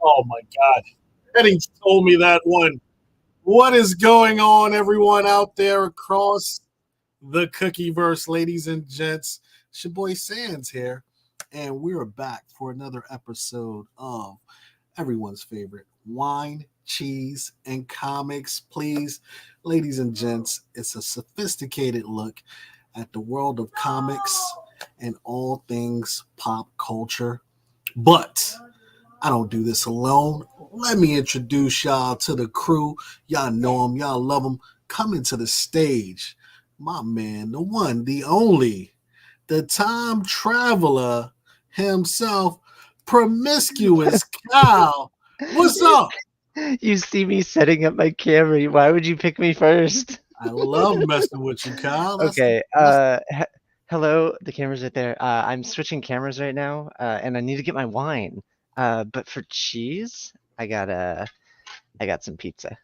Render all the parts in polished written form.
Oh my God. Eddie told me that one. What is going on, everyone out there across the Cookieverse, ladies and gents? It's your boy Sands here, and we're back for another episode of everyone's favorite wine, cheese, and comics. Please, ladies and gents, it's a sophisticated look at the world of comics and all things pop culture. But I don't do this alone. Let me introduce y'all to the crew. Y'all know him, y'all love him. Coming to the stage, my man, the one, the only, the time traveler himself, Promiscuous Kyle. What's up? You see me setting up my camera. Why would you pick me first? I love messing with you, Kyle. Okay. Hello. The camera's right there. I'm switching cameras right now, and I need to get my wine. But for cheese, I got some pizza.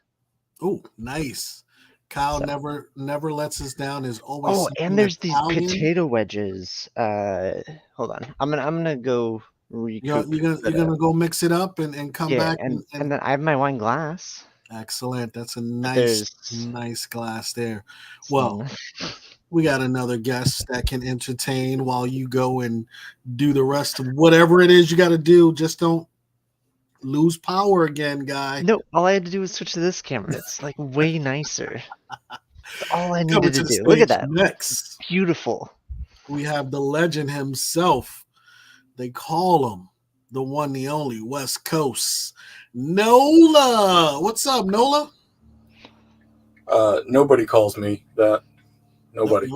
Oh, nice. Kyle So. never lets us down. There's always Oh, and something there's these Italian. potato wedges. Hold on. I'm gonna go recoup. You're gonna go mix it up and come Yeah, back and and then I have my wine glass. excellent. That's a But nice glass there. Well, some. we got another guest that can entertain while you go and do the rest of whatever it is you got to do. Just don't lose power again, guy. No, all I had to do was switch to this camera. It's like way nicer. That's all I Coming needed to to the do. Look at stage that. next, Beautiful. we have the legend himself. They call him the one, the only West Coast Nola. What's up, Nola? Nobody calls me that. Nobody.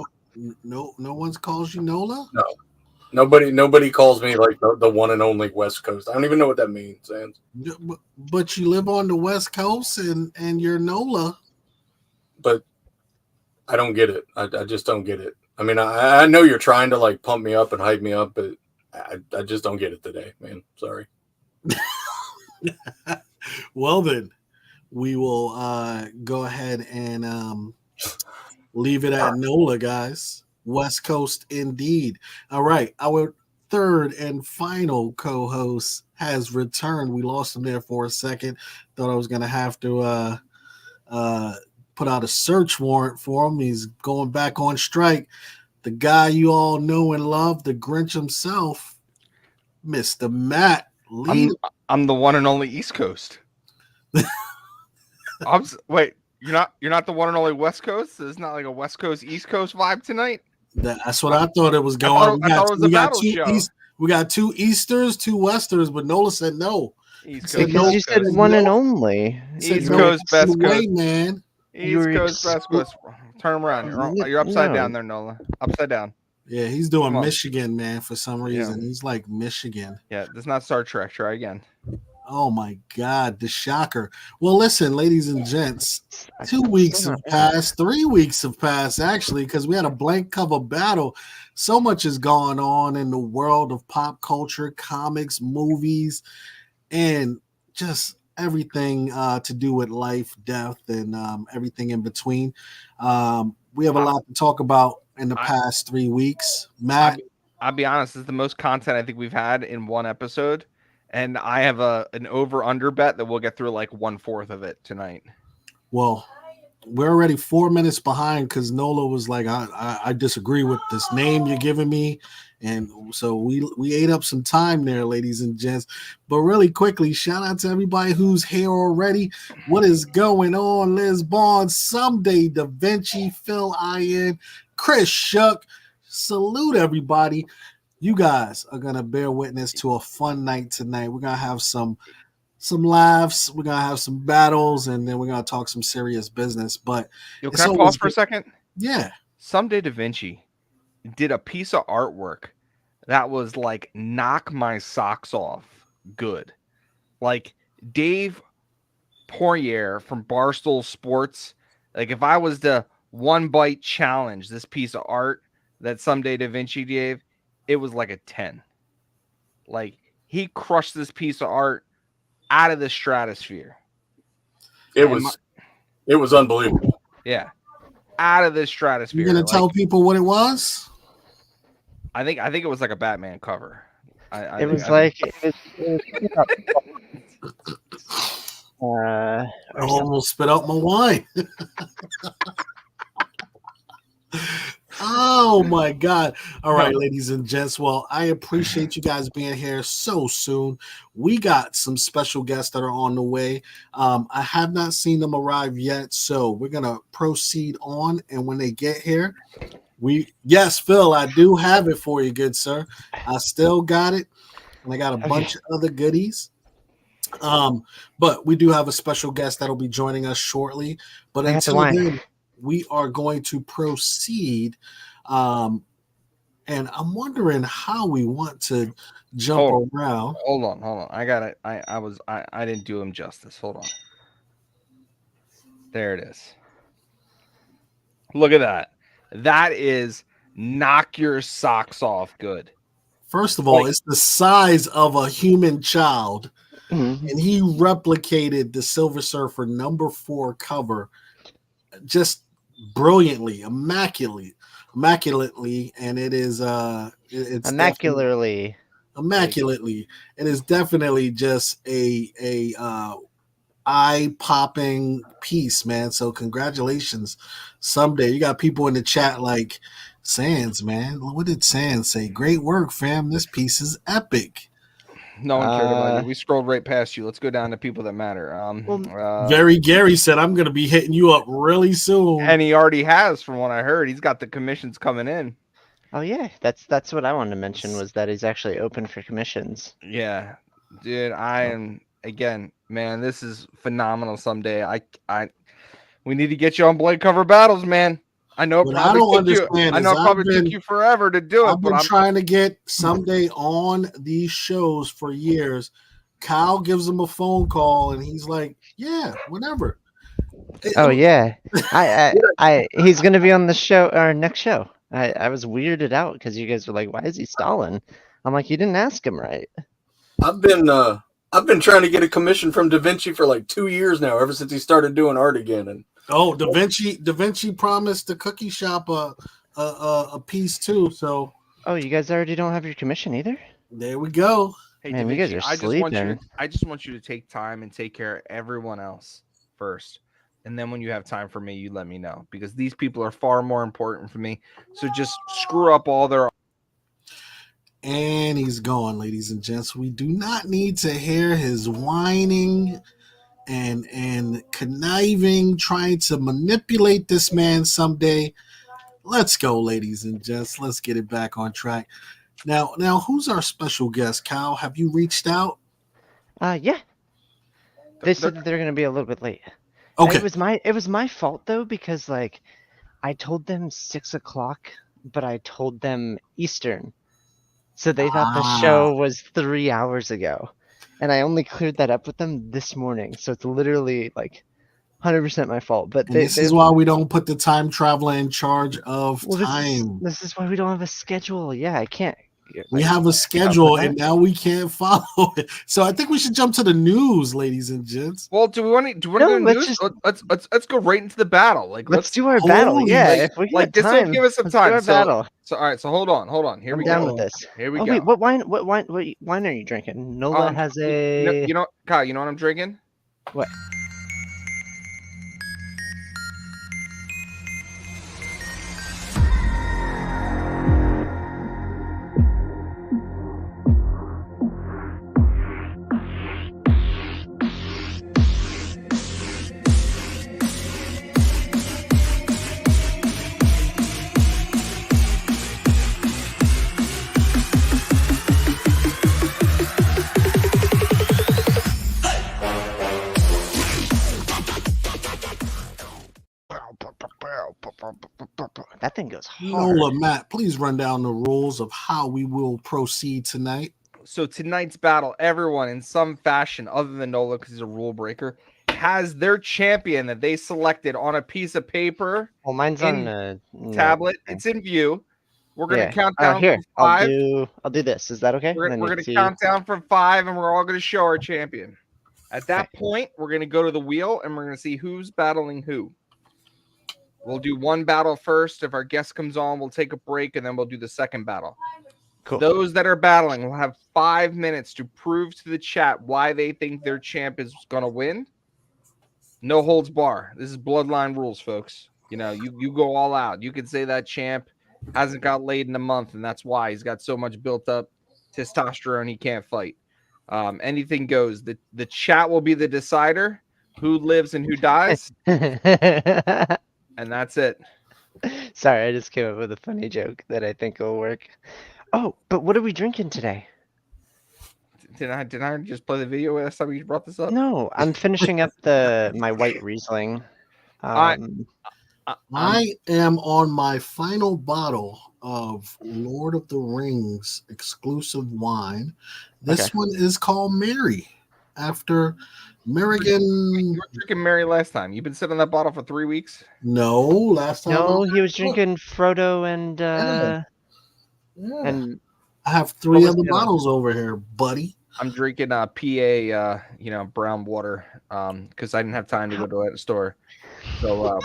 No one's calls you Nola. No. Nobody calls me like the one and only West Coast. I don't even know what that means, Sans. But you live on the West Coast and you're Nola. But I don't get it. I just don't get it. I mean, I know you're trying to like pump me up and hype me up, but I just don't get it today, man. Sorry. Well then, we will go ahead and leave it at Nola, guys. West Coast indeed. All right, our third and final co-host has returned. We lost him there for a second. Thought I was gonna have to put out a search warrant for him. He's going back on strike. The guy you all know and love, the Grinch himself, Mr. Matt Lee. I'm the one and only East Coast. Wait, you're not the one and only West Coast? There's not like a West Coast East Coast vibe tonight? That's what I thought it was going. I thought it was a battle show. We got two Easters, two Westers, but Nola said no. East Coast, because you said one and only. East Coast, best coast, man. East Coast, best coast. Turn them around. You're upside down there, Nola. Upside down. Yeah, he's doing Michigan, man, for some reason. Yeah. He's like Michigan. Yeah, that's not Star Trek. Try again. Oh, my God, the shocker. Well, listen, ladies and gents, 2 weeks have passed, 3 weeks have passed, actually, because we had a blank cover battle. So much has gone on in the world of pop culture, comics, movies, and just everything to do with life, death, and everything in between. We have a lot to talk about in the past 3 weeks. Matt? I'll be honest, this is the most content I think we've had in one episode. And I have an over-under bet that we'll get through like 1/4 of it tonight. Well, we're already 4 minutes behind because Nola was like, I disagree with this name you're giving me. And so we ate up some time there, ladies and gents. But really quickly, shout out to everybody who's here already. What is going on? Liz Bond, Someday Da Vinci, Phil Ian, Chris Shuck. Salute everybody. You guys are going to bear witness to a fun night tonight. We're going to have some laughs. We're going to have some battles, and then we're going to talk some serious business. But can I pause for a second? Yeah. Someday Da Vinci did a piece of artwork that was like knock my socks off good. Like Dave Poirier from Barstool Sports. Like if I was to one bite challenge this piece of art that Someday Da Vinci gave, it was like a 10. Like he crushed this piece of art out of the stratosphere. It was unbelievable. Yeah. Out of the stratosphere. You're gonna tell people what it was? I think it was like a Batman cover. It was like it was I almost spit out my wine. Oh my God. All right, ladies and gents. Well, I appreciate you guys being here so soon. We got some special guests that are on the way. I have not seen them arrive yet, so we're gonna proceed on. And when they get here, yes, Phil, I do have it for you, good sir. I still got it, and I got a bunch of other goodies. But we do have a special guest that'll be joining us shortly. But until then, we are going to proceed. And I'm wondering how we want to jump around. Hold on. I got it. I didn't do him justice. Hold on. There it is. Look at that. That is knock your socks off good. First of all, it's the size of a human child. Mm-hmm. And he replicated the Silver Surfer #4 cover just brilliantly, immaculately, and it is it's immaculately. It is definitely just a eye-popping piece, man. So congratulations. Someday you got people in the chat like Sands, man. What did Sands say? Great work, fam. This piece is epic. No one cared about you. We scrolled right past you. Let's go down to people that matter. Very Gary said, I'm going to be hitting you up really soon. And he already has, from what I heard. He's got the commissions coming in. Oh, yeah. That's what I wanted to mention, was that he's actually open for commissions. Yeah. Dude, I am, again, man, this is phenomenal someday. We need to get you on Blade Cover Battles, man. I know it probably took you forever to do it. I've been trying to get someday on these shows for years. Kyle gives him a phone call and he's like, "Yeah, whatever." Oh yeah, he's gonna be on the show, our next show. I was weirded out because you guys were like, "Why is he stalling?" I'm like, "You didn't ask him right." I've been trying to get a commission from Da Vinci for like 2 years now, ever since he started doing art again. And Da Vinci promised the cookie shop a piece too. So you guys already don't have your commission either? There we go. Hey, man, Da Vinci, you guys are sleeping. I just want you to take time and take care of everyone else first. And then when you have time for me, you let me know, because these people are far more important for me. So just screw up all their. And he's gone, ladies and gents. We do not need to hear his whining and conniving, trying to manipulate this man someday. Let's go, ladies and gents. Let's get it back on track. Now, who's our special guest? Kyle, have you reached out? Yeah. They said that they're going to be a little bit late. Okay. It was my fault though, because like I told them 6 o'clock, but I told them Eastern. So they thought the show was 3 hours ago. And I only cleared that up with them this morning. So it's literally like 100% my fault. But this is why we don't put the time traveler in charge of time. This is why we don't have a schedule. Yeah, I can't. We have a schedule and now we can't follow it. So I think we should jump to the news, ladies and gents. Well, do we want to go to news? Let's go right into the battle. Like let's do our battle. Yeah, if we like this will give us some time. Battle. So all right, so hold on. Here we go. Down with this. Here we go. Wait, what wine are you drinking? Nola has a. You know, Kyle. You know what I'm drinking? What? That thing goes hard. Nola, Matt, please run down the rules of how we will proceed tonight. So tonight's battle, everyone in some fashion, other than Nola, because he's a rule breaker, has their champion that they selected on a piece of paper. Well, mine's on a tablet. It's in view. We're gonna count down here. from 5. I'll do this. Is that okay? We're gonna count down from 5, and we're all gonna show our champion. At that point, we're gonna go to the wheel, and we're gonna see who's battling who. We'll do one battle first. If our guest comes on, we'll take a break, and then we'll do the second battle. Cool. Those that are battling will have 5 minutes to prove to the chat why they think their champ is going to win. No holds bar. This is bloodline rules, folks. You know, you go all out. You could say that champ hasn't got laid in a month, and that's why he's got so much built up testosterone he can't fight. Anything goes. The chat will be the decider who lives and who dies, and that's it. Sorry, I just came up with a funny joke that I think will work. Oh, but what are we drinking today? Did I just play the video last time you brought this up? No, I'm finishing up my white Riesling. I am on my final bottle of Lord of the Rings exclusive wine. This one is called Mary, after Merrigan. You were drinking Mary last time. You've been sitting on that bottle for 3 weeks. No, last time. No, he was drinking Frodo and and I have 3 other bottles over here, buddy. I'm drinking PA, brown water, because I didn't have time to go to the store. So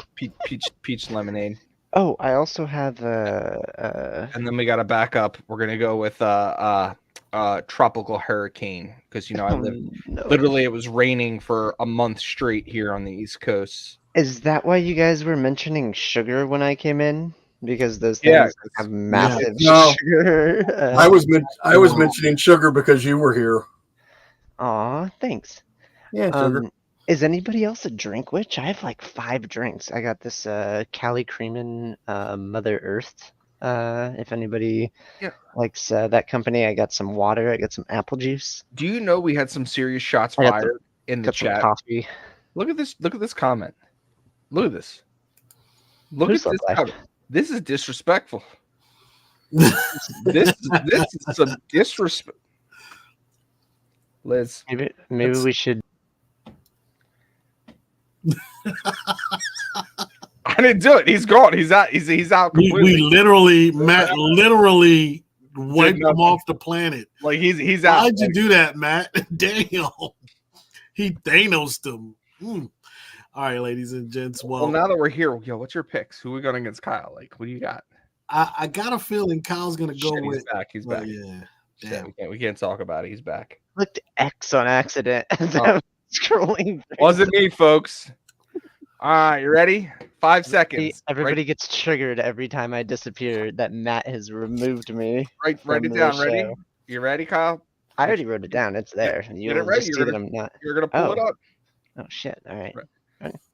peach lemonade. Oh, I also have and then we got a backup. We're gonna go with tropical hurricane because literally it was raining for a month straight here on the East Coast. Is that why you guys were mentioning sugar when I came in? Because those things have massive sugar. I was mentioning sugar because you were here. Aw, thanks. Yeah, sugar. Is anybody else a drink witch? I have like 5 drinks. I got this Cali Creamin' Mother Earth. If anybody likes that company, I got some water. I got some apple juice. Do you know we had some serious shots fired in the chat? Coffee. Look at this. Look at this comment. Look at this. Look at this comment. This is disrespectful. this is some disrespect. Liz, maybe we should. I didn't do it. He's gone. He's out. He's out completely. Matt literally wiped him off the planet. Like he's out. Why'd you do that, Matt? Damn. He Thanos'd him. All right, ladies and gents. Well, now that we're here, what's your picks? Who are we going against Kyle? Like, what do you got? I got a feeling Kyle's going to go with. He's back. He's back. Yeah. Damn. We can't talk about it. He's back. Clicked X on accident as I was scrolling. Wasn't me, folks. All right, you ready? 5 seconds. Everybody gets triggered every time I disappear that Matt has removed me. Write it down. Ready? You ready, Kyle? I already wrote it down. It's there. Get it ready. You're gonna pull it up. Oh shit! All right.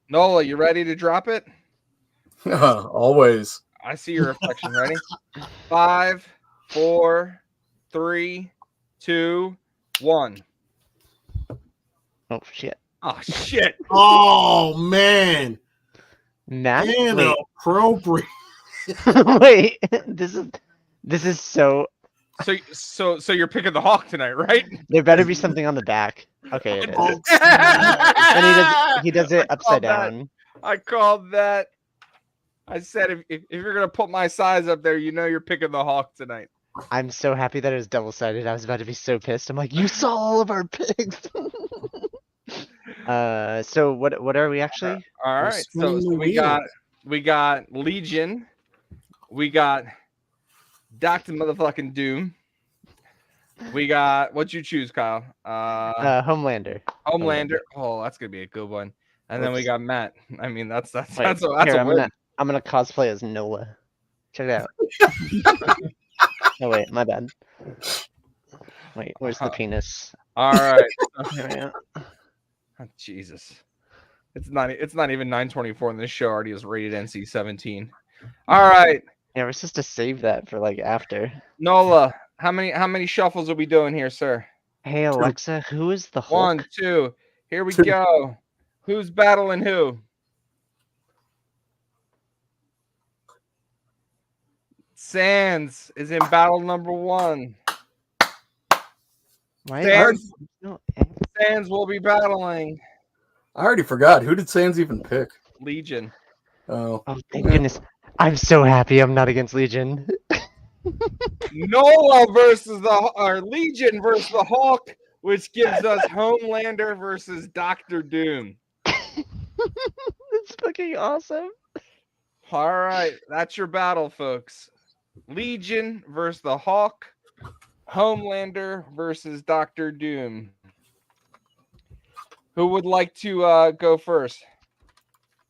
Nola, you ready to drop it? Always. I see your reflection. Ready? 5, 4, 3, 2, 1. Oh shit! Oh shit! Oh man! Matt, inappropriate. Wait, this is so. So you're picking the Hawk tonight, right? There better be something on the back. Okay. It is. And he does it upside down. I called that. I said if you're gonna put my size up there, you're picking the Hawk tonight. I'm so happy that it was double-sided. I was about to be so pissed. I'm like, you saw all of our picks. So what are we actually? All right. So we got Legion. We got Dr. Motherfucking Doom. We got what'd you choose, Kyle? Homelander. Homelander. Oh, that's gonna be a good one. And then we got Matt. I mean, that's a win. I'm gonna cosplay as Nola. Check it out. Oh wait, my bad. Wait, where's the penis? All right. Oh, Jesus. It's not even 9:24 and this show already is rated NC-17. All right. Yeah, we're supposed to save that for like after. Nola, how many shuffles are we doing here, sir? Hey Alexa, who is the Hulk? 1, 2. Here we go. Who's battling who? Sands is in battle number 1. Sands will be battling. I already forgot. Who did Sands even pick? Legion. Oh, thank goodness. I'm so happy I'm not against Legion. Nola Legion versus the Hulk, which gives us Homelander versus Dr. Doom. That's fucking awesome. All right, that's your battle, folks. Legion versus the Hulk. Homelander versus Doctor Doom. Who would like to go first?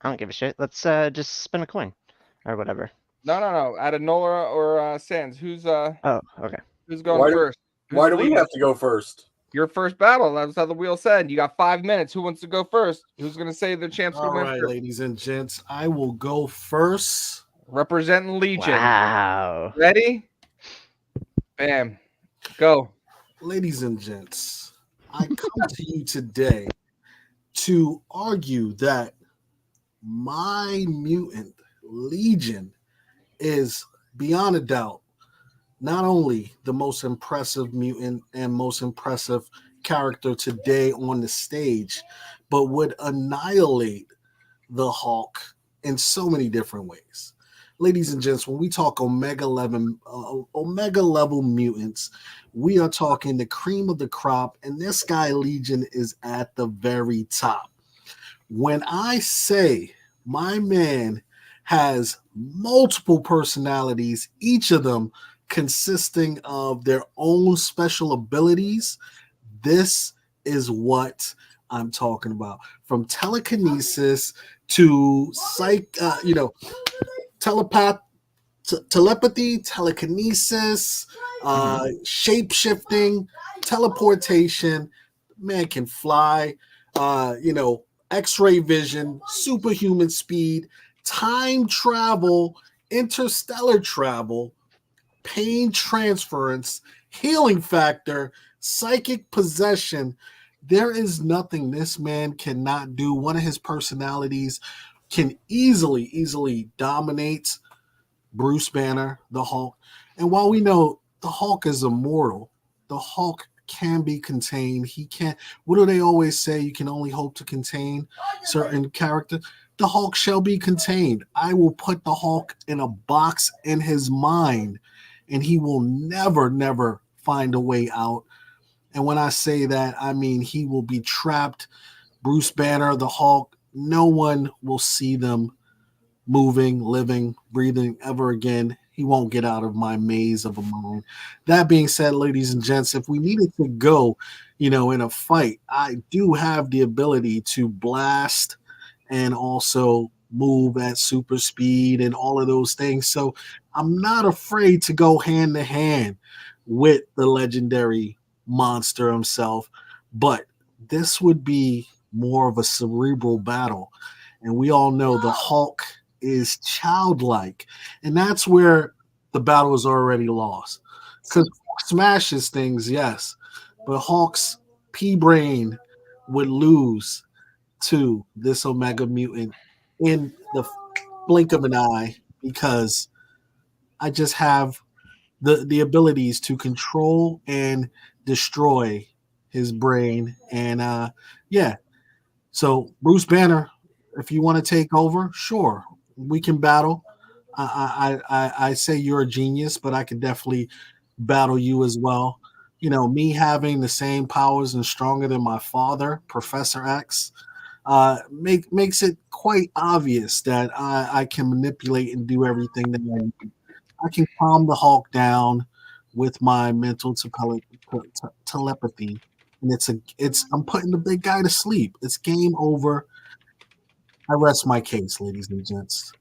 I don't give a shit. Let's just spin a coin or whatever. No. Out of Nola or Sans, who's Oh, okay. going first? Why do we leading? have to go first? Your first battle. That's how the wheel said. You got 5 minutes. Who wants to go first? Who's going to say their champs to All win right, first? ladies and gents, I will go first. Representing Legion. Wow. Ready? Bam. Go. Ladies and gents, I come to you today to argue that my mutant Legion is beyond a doubt not only the most impressive mutant and most impressive character today on the stage, but would annihilate the Hulk in so many different ways. Ladies and gents, when we talk Omega level mutants, we are talking the cream of the crop, and this guy Legion is at the very top. When I say my man has multiple personalities, each of them consisting of their own special abilities, this is what I'm talking about. From telekinesis to telepathy, telekinesis, shape-shifting, teleportation. Man can fly, X-ray vision, superhuman speed, time travel, interstellar travel, pain transference, healing factor, psychic possession. There is nothing this man cannot do. One of his personalities can easily dominate Bruce Banner, the Hulk. And while we know the Hulk is immortal, the Hulk can be contained. He can't. What do they always say? You can only hope to contain certain character. The Hulk shall be contained. I will put the Hulk in a box in his mind, and he will never find a way out. And when I say that, I mean he will be trapped. Bruce Banner, the Hulk, no one will see them moving, living, breathing ever again. He won't get out of my maze of a mind. That being said, ladies and gents, if we needed to go, in a fight, I do have the ability to blast and also move at super speed and all of those things. So I'm not afraid to go hand to hand with the legendary monster himself. But this would be more of a cerebral battle. And we all know the Hulk is childlike, and that's where the battle is already lost. Because smashes things, yes, but Hulk's pea brain would lose to this Omega mutant in the blink of an eye, because I just have the abilities to control and destroy his brain. And so Bruce Banner, if you want to take over, sure, we can battle. I say you're a genius, but I could definitely battle you as well. Me having the same powers and stronger than my father, Professor X, makes it quite obvious that I can manipulate and do everything that I need. I can calm the Hulk down with my mental telepathy, and I'm putting the big guy to sleep. It's game over. I rest my case, ladies and gents.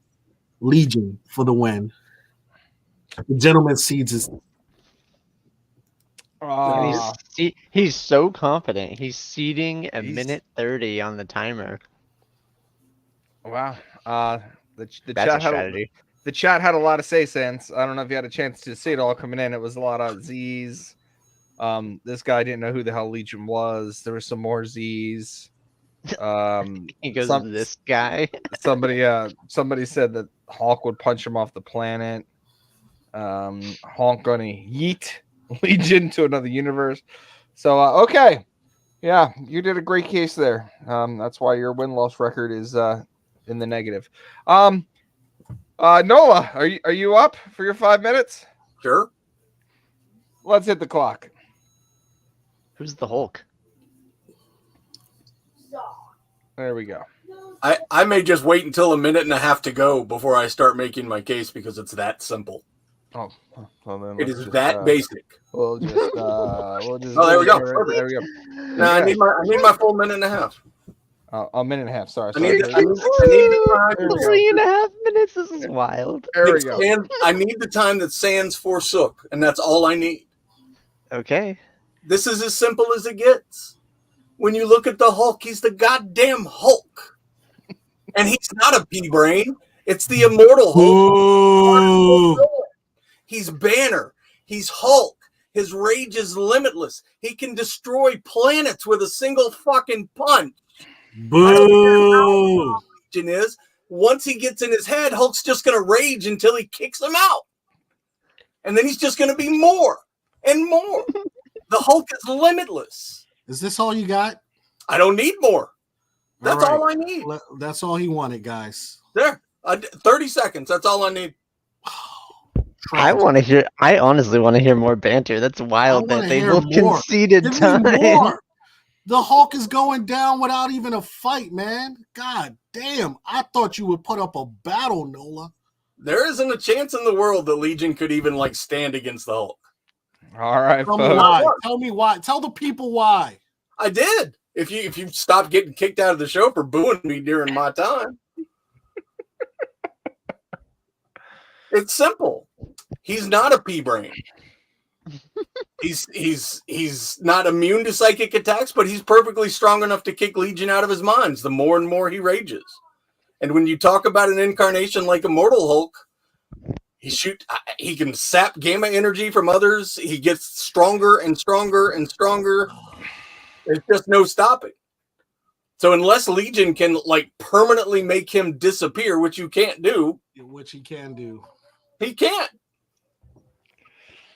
Legion for the win. The gentleman seeds his. He's so confident. He's seeding a minute 30 on the timer. Wow. The That's chat a strategy. The chat had a lot of say sense. I don't know if you had a chance to see it all coming in. It was a lot of Z's. This guy didn't know who the hell Legion was. There were some more Z's. He goes, this guy. Somebody said that Hulk would punch him off the planet. Hulk gonna yeet Legion to another universe. So okay, yeah, you did a great case there. That's why your win-loss record is in the negative. Nola, are you up for your 5 minutes? Sure. Let's hit the clock. Who's the Hulk? There we go. I may just wait until a minute and a half to go before I start making my case, because it's that simple. Oh, well then It let's is just, that basic. We'll just Oh, there we go. There we go. No, I need my full minute and a half. A minute and a half. Sorry. I need There I need the There we time. go. 3.5 minutes. This is wild. we go. I need the time that Sans forsook, and that's all I need. Okay. This is as simple as it gets. When you look at the Hulk, he's the goddamn Hulk. And he's not a pea brain. It's the immortal Hulk. Ooh. He's Banner. He's Hulk. His rage is limitless. He can destroy planets with a single fucking punch. Boo. Is once he gets in his head, Hulk's just going to rage until he kicks him out. And then he's just going to be more and more. The Hulk is limitless. Is this all you got? I don't need more. That's all I right. need. That's all he wanted, guys. There. 30 seconds. That's all I need. I honestly want to hear more banter. That's wild I that wanna they hear both more. conceded Give time. me more. The Hulk is going down without even a fight, man. God damn. I thought you would put up a battle, Nola. There isn't a chance in the world that Legion could even like stand against the Hulk. All right, Tell me folks. why. Tell me why. Tell the people why. I did. If you stop getting kicked out of the show for booing me during my time. It's simple. He's not a pea brain. He's not immune to psychic attacks, but he's perfectly strong enough to kick Legion out of his minds the more and more he rages. And when you talk about an incarnation like Immortal Hulk, he can sap gamma energy from others. He gets stronger and stronger and stronger. There's just no stopping. So unless Legion can like permanently make him disappear, which you can't do, Which he can do. he can't.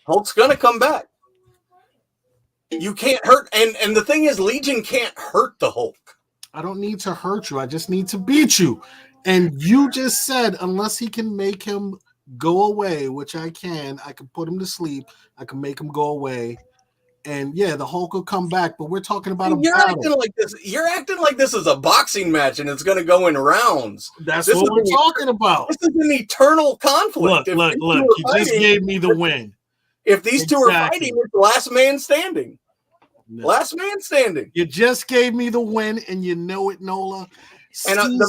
Hulk's gonna come back. You can't hurt, and the thing is, Legion can't hurt the Hulk. I don't need to hurt you. I just need to beat you. And you just said, unless he can make him go away, which I can put him to sleep. I can make him go away. And yeah, the Hulk will come back, but we're talking about a battle. Acting like this. You're acting like this is a boxing match and it's going to go in rounds. That's this what we're talking about. This is an eternal conflict. Look. You just gave me the win. If these two are fighting, it's last man standing. No. Last man standing. You just gave me the win, and you know it, Nola. And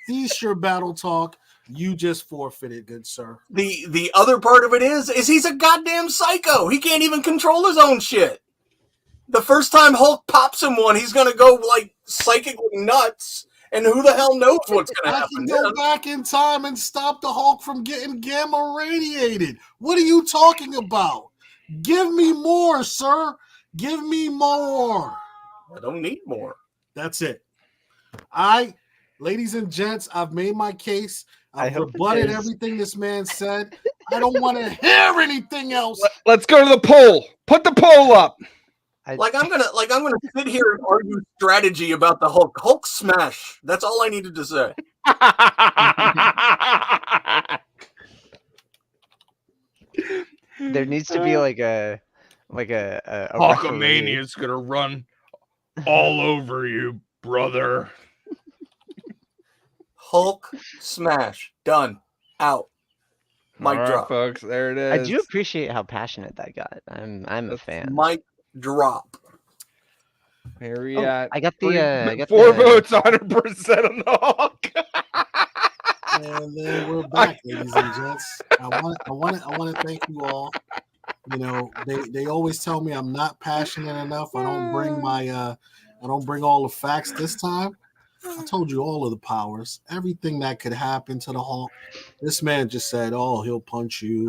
cease your battle talk. You just forfeited, good sir. The other part of it is he's a goddamn psycho. He can't even control his own shit. The first time Hulk pops him one, he's gonna go like psychically nuts, and who the hell knows what's gonna happen? I can go back in time and stop the Hulk from getting gamma radiated. What are you talking about? Give me more, sir. Give me more. I don't need more. That's it. Ladies and gents, I've made my case. I've rebutted everything this man said. I don't want to hear anything else. Let's go to the poll. Put the poll up. I'm gonna sit here and argue strategy about the Hulk. Hulk smash. That's all I needed to say. There needs to be like a Hulkamania is gonna run all over you, brother. Hulk smash. Done. Out. Mic drop, folks. There it is. I do appreciate how passionate that got. I'm a fan. Mic drop. Here we at. I got the 4 votes, 100% on the Hulk. And then we're back, ladies and gents. I want to thank you all. You know, they always tell me I'm not passionate enough. I don't bring all the facts this time. I told you all of the powers, everything that could happen to the Hulk. This man just said, "Oh, he'll punch you."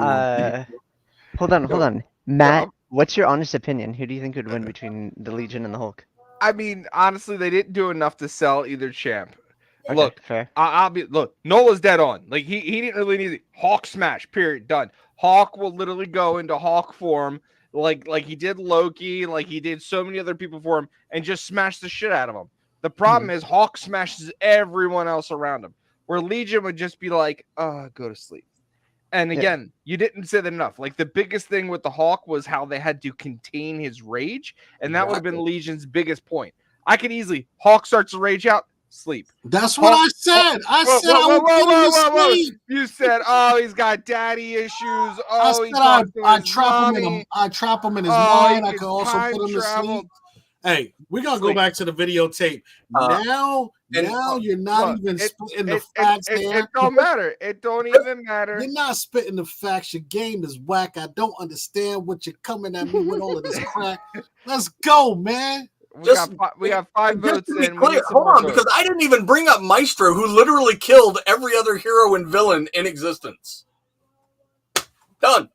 Hold on, Matt. What's your honest opinion? Who do you think would win between the Legion and the Hulk? I mean, honestly, they didn't do enough to sell either champ. Okay, look, fair. Nola's dead on. Like he didn't really need it. Hawk smash. Period. Done. Hawk will literally go into Hawk form, like he did Loki, like he did so many other people for him, and just smash the shit out of him. The problem is Hawk smashes everyone else around him, where Legion would just be like, go to sleep. And again, you didn't say that enough. Like the biggest thing with the Hawk was how they had to contain his rage, and that would have been Legion's biggest point. I could easily, Hawk starts to rage out, sleep. That's what I said. I said I would put him to sleep. You said, oh, he's got daddy issues. I Oh, he said talked to I his trap him in mommy. I trap him in his Oh, mind. he I can could also time put him to travel. sleep. Hey, we're gonna go Sleep. back to the videotape. Now you're not Look, even spitting the It facts there. it don't matter. It don't even matter. You're not spitting the facts. Your game is whack. I don't understand what you're coming at me with all of this crap. Let's go, man. We got 5 Just votes to be in. clear, hold on, because I didn't even bring up Maestro, who literally killed every other hero and villain in existence. Done.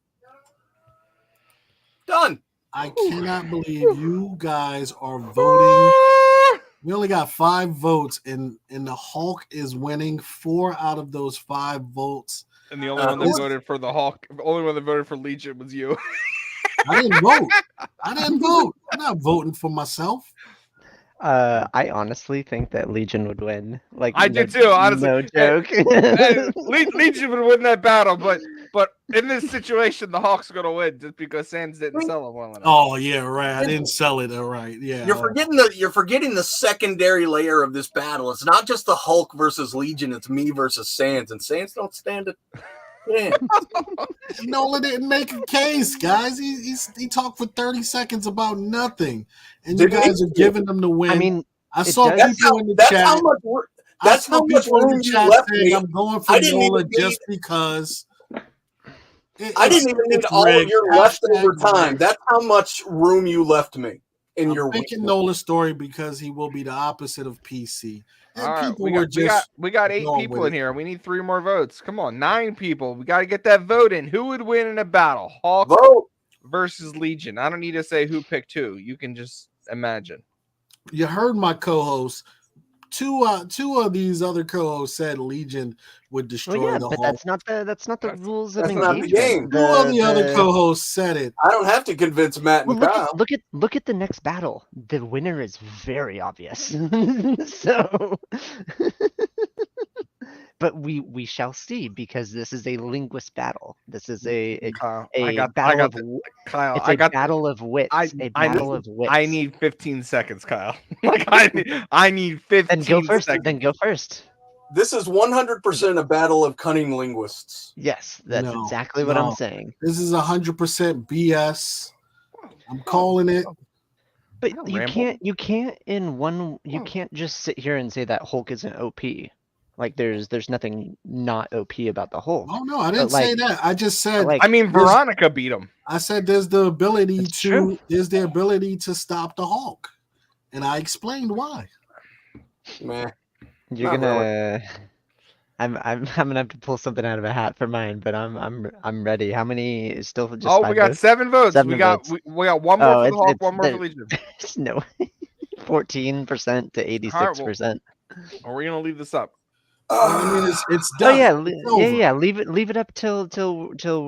I cannot believe you guys are voting. We only got 5 votes, and the Hulk is winning 4 out of those 5 votes. And the only one that voted for the Hulk, the only one that voted for Legion was you. I didn't vote. I'm not voting for myself. I honestly think that Legion would win. Like I did too, honestly. No joke. Legion would win that battle, but in this situation, the Hawks are gonna win just because Sands didn't sell it well enough. Oh yeah, right. I didn't sell it. All right, yeah. You're forgetting the secondary layer of this battle. It's not just the Hulk versus Legion. It's me versus Sands, and Sands don't stand it. Yeah. Nolan didn't make a case, guys. He talked for 30 seconds about nothing, and Did you guys are giving them the win. I mean, I saw does- people in the That's chat. how much. That's how much room you left me. I'm going for I didn't Nola even just because. I didn't even need all of your leftover time. That's how much room you left me in your picking week. Nola's story because he will be the opposite of PC. And All right, people we were got, just we got 8 going people with in it. here. We need 3 more votes. Come on, 9 people. We got to get that vote in. Who would win in a battle? Hulk Vote. versus Legion. I don't need to say who picked who. You can just imagine. You heard my co-host. Two of these other co-hosts said Legion would destroy well, yeah, the but Hulk. that's not the rules of that's not the game. engagement. Two of the other co-hosts said it. I don't have to convince Matt and Well, Kyle. look at the next battle. The winner is very obvious. So, but we shall see because this is a linguist battle. This is a Kyle, battle of Kyle, it's I a got battle of wits. A battle of wits. I need 15 seconds, Kyle. Like I need 15 Then go first. seconds. Then go first. This is 100% a battle of cunning linguists. Yes, that's No, exactly what no. I'm saying. This is 100% BS. I'm calling it. But don't you ramble. can't just sit here and say that Hulk isn't OP. Like there's nothing not OP about the Hulk. Oh no, I didn't But, say that. I just said like- I mean, Veronica beat him. I said there's the ability It's true. to stop the Hulk. And I explained why. Man. You're Not gonna. I'm gonna have to pull something out of a hat for mine, but I'm ready. How many is still just? Oh, 5 we got votes? 7 votes. 7 we got votes. we got one more Oh, for the it's- Hulk, it's one more the- for Legion. There's no 14% to 86%. Or we're gonna leave this up. I mean, it's Oh done. yeah, It's over. yeah. Leave it up till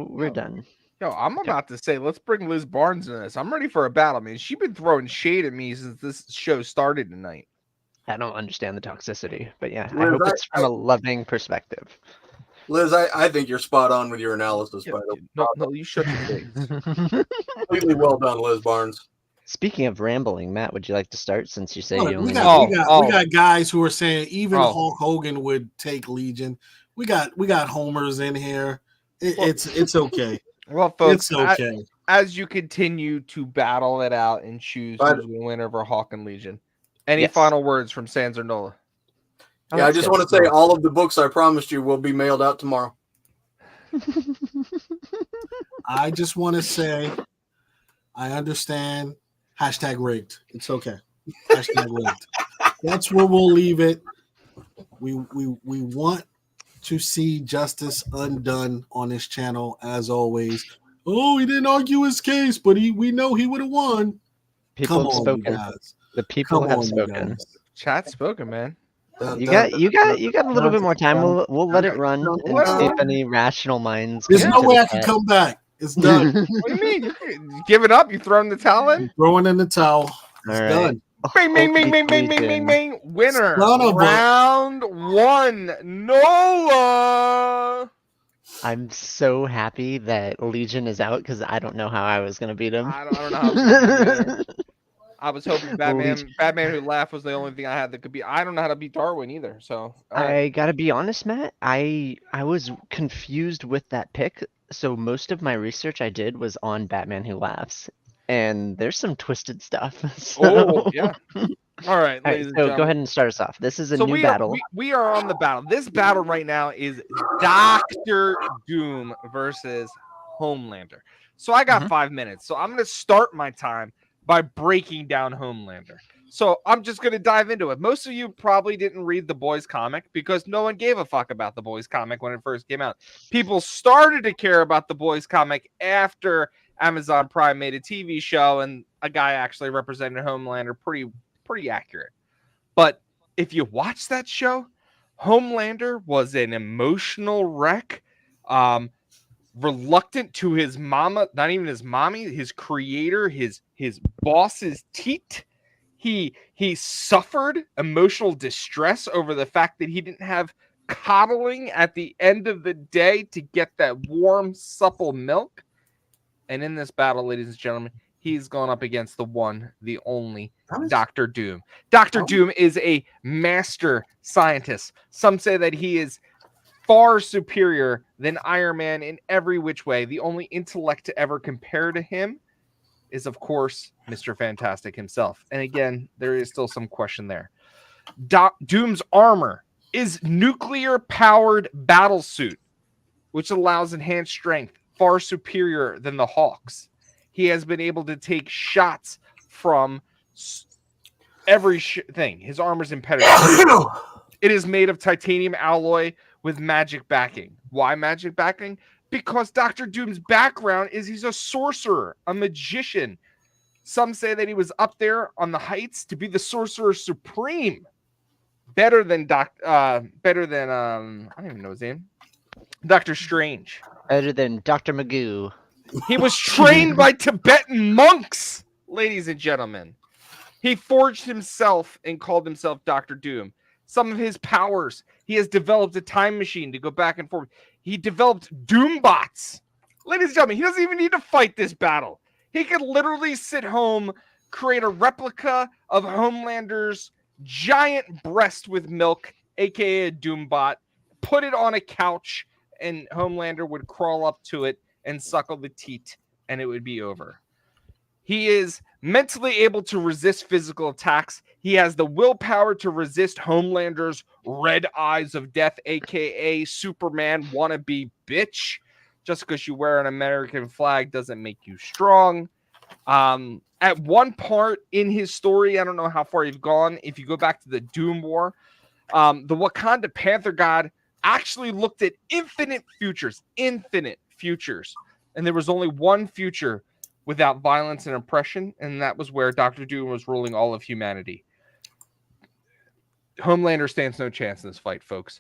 we're done. Yo, I'm about to say, let's bring Liz Barnes in this. I'm ready for a battle, man. She's been throwing shade at me since this show started tonight. I don't understand the toxicity, but yeah, I Liz, hope it's from a loving perspective. Liz, I think you're spot on with your analysis. Yeah, By the way. no, you shut your face. Completely well done, Liz Barnes. Speaking of rambling, Matt, would you like to start since you say Look, you we only? got Oh. we got guys who are saying even Oh. Hulk Hogan would take Legion. We got homers in here. Well- It's okay. Well, folks, It's okay. as you continue to battle it out and choose But- who's going to win over Hawk and Legion, any Yes. final words from Sans or Nola? Yeah, I just want to say all of the books I promised you will be mailed out tomorrow. I just want to say I understand. Hashtag rigged. It's okay. Hashtag rigged. That's where we'll leave it. We want to see justice undone on this channel as always. Oh, he didn't argue his case, but we know he would have won. People Come have on, you spoken. guys. The people Come have on, you spoken. guys. Chat spoken, man. You got a little bit more time. We'll let it run and Well- see if any rational minds. There's come no to way the I can chat. come back. It's done. What do you mean? You give it up? You throwing the towel in? Throwing in the towel. It's All right. done. Bing, bing, bing, Hulk bing, bing, beats bing, bing, Legion. bing. Winner. Son of a- Round 1. Nola. I'm so happy that Legion is out because I don't know how I was gonna beat him. I don't know how. I was hoping Batman Who Laughed was the only thing I had that could be. I don't know how to beat Darwin either. So I gotta be honest, Matt. I was confused with that pick, so most of my research I did was on Batman Who Laughs, and there's some twisted stuff. So, yeah. All right, all right, ladies and so go gentlemen. ahead and start us off. This is a So new we battle. we are on the battle. This battle right now is Doctor Doom versus Homelander. So I got 5 minutes. So I'm going to start my time by breaking down Homelander. So I'm just going to dive into it. Most of you probably didn't read the Boys comic because no one gave a fuck about the Boys comic when it first came out. People started to care about the Boys comic after Amazon Prime made a TV show and a guy actually represented Homelander pretty accurate. But if you watch that show, Homelander was an emotional wreck, reluctant to his mama, not even his mommy, his creator, his boss's teat. He suffered emotional distress over the fact that he didn't have coddling at the end of the day to get that warm, supple milk. And in this battle, ladies and gentlemen, he's gone up against the one, the only Dr. Doom. Dr. Doom is a master scientist. Some say that he is far superior than Iron Man in every which way. The only intellect to ever compare to him is, of course, Mr. Fantastic himself. And again, there is still some question there. Doom's armor is nuclear-powered battlesuit, which allows enhanced strength, far superior than the Hawk's. He has been able to take shots from every thing. His armor's impenetrable. It is made of titanium alloy with magic backing. Why magic backing? Because Dr. Doom's background is he's a sorcerer, a magician. Some say that he was up there on the heights to be the sorcerer supreme. Better than I don't even know his name. Doctor Strange. Better than Dr. Magoo. He was trained by Tibetan monks, ladies and gentlemen. He forged himself and called himself Dr. Doom. Some of his powers, he has developed a time machine to go back and forth. He developed Doombots. Ladies and gentlemen, he doesn't even need to fight this battle. He could literally sit home, create a replica of Homelander's giant breast with milk, aka a Doombot, put it on a couch, and Homelander would crawl up to it and suckle the teat, and it would be over. He is mentally able to resist physical attacks. He has the willpower to resist Homelander's red eyes of death, aka Superman wannabe bitch. Just because you wear an American flag doesn't make you strong. At one part in his story, I don't know how far you've gone. If you go back to the Doom War, the Wakanda Panther God actually looked at infinite futures, and there was only one future without violence and oppression, and that was where Dr. Doom was ruling all of humanity. Homelander stands no chance in this fight, folks.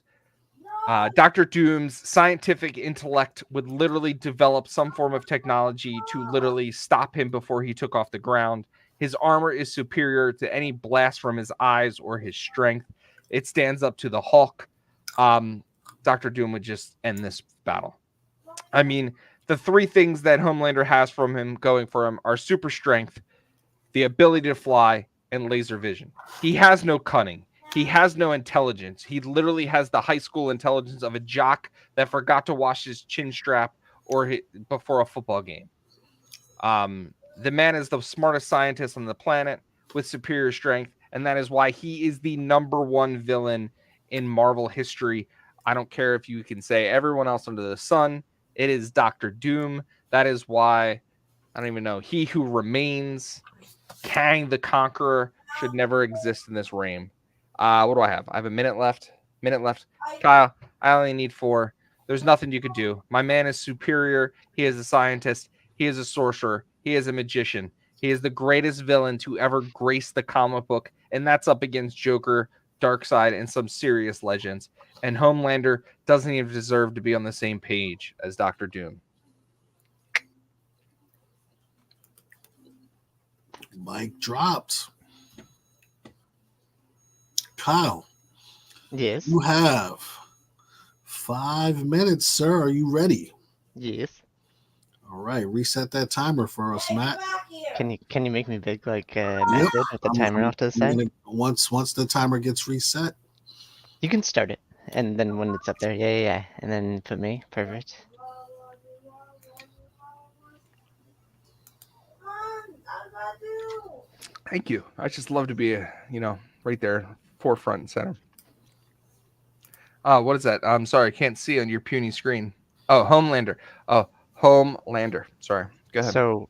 Dr. Doom's scientific intellect would literally develop some form of technology to literally stop him before he took off the ground. His armor is superior to any blast from his eyes or his strength. It stands up to the Hulk. Dr. Doom would just end this battle. I mean, the three things that Homelander has from him going for him are super strength, the ability to fly, and laser vision. He has no cunning. He has no intelligence. He literally has the high school intelligence of a jock that forgot to wash his chin strap before a football game. The man is the smartest scientist on the planet with superior strength, and that is why he is the #1 villain in Marvel history. I don't care if you can say everyone else under the sun. It is Dr. Doom. That is why, I don't even know, He Who Remains, Kang the Conqueror should never exist in this reign. What do I have? I have a minute left. Kyle, I only need 4. There's nothing you could do. My man is superior. He is a scientist. He is a sorcerer. He is a magician. He is the greatest villain to ever grace the comic book, and that's up against Joker, Darkseid, and some serious legends. And Homelander doesn't even deserve to be on the same page as Dr. Doom. Mic dropped. Kyle. Yes. You have 5 minutes, sir. Are you ready? Yes. All right, reset that timer for us, Matt. Can you make me big like Matt did with the timer off to the side? Once the timer gets reset, You can start it, and then when it's up there, yeah, and then put me. Perfect. Thank you. I just love to be, right there, forefront and center. What is that? I'm sorry, I can't see on your puny screen. Oh, Homelander. Oh, Homelander. Sorry. Go ahead. So,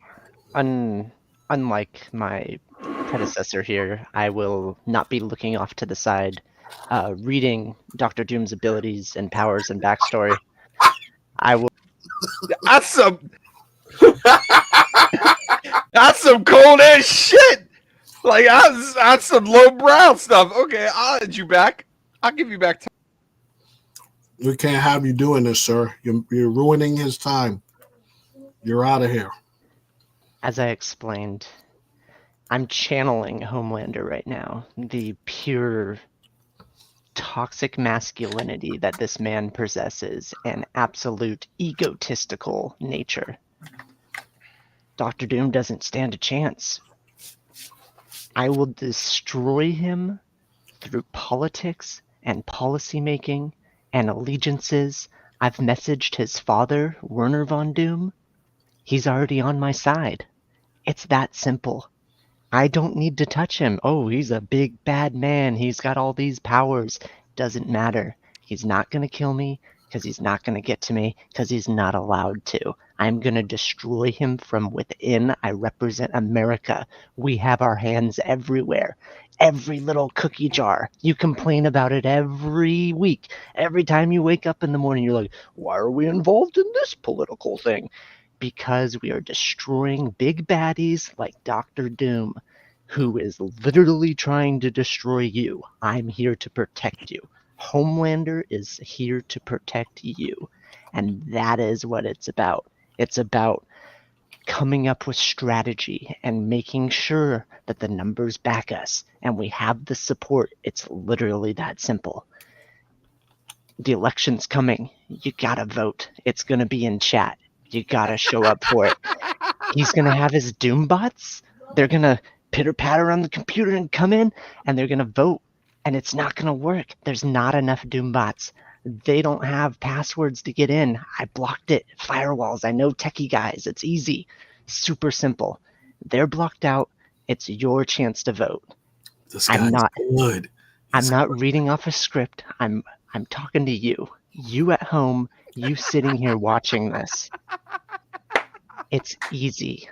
unlike my predecessor here, I will not be looking off to the side, reading Doctor Doom's abilities and powers and backstory. I will. That's some. That's some cold ass shit. Like that's some lowbrow stuff. Okay, I'll add you back. I'll give you back time. we can't have you doing this, sir. You're ruining his time. You're out of here. As I explained, I'm channeling Homelander right now. The pure toxic masculinity that this man possesses and absolute egotistical nature. Dr. Doom doesn't stand a chance. I will destroy him through politics and policymaking and allegiances. I've messaged his father, Werner von Doom. He's already on my side. It's that simple. I don't need to touch him. Oh, he's a big bad man. He's got all these powers. Doesn't matter. He's not going to kill me because he's not going to get to me because he's not allowed to. I'm going to destroy him from within. I represent America. We have our hands everywhere. Every little cookie jar. You complain about it every week. Every time you wake up in the morning, you're like, why are we involved in this political thing? Because we are destroying big baddies like Dr. Doom, who is literally trying to destroy you. I'm here to protect you. Homelander is here to protect you. And that is what it's about. It's about coming up with strategy and making sure that the numbers back us and we have the support. It's literally that simple. The election's coming. You gotta vote. It's gonna be in chat. You gotta show up for it. He's gonna have his Doom bots. They're gonna pitter patter on the computer and come in and they're gonna vote. And it's not gonna work. There's not enough Doom bots. They don't have passwords to get in. I blocked it. Firewalls. I know techie guys. It's easy. Super simple. They're blocked out. It's your chance to vote. This guy's good. I'm not reading off a script. I'm talking to you. You at home, you sitting here watching this. It's easy.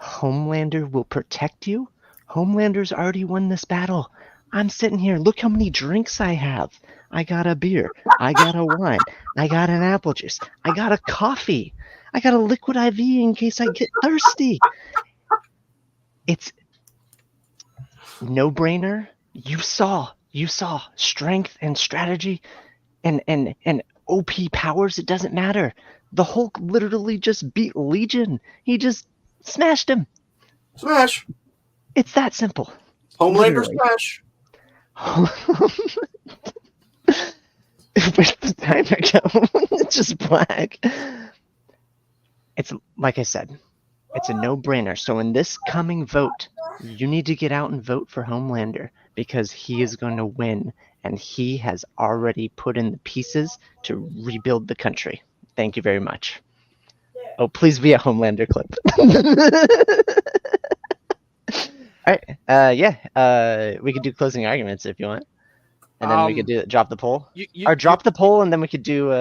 Homelander will protect you. Homelander's already won this battle. I'm sitting here. Look how many drinks I have. I got a beer. I got a wine. I got an apple juice. I got a coffee. I got a liquid IV in case I get thirsty. It's no-brainer. You saw strength and strategy and OP powers. It doesn't matter. The Hulk literally just beat Legion. He just smashed him. Smash. It's that simple. Homelander Literally. smash. Where's the timer go? It's just black. It's like I said, it's a no-brainer. So in this coming vote, you need to get out and vote for Homelander because he is going to win and he has already put in the pieces to rebuild the country. Thank you very much. Oh, please be a Homelander clip. All right. We could do closing arguments if you want, and then we could drop the poll, drop the poll, and then we could do.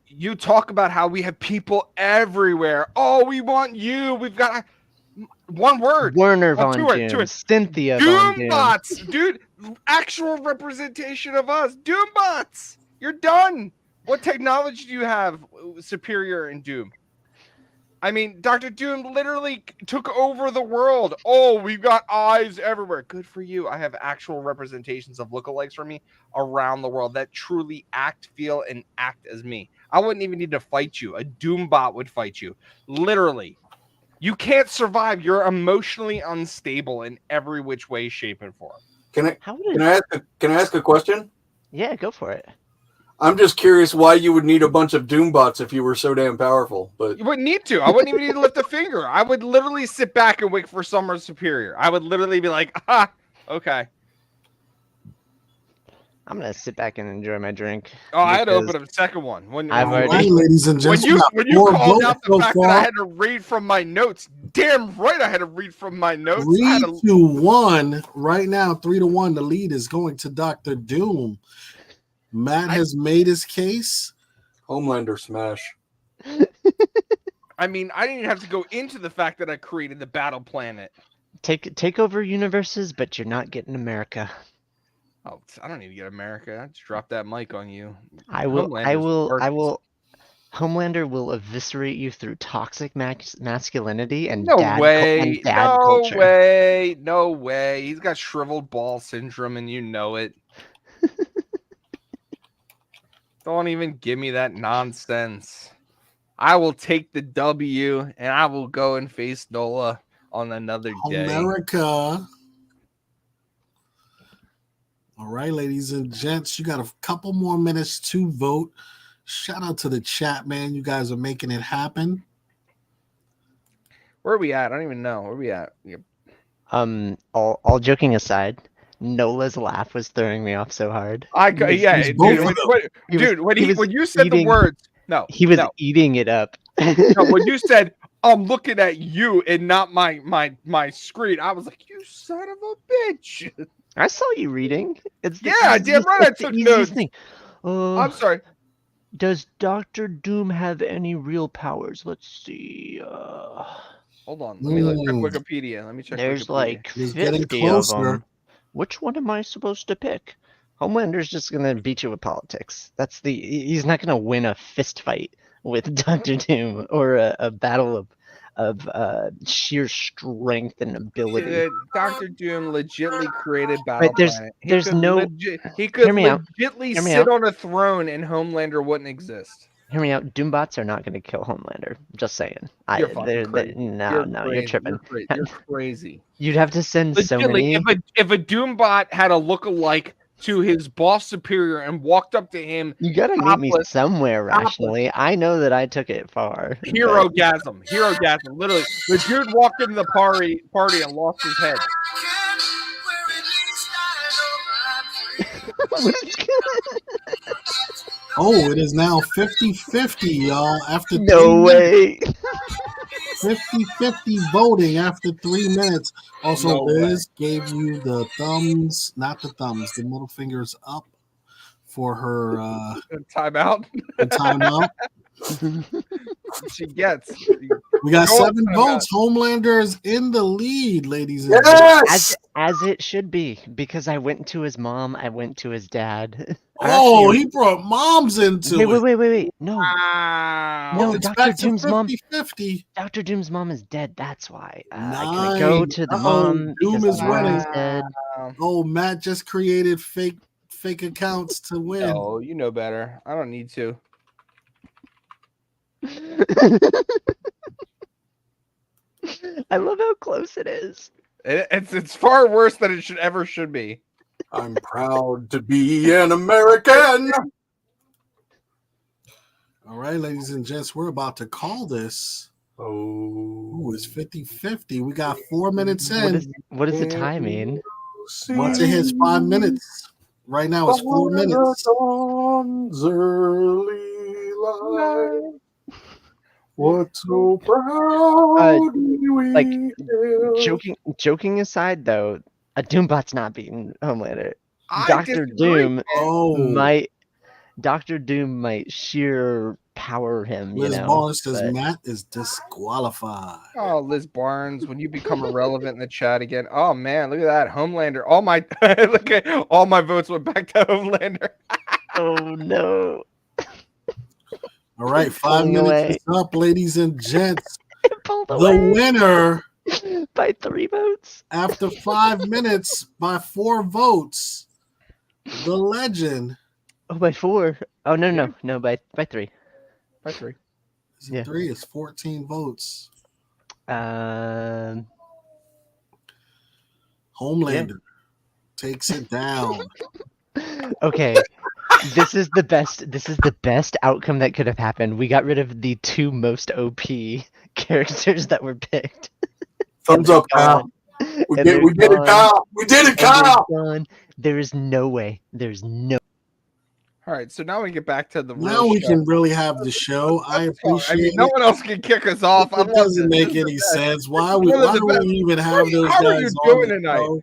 You talk about how we have people everywhere. Oh, we want you. We've got one word. Werner von Doom, Cynthia von Doom. Doombots, dude. Actual representation of us. Doombots. You're done. What technology do you have superior in Doom? I mean, Dr. Doom literally took over the world. Oh, we've got eyes everywhere. Good for you. I have actual representations of lookalikes for me around the world that truly act, feel, and act as me. I wouldn't even need to fight you. A Doombot would fight you. Literally. You can't survive. You're emotionally unstable in every which way, shape, and form. Can I ask a question? Yeah, go for it. I'm just curious why you would need a bunch of Doombots if you were so damn powerful. But You wouldn't need to. I wouldn't even need to lift a finger. I would literally sit back and wait for Summer Superior. I would literally be like, okay. I'm gonna sit back and enjoy my drink. Oh, I had to because open a second one. When I've All already- right, ladies and when gents, you more called votes out the so fact that far. I had to read from my notes, damn right I had to read from my notes. I had 3-1 right now. 3-1. The lead is going to Dr. Doom. Matt has made his case. Homelander smash. I mean, I didn't even have to go into the fact that I created the battle planet. take over universes, but you're not getting America. Oh, I don't need to get America. I just dropped that mic on you. I will. Homelander's worthless. Homelander will eviscerate you through toxic masculinity and No dad way. and dad No culture. way. No way. He's got shriveled ball syndrome, and you know it. Don't even give me that nonsense. I will take the W, and I will go and face Nola on another day. America. All right, ladies and gents, you got a couple more minutes to vote. Shout out to the chat, man. You guys are making it happen. Where are we at? I don't even know. Where are we at? All joking aside, Nola's laugh was throwing me off so hard. Yeah, He's both dude. of them. When you said the eating- words, no, He was no, eating it up. no, when you said I'm looking at you and not my screen, I was like, you son of a bitch. I saw you reading. It's the Yeah, damn right I it's the took easiest notes. thing. I'm sorry. Does Dr. Doom have any real powers? Let's see. Hold on. Let me check Mm. Wikipedia. Let me check. There's Wikipedia. like He's getting 50 of closer. them. Which one am I supposed to pick? Homelander's just gonna beat you with politics. He's not gonna win a fist fight with Dr. Doom or a battle of sheer strength and ability. Dr. Doom legitly created Battle there's- Planet. there's no- He could Hear me out. legitly Hear me sit out. on a throne and Homelander wouldn't exist. Hear me out. Doombots are not gonna kill Homelander. Just saying. You're fucking crazy. No, crazy. you're tripping. You're crazy. You'd have to send so Legitly, many. if a Doombot had a look-alike to his boss superior and walked up to him, You gotta meet me topless- somewhere topless. rationally. I know that I took it far. but- hero-gasm. Literally, the dude walked into the party and lost his head. Oh, it is now 50-50, y'all. After No 3 way. 50-50 voting after 3 minutes. Also, No way. Liz gave you the thumbs, not the thumbs, the middle fingers up for her Timeout. the timeout. She gets. We got Go 7 timeout. votes. Homelander is in the lead, ladies and Yes. As it should be, because I went to his mom, I went to his dad. Oh, Actually- he brought moms into it. wait. No, Wow. No, It's Dr. back to Doom's mom- 50-50. Dr. Doom's mom is dead. That's why. Can I go Nice. to the Uh-oh, mom? Doom because is the mom winning. dead? Oh, Matt just created fake accounts to win. No, you know better. I don't need to. I love how close it is. It's far worse than it should be. I'm proud to be an American. All right, ladies and gents, we're about to call this. Oh, Ooh, it's 50-50. We got 4 minutes What in. does the time mean? Once it hits 5 minutes, right now it's 4 minutes. Dawn's early light. What so proud we like, hail. Joking aside, though, a Doombot's not beating Homelander. I Dr. disagree. Doom Oh, Dr. Doom might sheer power him. Liz You know, Barnes says but- Matt is disqualified. Oh, Liz Barnes, when you become irrelevant in the chat again. Oh man, look at that. Homelander. All my look at all my votes went back to Homelander. Oh no! All right, 5 Pulling minutes away. is up, ladies and gents. Pulled The away winner by 3 votes. after 5 minutes by 4 votes, the legend. Oh, by 4. Oh no! By 3. By 3. Is it Yeah. 3? It's 14 votes. Um. Homelander takes it down. Okay. This is the best. This is the best outcome that could have happened. We got rid of the two most OP characters that were picked. Thumbs up, Kyle. We did it, Kyle. We did it, Kyle. There is no way. There's no. All right, so now we get back to the Now real we show. can really have the show. I appreciate no it. one else can kick us off. It doesn't make any sense. Why do we even have those How are guys you on doing the tonight? show?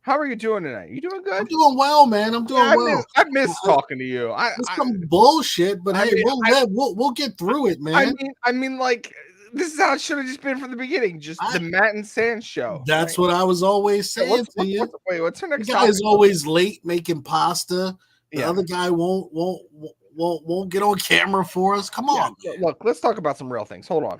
How are you doing tonight? You doing good? I'm doing well, man. I'm doing well. I miss talking to you. It's some bullshit, but hey, we'll get through it, man. I mean, like this is how it should have just been from the beginning. Just the Matt and Sand show. That's what I was always saying to you. What's our next? The guy's always late making pasta. The Yeah. other guy won't get on camera for us. Come on. Yeah. Look, let's talk about some real things. Hold on.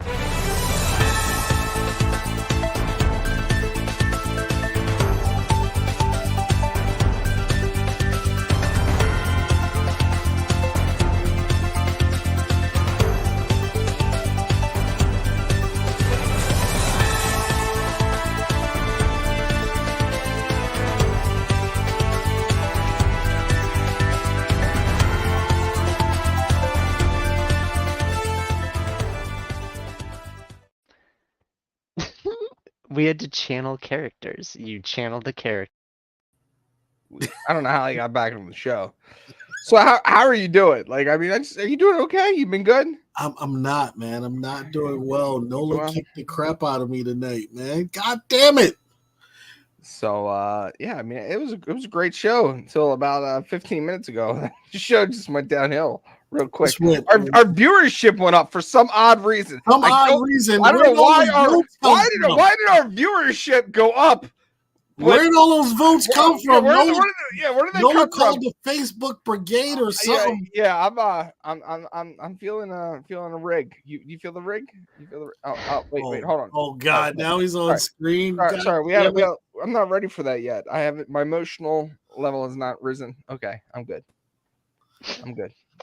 We had to channel characters. You channeled the character. I don't know how I got back on the show. So how are you doing? Like, I mean, are you doing okay? You been good? I'm not, man. I'm not doing well. Nola kicked the crap out of me tonight, man. God damn it. So yeah, I mean, it was a great show until about 15 minutes ago. The show just went downhill real quick. Our viewership went up for some odd reason. I don't know why did our viewership go up? Where did all those votes come from? Where did they Nola come called from? the Facebook brigade or something. Yeah, I'm feeling a rig. You feel the rig? You feel the wait, hold on. Oh God, now he's on screen. Sorry, I'm not ready for that yet. I haven't. My emotional level has not risen. Okay, I'm good.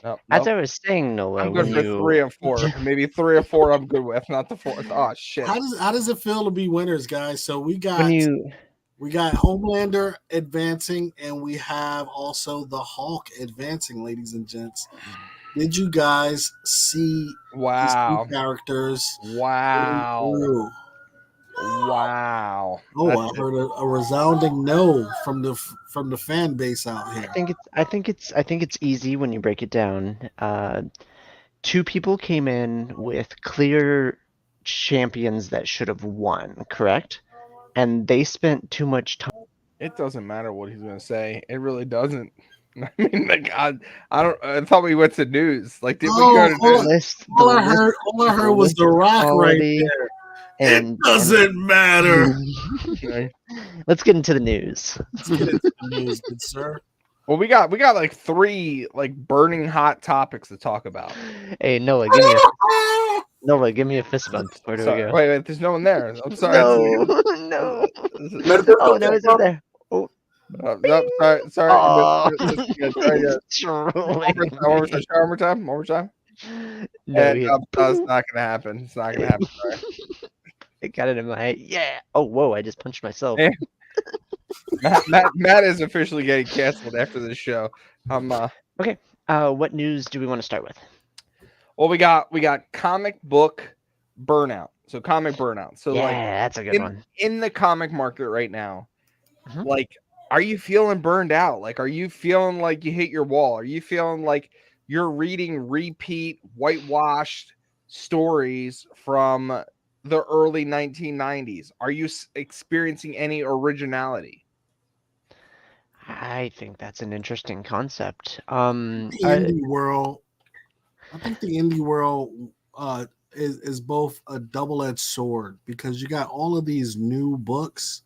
No, As I was saying, Nola, I'm good for 3 or 4. Maybe 3 or 4 I'm good with, not the 4th. Oh shit. How does it feel to be winners, guys? So we got Homelander advancing, and we have also the Hulk advancing, ladies and gents. Did you guys see these two characters? Wow. Wow. Oh, I heard a resounding no from the fan base out here. I think it's easy when you break it down. 2 people came in with clear champions that should have won, correct? And they spent too much time. It doesn't matter what he's gonna say. It really doesn't. I mean, like, I thought we went to news. Like, did we go to news? All I heard was The Rock right there. It doesn't matter. Let's get into the news. Let's get into the news, good sir. Well, we got like 3 like burning hot topics to talk about. Hey, Noah, give me a fist bump. Where do we go? Wait, there's no one there. I'm sorry. No. Oh, no, it's in there. Oh. No, sorry. Oh. One more time. No, that's not gonna happen. It's not gonna happen. Sorry. I got it in my head. Yeah. Oh, whoa! I just punched myself. Matt is officially getting canceled after this show. Okay. What news do we want to start with? Well, we got comic book burnout. So comic burnout. So that's a good one. In the comic market right now, like, are you feeling burned out? Like, are you feeling like you hit your wall? Are you feeling like you're reading repeat whitewashed stories from the early 1990s? Are you experiencing any originality? I think that's an interesting concept. The indie world. I think the indie world is both a double-edged sword, because you got all of these new books,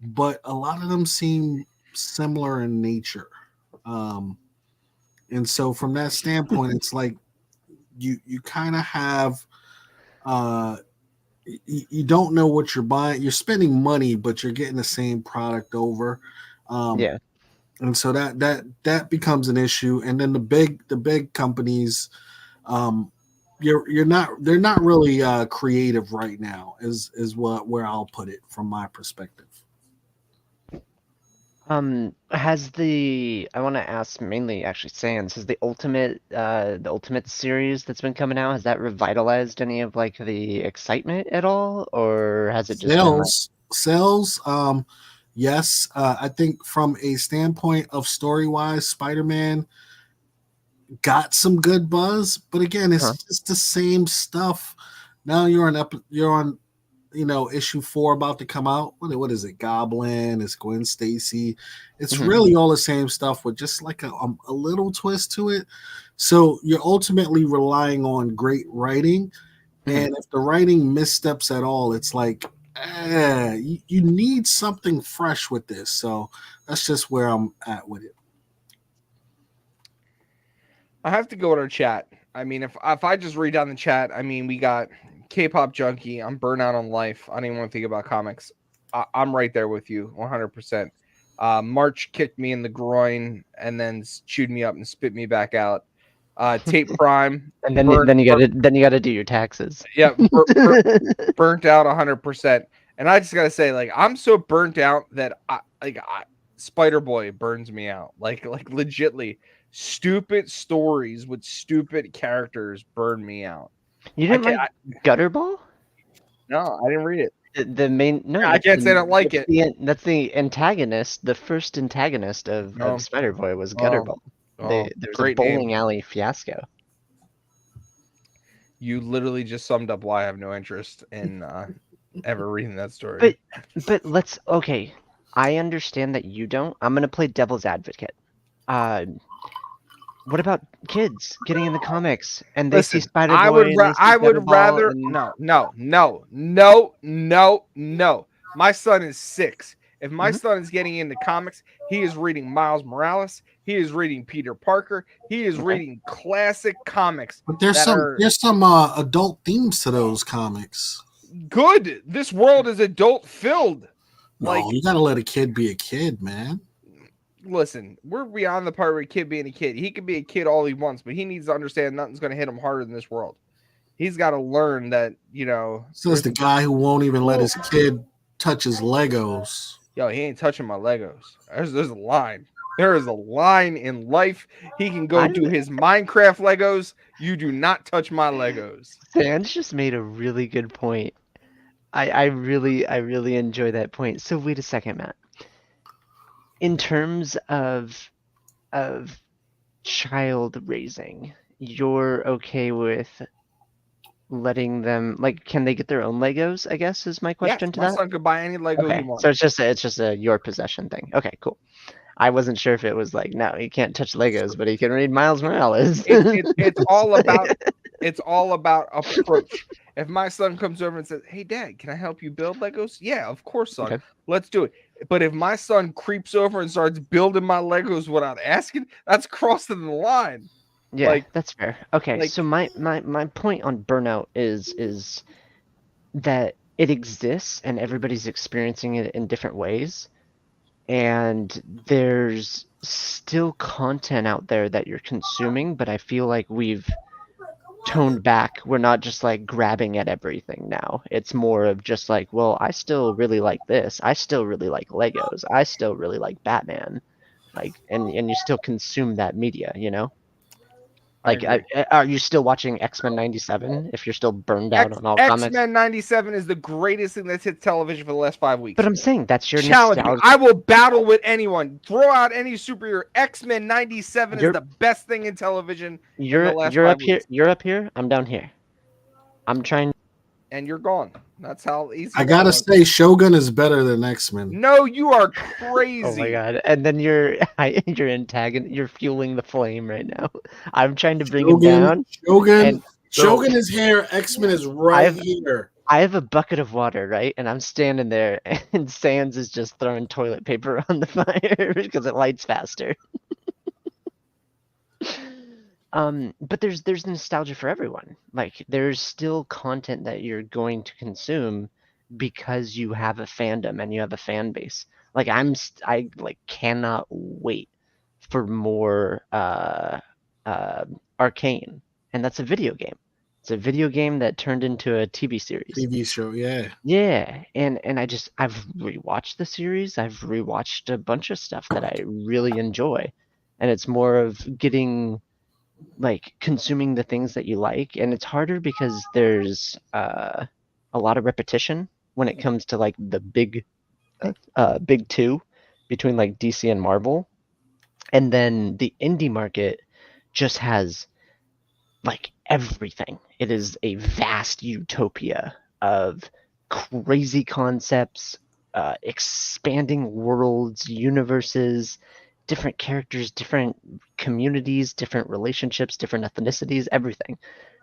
but a lot of them seem similar in nature. And so from that standpoint, it's like you kind of have you don't know what you're buying. You're spending money, but you're getting the same product over. And so that becomes an issue. And then the big companies, they're not really creative right now, is where I'll put it from my perspective. Has I want to ask mainly actually Sans, has the Ultimate series that's been coming out, has that revitalized any of like the excitement at all, or has it just been like, Sales, yes. I think from a standpoint of story wise, Spider-Man got some good buzz, but again, huh? it's just the same stuff. Now you're on issue 4 about to come out. What is it? Goblin, it's Gwen Stacy. It's Mhm. really all the same stuff with just like a little twist to it. So you're ultimately relying on great writing, Mhm. and if the writing missteps at all, it's like you need something fresh with this. So that's just where I'm at with it. I have to go in our chat. I mean, if I just read down the chat, I mean, we got K-pop junkie. I'm burnout on life. I don't even want to think about comics. I'm right there with you, 100%. March kicked me in the groin and then chewed me up and spit me back out. Tape Prime, And then you gotta do your taxes. yeah, burnt out 100%. And I just gotta say, like, I'm so burnt out that Spider Boy burns me out. Like legitly, stupid stories with stupid characters burn me out. You I didn't can't. like Gutterball? No, I didn't read it. The main no, I can't say I don't like it. that's the antagonist. The first antagonist of No, Spider-Boy was oh, Gutterball. oh, There was a great name. bowling alley fiasco. You literally just summed up why I have no interest in ever reading that story. But let's okay. I understand that you don't. I'm gonna play devil's advocate. Uh, what about kids getting in the comics and they see Listen, Spider-Boy and they see I would Gutterball rather and no. My son is 6. If my Mhm. son is getting into comics, he is reading Miles Morales, he is reading Peter Parker, he is Okay. reading classic comics But there's that are some adult themes to those comics. good. This world is adult filled. No, Like, you gotta let a kid be a kid, man. listen, we're beyond the part where a kid being a kid. He can be a kid all he wants, but he needs to understand nothing's going to hit him harder than this world. He's got to learn that, Says the guy who won't even let his kid touch his Legos. Yo, he ain't touching my Legos. There's a line. There is a line in life. He can go do his Minecraft Legos. You do not touch my Legos. Sans just made a really good point. I really enjoy that point. So wait a second, Matt. In terms of child raising, you're okay with letting them like can they get their own Legos, I guess is my Yes, question to my that. son could buy any Lego he Okay. wants. So it's just a your possession thing. Okay, cool. I wasn't sure if it was like no, he can't touch Legos, but he can read Miles Morales. It's all about approach. If my son comes over and says, "Hey, Dad, can I help you build Legos?" Yeah, of course, son. Okay. Let's do it. But if my son creeps over and starts building my Legos without asking, that's crossing the line. Yeah, Like, that's fair. Okay, like so my point on burnout is that it exists and everybody's experiencing it in different ways. And there's still content out there that you're consuming, but I feel like we've toned back. We're not just like grabbing at everything now. It's more of just like, well, I still really like this. I still really like Legos. I still really like Batman. Like, and you still consume that media, you know? I Like, agree. are you still watching X-Men 97 if you're still burned out on all comics? X-Men 97 is the greatest thing that's hit television for the last 5 weeks. But I'm saying that's your Challenge me. nostalgia. I will battle with anyone. Throw out any superhero. X-Men 97 is the best thing in television in the last 5 up here. weeks. You're up here. I'm down here. I'm trying. And you're gone. That's how easy. I gotta say, Shogun is better than X-Men. No, you are crazy. Oh my god! And then you're antagonist. You're fueling the flame right now. I'm trying to bring him down. Shogun is here. X-Men is right here. I have a bucket of water, right? And I'm standing there, and Sans is just throwing toilet paper on the fire because it lights faster. But there's nostalgia for everyone. Like there's still content that you're going to consume because you have a fandom and you have a fan base. Like I like cannot wait for more Arcane, and that's a video game. It's a video game that turned into a TV series. TV show, yeah. Yeah, and I've rewatched the series. I've rewatched a bunch of stuff that I really enjoy, and it's more of getting like consuming the things that you like, and it's harder because there's a lot of repetition when it comes to like the big two between like DC and Marvel, and then the indie market just has like everything. It is a vast utopia of crazy concepts, expanding worlds, universes, different characters, different communities, different relationships, different ethnicities, everything.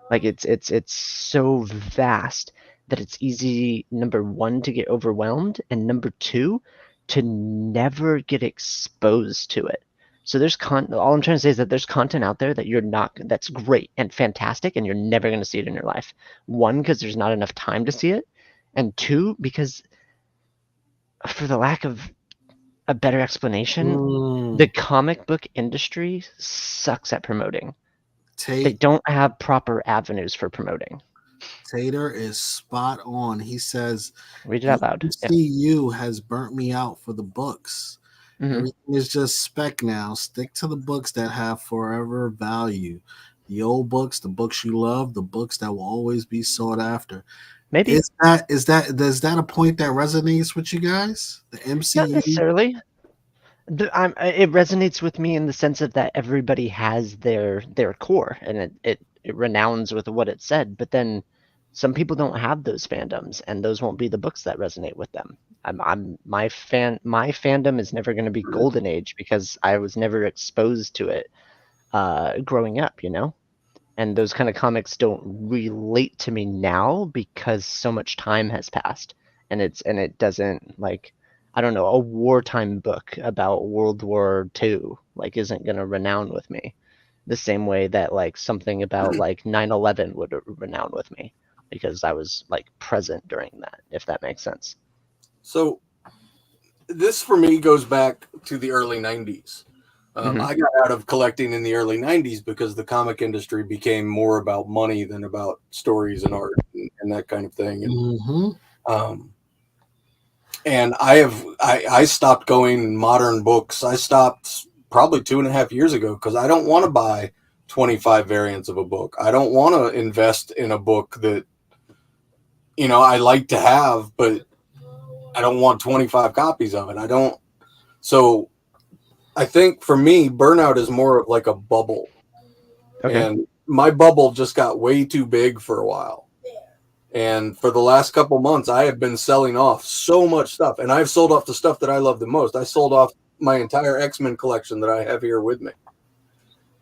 Like it's so vast that it's easy, number one, to get overwhelmed, and number two, to never get exposed to it. So there's all I'm trying to say is that there's content out there that you're not that's great and fantastic and you're never going to see it in your life. One, because there's not enough time to see it, and two, because for the lack of a better explanation, the comic book industry sucks at promoting. They don't have proper avenues for promoting. Tater is spot on. He says, read it out loud. MCU has burnt me out for the books. Everything is just spec now. Stick to the books that have forever value. The old books, the books you love, the books that will always be sought after. Maybe is that a point that resonates with you guys? The MCU? Not necessarily. It resonates with me in the sense of that everybody has their core, and it renowns with what it said. But then some people don't have those fandoms, and those won't be the books that resonate with them. My fandom is never going to be Golden Age because I was never exposed to it growing up, you know. And those kind of comics don't relate to me now because so much time has passed, and it doesn't, like, I don't know, a wartime book about World War II like isn't gonna renown with me the same way that like something about like 9/11 would renown with me because I was like present during that, if that makes sense. So this for me goes back to the early 90s. I got out of collecting in the early 90s because the comic industry became more about money than about stories and art and that kind of thing. And I stopped going modern books. I stopped probably 2.5 years ago because I don't want to buy 25 variants of a book. I don't want to invest in a book that, you know, I like to have, but I don't want 25 copies of it. So I think for me, burnout is more of like a bubble. Okay. And my bubble just got way too big for a while. And for the last couple months, I have been selling off so much stuff. And I've sold off the stuff that I love the most. I sold off my entire X-Men collection that I have here with me.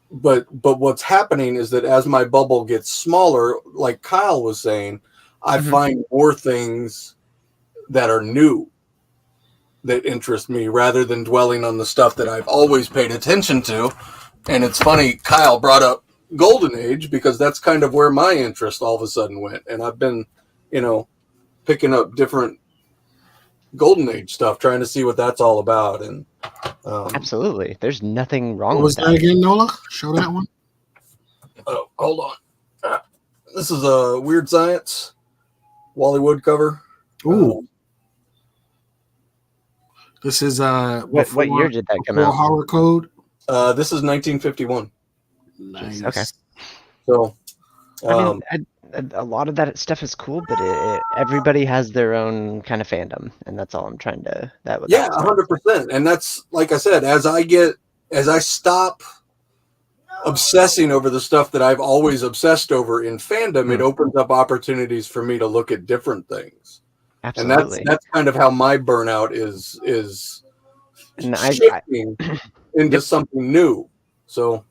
But what's happening is that as my bubble gets smaller, like Kyle was saying, I find more things that are new that interest me rather than dwelling on the stuff that I've always paid attention to. And it's funny, Kyle brought up Golden Age because that's kind of where my interest all of a sudden went. And I've been, you know, picking up different Golden Age stuff, trying to see what that's all about. And absolutely, there's nothing wrong with with that. Again, Nola? Show that one. Oh, hold on. This is a Weird Science Wally Wood cover. Ooh. This is what year did that come out? Horror Code. This is 1951. Nice. Okay. So, I mean, a lot of that stuff is cool, but everybody has their own kind of fandom, and that's all I'm trying to. Yeah, 100%. And that's, like I said, as I stop obsessing over the stuff that I've always obsessed over in fandom, it opens up opportunities for me to look at different things. Absolutely. And that's kind of how my burnout is and shifting into something new. So,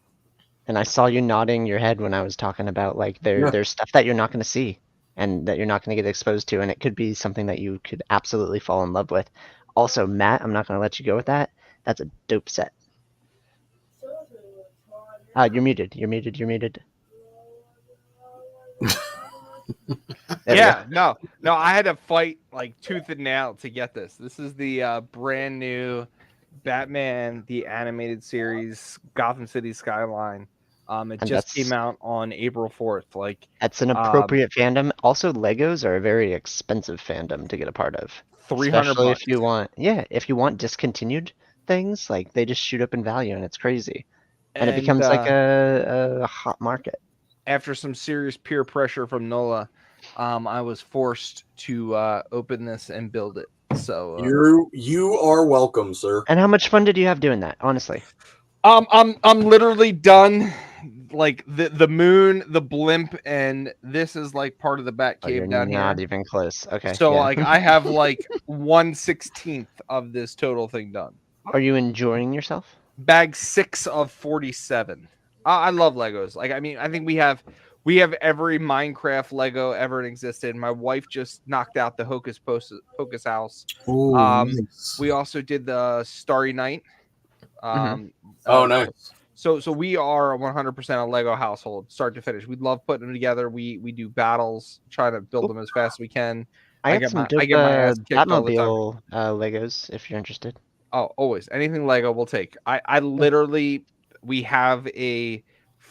and I saw you nodding your head when I was talking about like there's stuff that you're not going to see and that you're not going to get exposed to, and it could be something that you could absolutely fall in love with. Also, Matt, I'm not going to let you go with that. That's a dope set. You're muted. You're muted. Yeah, no, I had to fight like tooth and nail to get this. This is the brand new Batman the Animated Series Gotham City Skyline It And just that's came out on April 4th. Like that's an appropriate fandom. Also, Legos are a very expensive fandom to get a part of. 300 Especially bucks. if you want, yeah, if you want discontinued things, like they just shoot up in value and it's crazy. And it becomes like a hot market. After some serious peer pressure from Nola, I was forced to open this and build it. So You are welcome, sir. And how much fun did you have doing that, honestly? I'm literally done. Like the moon, the blimp, and this is like part of the bat Oh, cave you're down not here. even close. Okay, So yeah. like I have like 1/16 of this total thing done. Are you enjoying yourself? Bag 6 of 47. I love Legos. Like I mean, I think we have every Minecraft Lego ever existed. My wife just knocked out the Hocus Pocus house. Oh, nice. We also did the Starry Night. Nice. So we are 100% a Lego household, start to finish. We love putting them together. We do battles, try to build them as fast as we can. I got some dope I get my ass kicked all the time. Batmobile Legos if you're interested. Oh, always anything Lego we'll take. I literally we have a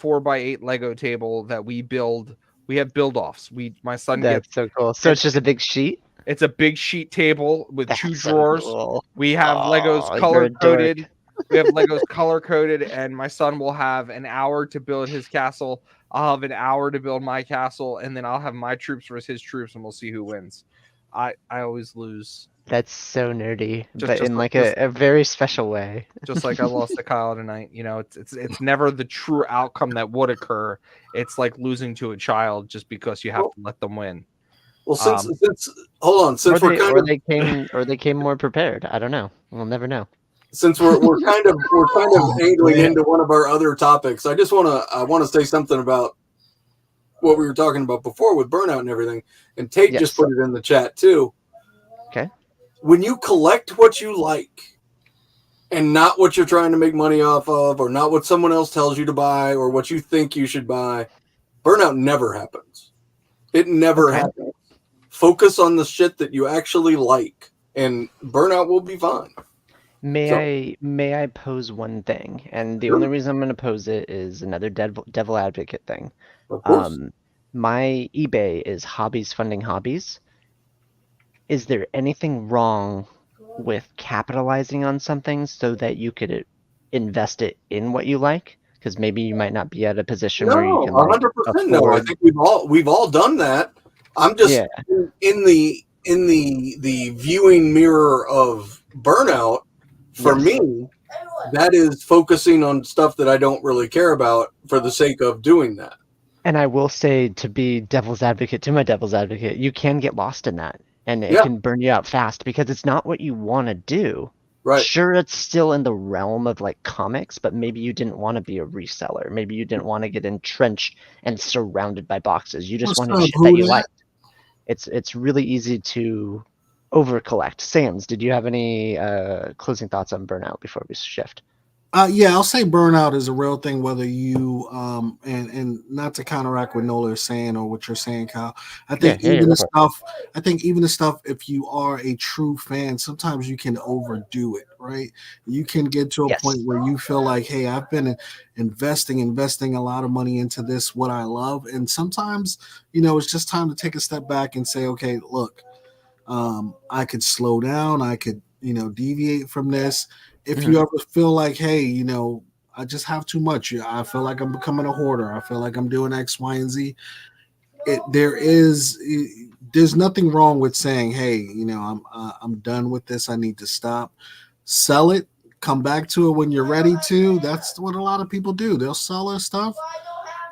4x8 Lego table that we build. We have build offs. My son That's gets so cool. So it's just a big sheet? it's a big sheet table with That's 2 so drawers. cool. We have Legos You're a color dork. coded. We have Legos color coded, and my son will have an hour to build his castle. I'll have an hour to build my castle, and then I'll have my troops versus his troops, and we'll see who wins. I always lose. That's so nerdy, but just in like a very special way. Just like I lost to Kyle tonight. You know, it's never the true outcome that would occur. It's like losing to a child just because you have to let them win. Well, since hold on, since they came more prepared. I don't know. We'll never know. Since we're kind of angling into one of our other topics, I want to say something about what we were talking about before with burnout and everything. And Tate just put it in the chat too. Okay. When you collect what you like and not what you're trying to make money off of, or not what someone else tells you to buy, or what you think you should buy, burnout never happens. It never happens. Focus on the shit that you actually like, and burnout will be fine. May I pose one thing? And the only reason I'm going to pose it is another devil advocate thing. Of course. My eBay is hobbies funding hobbies. Is there anything wrong with capitalizing on something so that you could invest it in what you like? Because maybe you might not be at a position where you can 100% no. I think we've all done that. I'm just in the viewing mirror of burnout. For me, that is focusing on stuff that I don't really care about for the sake of doing that. And I will say, to be devil's advocate to my devil's advocate, you can get lost in that. And it can burn you out fast because it's not what you want to do. Right. Sure, it's still in the realm of like comics, but maybe you didn't want to be a reseller. Maybe you didn't want to get entrenched and surrounded by boxes. You just wanted shit that you liked. It's really easy to over collect. Sans, did you have any closing thoughts on burnout before we shift? Yeah, I'll say burnout is a real thing, whether you and not to counteract what Nola is saying or what you're saying, Kyle. I think even the stuff, if you are a true fan, sometimes you can overdo it, right? You can get to a point where you feel like, hey, I've been investing a lot of money into this, what I love. And sometimes, it's just time to take a step back and say, okay, look, I could slow down, I could, deviate from this. If you ever feel like, hey, I just have too much, I feel like I'm becoming a hoarder, I feel like I'm doing X, Y, and Z. There's nothing wrong with saying, hey, I'm done with this. I need to stop. Sell it. Come back to it when you're ready to. That's what a lot of people do. They'll sell their stuff,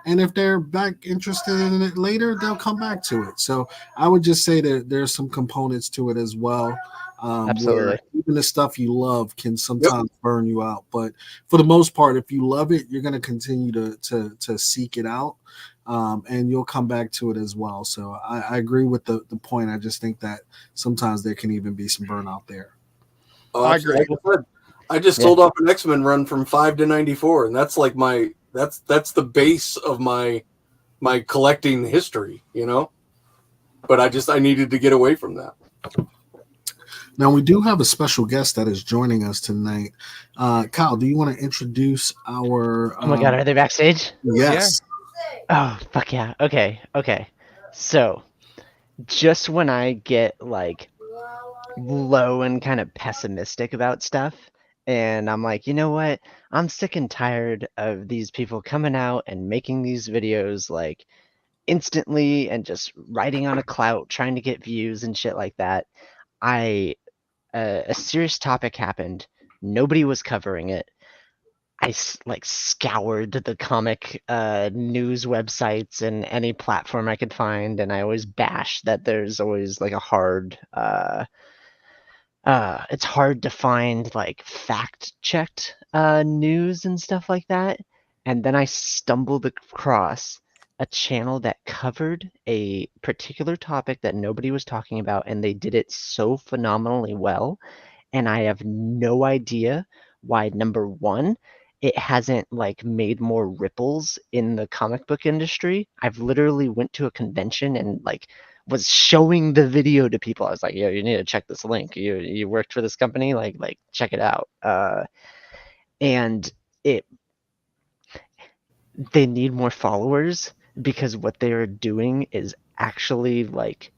and if they're back interested in it later, they'll come back to it. So I would just say that there's some components to it as well. Absolutely. Even the stuff you love can sometimes burn you out, but for the most part, if you love it, you're going to continue to seek it out, and you'll come back to it as well. So I agree with the point. I just think that sometimes there can even be some burnout there. I agree. I just sold off an X-Men run from 5 to 94, and that's like that's the base of my collecting history, But I needed to get away from that. Now, we do have a special guest that is joining us tonight. Kyle, do you want to introduce our... Oh my god, are they backstage? Yes. Oh, fuck yeah. Okay. So, just when I get like low and kind of pessimistic about stuff, and I'm like, you know what? I'm sick and tired of these people coming out and making these videos like instantly and just riding on a clout, trying to get views and shit like that. A serious topic happened. Nobody was covering it. I like scoured the comic news websites and any platform I could find, and I always bash that there's always like a hard it's hard to find like fact checked news and stuff like that. And then I stumbled across a channel that covered a particular topic that nobody was talking about, and they did it so phenomenally well. And I have no idea why, number one, it hasn't like made more ripples in the comic book industry. I've literally went to a convention and like was showing the video to people. I was like, yo, you need to check this link. You worked for this company, like check it out. And they need more followers, because what they are doing is actually like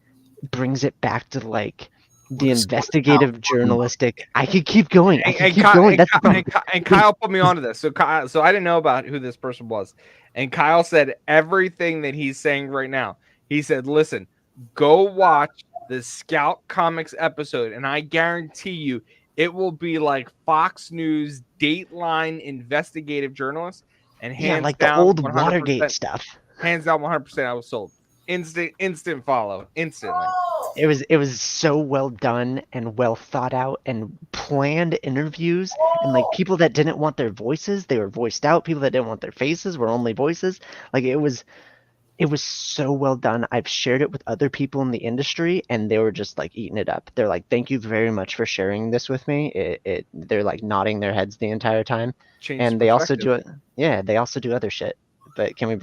brings it back to like the investigative journalistic. I could keep going. And Kyle put me onto this. So I didn't know about who this person was. And Kyle said everything that he's saying right now. He said, listen, go watch the Scout Comics episode, and I guarantee you it will be like Fox News Dateline investigative journalist. And hands like down, the old 100%, Watergate stuff. Hands down, 100%. I was sold. Instant follow, instantly. It was so well done and well thought out and planned interviews, and like people that didn't want their voices, they were voiced out. People that didn't want their faces were only voices. Like it was so well done. I've shared it with other people in the industry, and they were just like eating it up. They're like, "Thank you very much for sharing this with me." They're like nodding their heads the entire time. And they also do it. Yeah, they also do other shit. But can we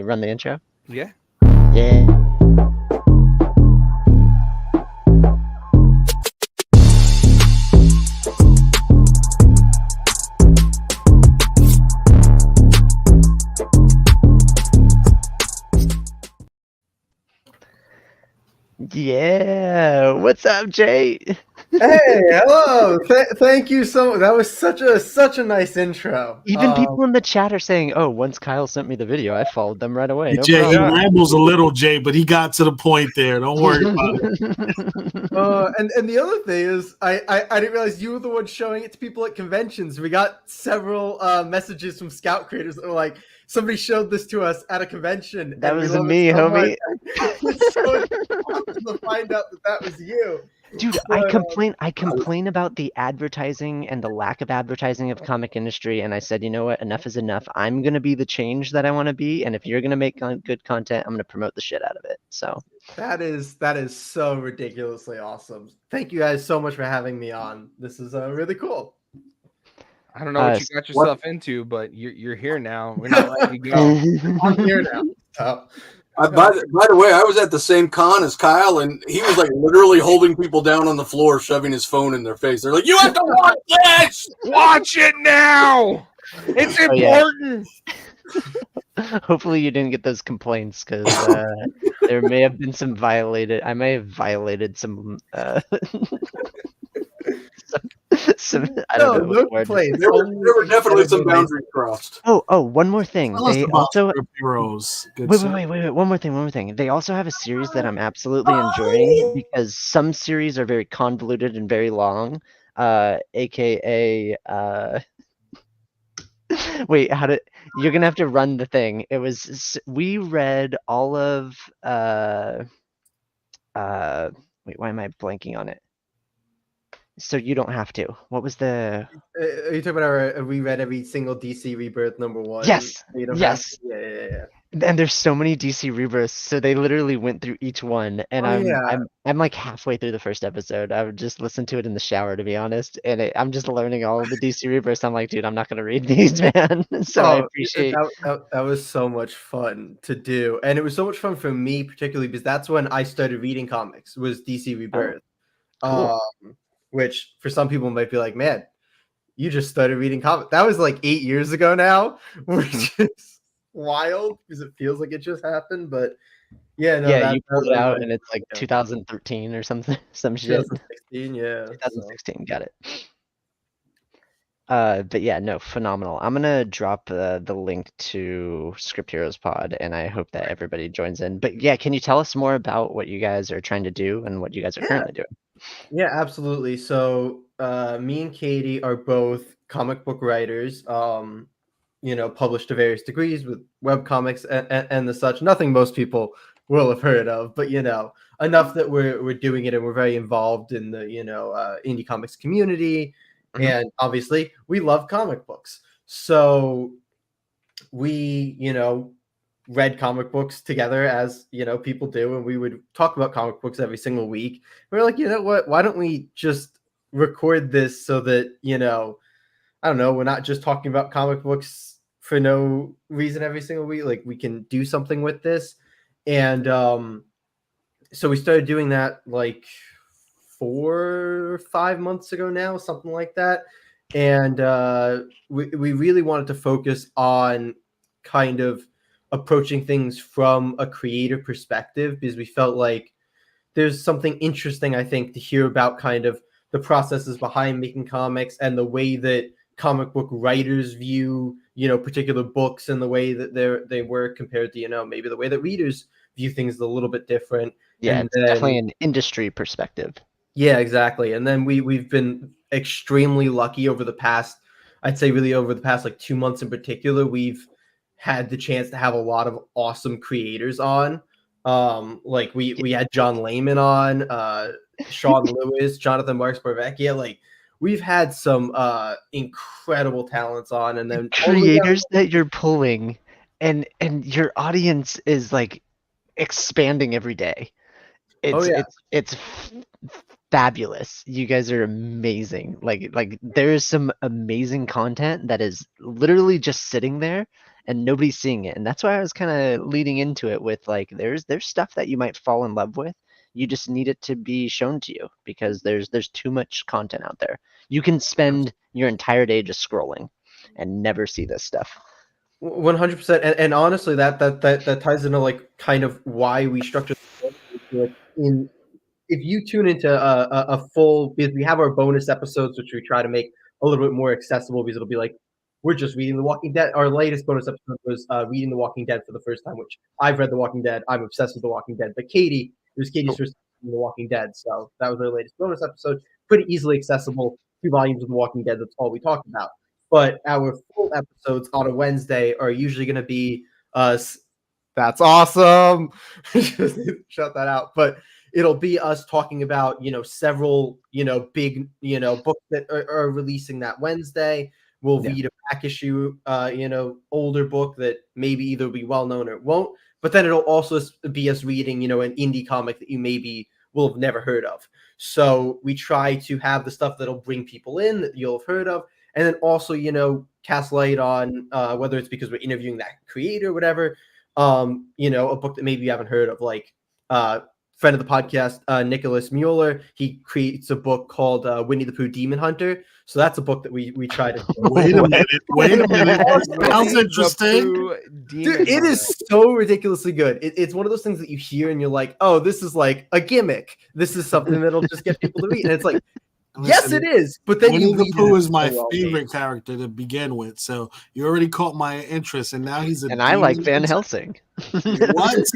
run the intro? Yeah. Yeah. Yeah. What's up, Jay? Hey, hello. Thank you so much. That was such a nice intro. Even people in the chat are saying, "Oh, once Kyle sent me the video, I followed them right away." No Jay, he problem. rambles a little, Jay, but he got to the point there. Don't worry about it. And the other thing is, I didn't realize you were the one showing it to people at conventions. We got several messages from Scout creators that were like, somebody showed this to us at a convention. That and was we love me, it so homie. much. It's so awesome to find out that was you. Dude, I complain about the advertising and the lack of advertising of comic industry, and I said, you know what, enough is enough. I'm gonna be the change that I want to be, and if you're gonna make good content, I'm gonna promote the shit out of it. So that is so ridiculously awesome. Thank you guys so much for having me on. This is really cool. I don't know what you got yourself into, but you're here now. We're not letting you go. I'm here now. So. By the way, I was at the same con as Kyle, and he was like literally holding people down on the floor, shoving his phone in their face. They're like, "You have to watch this! Watch it now! It's important!" Hopefully you didn't get those complaints, because there may have been some I may have violated some I don't know. No complaints. There were definitely some boundaries crossed. Oh, one more thing. They also heroes. wait. One more thing. They also have a series that I'm absolutely enjoying, because some series are very convoluted and very long. AKA wait, you're gonna have to run the thing. We read all of wait, why am I blanking on it? So you don't have to. What was the? Are you talking about we read every single DC Rebirth #1? Yes. Yes. Yeah. And there's so many DC Rebirths, so they literally went through each one, and I'm like halfway through the first episode. I would just listen to it in the shower, to be honest, and I'm just learning all of the DC Rebirths. I'm like, dude, I'm not gonna read these, man. So I appreciate that was so much fun to do, and it was so much fun for me particularly because that's when I started reading comics. Was DC Rebirth. Cool. which for some people might be like, man, you just started reading comics. That was like 8 years ago now, which is wild because it feels like it just happened. But yeah, no, Yeah, you pulled it was out like, and it's like yeah, 2013 or something, some shit. 2016, yeah. So. 2016, got it. But yeah, no, phenomenal. I'm gonna drop the link to Script Heroes Pod, and I hope that everybody joins in. But yeah, can you tell us more about what you guys are trying to do and what you guys are currently doing? Yeah, absolutely. So me and Katie are both comic book writers. Published to various degrees with web comics and the such. Nothing most people will have heard of, but enough that we're doing it and we're very involved in the indie comics community. Mhm. And obviously we love comic books. So we, read comic books together as, people do. And we would talk about comic books every single week. We're like, you know what? Why don't we just record this so that, I don't know, we're not just talking about comic books for no reason every single week. Like we can do something with this. And so we started doing that like 4 or 5 months ago now, something like that. And we really wanted to focus on kind of approaching things from a creator perspective because we felt like there's something interesting, I think, to hear about kind of the processes behind making comics and the way that comic book writers view, particular books and the way that they work compared to, maybe the way that readers view things a little bit different. Yeah, And it's definitely an industry perspective. Yeah, exactly. And then we've been extremely lucky over the past, I'd say really over the past like 2 months in particular, we've had the chance to have a lot of awesome creators on. Like we had John Layman on, Sean Lewis, Jonathan Marks Barvecchia. Like we've had some incredible talents on, and then Creators that you're pulling, and your audience is like expanding every day. It's fabulous. You guys are amazing. Like there is some amazing content that is literally just sitting there and nobody's seeing it. And that's why I was kind of leading into it with like there's stuff that you might fall in love with. You just need it to be shown to you because there's too much content out there. You can spend your entire day just scrolling and never see this stuff. 100%. And honestly, that ties into like kind of why we structured in. If you tune into a full, because we have our bonus episodes, which we try to make a little bit more accessible, because it'll be like, we're just reading The Walking Dead. Our latest bonus episode was reading The Walking Dead for the first time, which I've read The Walking Dead. I'm obsessed with The Walking Dead. But it was Katie's first time The Walking Dead. So that was our latest bonus episode. Pretty easily accessible. 2 volumes of The Walking Dead. That's all we talk about. But our full episodes on a Wednesday are usually going to be us. That's awesome. Shut that out. But it'll be us talking about, several, big, books that are releasing that Wednesday. We'll read a back issue, older book that maybe either be well known or it won't. But then it'll also be us reading, an indie comic that you maybe will have never heard of. So we try to have the stuff that'll bring people in that you'll have heard of. And then also, cast light on whether it's because we're interviewing that creator or whatever, a book that maybe you haven't heard of, like friend of the podcast, Nicholas Mueller. He creates a book called Winnie the Pooh Demon Hunter. So that's a book that we try to. Wait a minute. Sounds interesting. Dude, it is so ridiculously good. It's one of those things that you hear and you're like, oh, this is like a gimmick. This is something that'll just get people to read. And it's like, yes, it is. But then Winnie the Pooh is my favorite character to begin with. So you already caught my interest, and now he's I like Van Helsing. What?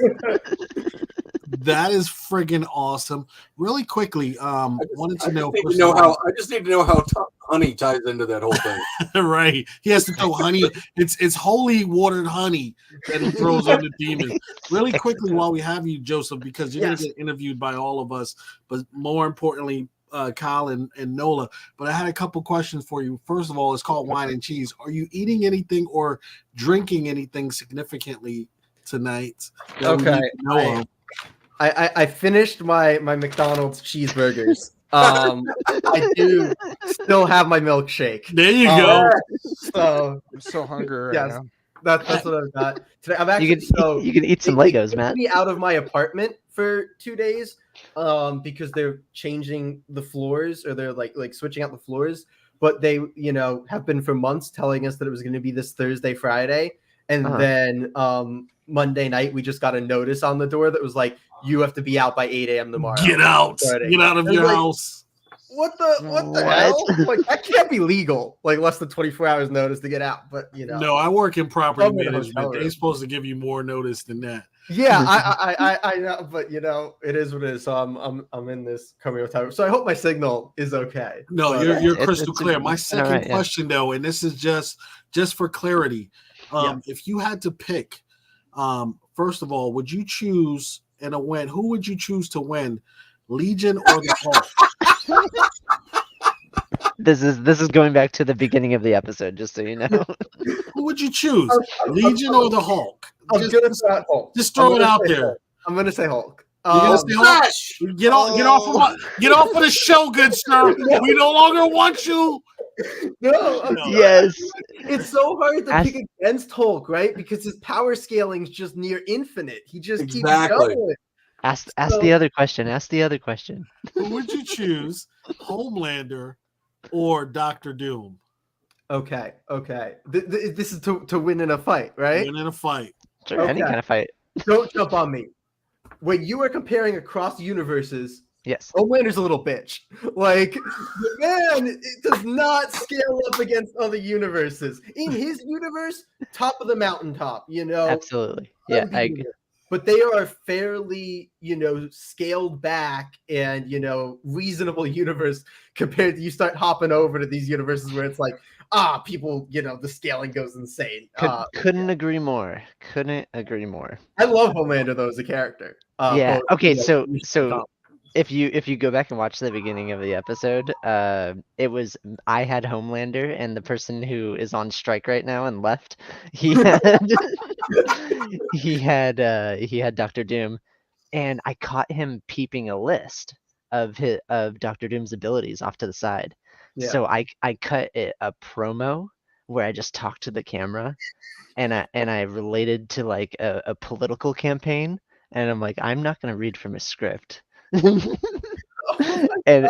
That is friggin' awesome. Really quickly, wanted to know. I just need to know how honey ties into that whole thing. Right, he has to throw honey. It's holy watered honey that he throws on the demons. Really quickly, while we have you, Joseph, because you're gonna get interviewed by all of us, but more importantly, Kyle and Nola. But I had a couple questions for you. First of all, it's called Wine and Cheese. Are you eating anything or drinking anything significantly tonight? Okay. I finished my McDonald's cheeseburgers. I do still have my milkshake. There you go. So I'm so hungry right now. That's what I've got today. I'm actually you can eat some Legos, Matt. Me out of my apartment for 2 days because they're changing the floors, or they're like switching out the floors. But they, have been for months telling us that it was going to be this Thursday, Friday, and then Monday night we just got a notice on the door that was like, you have to be out by 8 a.m. tomorrow. Get out! Friday. Get out of your house! What the hell? Like, that can't be legal. Like, less than 24 hours notice to get out. But No, I work in property I'm in a management. hotel They're room. supposed to give you more notice than that. Yeah, I know, but it is what it is. So I'm in this coming time. So I hope my signal is okay. No, But, you're crystal it's clear. My second right, yeah. question though, and this is just for clarity, if you had to pick, first of all, would you choose in a win? Who would you choose to win, Legion or the Hulk? This is going back to the beginning of the episode, just so you know. Who would you choose, Legion or the Hulk? I'm gonna say Hulk. Just throw it out there. Hulk. I'm gonna say Hulk. You're gonna say Hulk? Get off of the show, good sir. We no longer want you. No. Yes. It's so hard to pick against Hulk, right? Because his power scaling is just near infinite. He just keeps going. Ask the other question. Ask the other question. Who would you choose, Homelander or Doctor Doom? Okay. This is to win in a fight, right? Win in a fight. Sure, any kind of fight. Don't jump on me. When you are comparing across universes, Yes. Homelander's a little bitch. Like, the man, it does not scale up against other universes. In his universe, top of the mountaintop, Absolutely. Yeah, I agree. But they are fairly, scaled back and, reasonable universe compared to you start hopping over to these universes where it's like, people, the scaling goes insane. Couldn't agree more. Couldn't agree more. I love Homelander though as a character. Yeah. Both, Okay. So if you go back and watch the beginning of the episode, it was I had Homelander, and the person who is on strike right now and left, he had he had Dr. Doom, and I caught him peeping a list of Dr. Doom's abilities off to the side. Yeah. So I cut a promo where I just talked to the camera, and I related to like a political campaign, and I'm like, I'm not gonna read from a script. and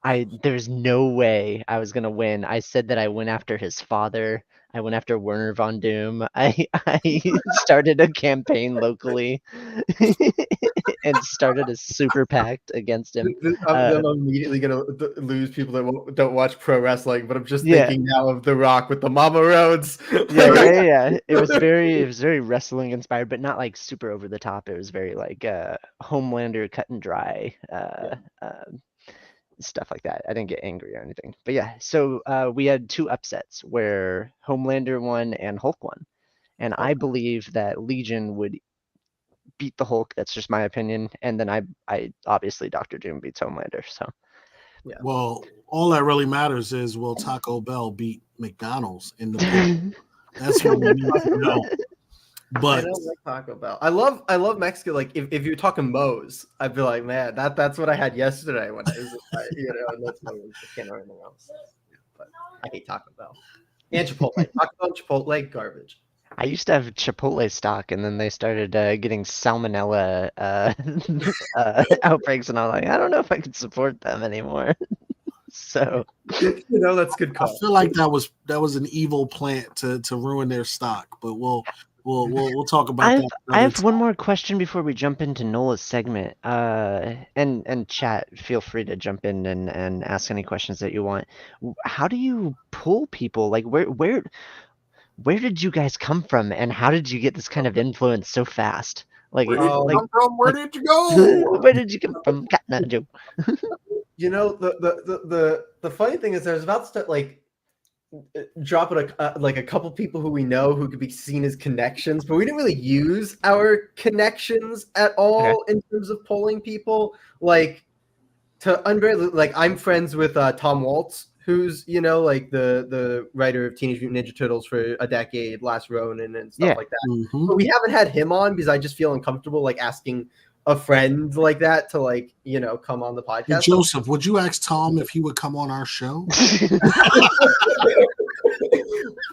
I there's no way I was gonna win. I said that I went after his father. I went after Werner von Doom. I started a campaign locally and started a super PAC against him. I'm immediately gonna lose people that don't watch pro wrestling, but I'm just thinking now of The Rock with the Mama Rhodes. Yeah. It was very wrestling inspired, but not like super over the top. It was very like Homelander cut and dry. Stuff like that. I didn't get angry or anything. But yeah, so we had two upsets where Homelander won and Hulk won. And I believe that Legion would beat the Hulk. That's just my opinion. And then I obviously Dr. Doom beats Homelander. So yeah. Well, all that really matters is will Taco Bell beat McDonald's in the That's what we need to know. But I don't like Taco Bell. I love Mexico. Like if you're talking Moe's, I'd be like, man, that's what I had yesterday when I was, and that's I can't know anything else. But I hate Taco Bell and Chipotle. Taco Bell, Chipotle, garbage. I used to have Chipotle stock, and then they started getting salmonella outbreaks, and I'm like, I don't know if I can support them anymore. So that's good call. I feel like that was an evil plant to ruin their stock, but we'll talk about that. I have one more question before we jump into Nola's segment. And chat, feel free to jump in and ask any questions that you want. How do you pull people? Like where did you guys come from, and how did you get this kind of influence so fast? Like, Where did you come from? Where did you go? Where did you come from, Cat Joe? The funny thing is, I was about to start like dropping a couple people who we know who could be seen as connections, but we didn't really use our connections at all in terms of polling people. Like to unveil, like I'm friends with Tom Waltz, who's like the writer of Teenage Mutant Ninja Turtles for a decade, Last Ronin and stuff like that. Mm-hmm. But we haven't had him on because I just feel uncomfortable like asking a friend like that to like come on the podcast. Hey, Joseph, would you ask Tom if he would come on our show?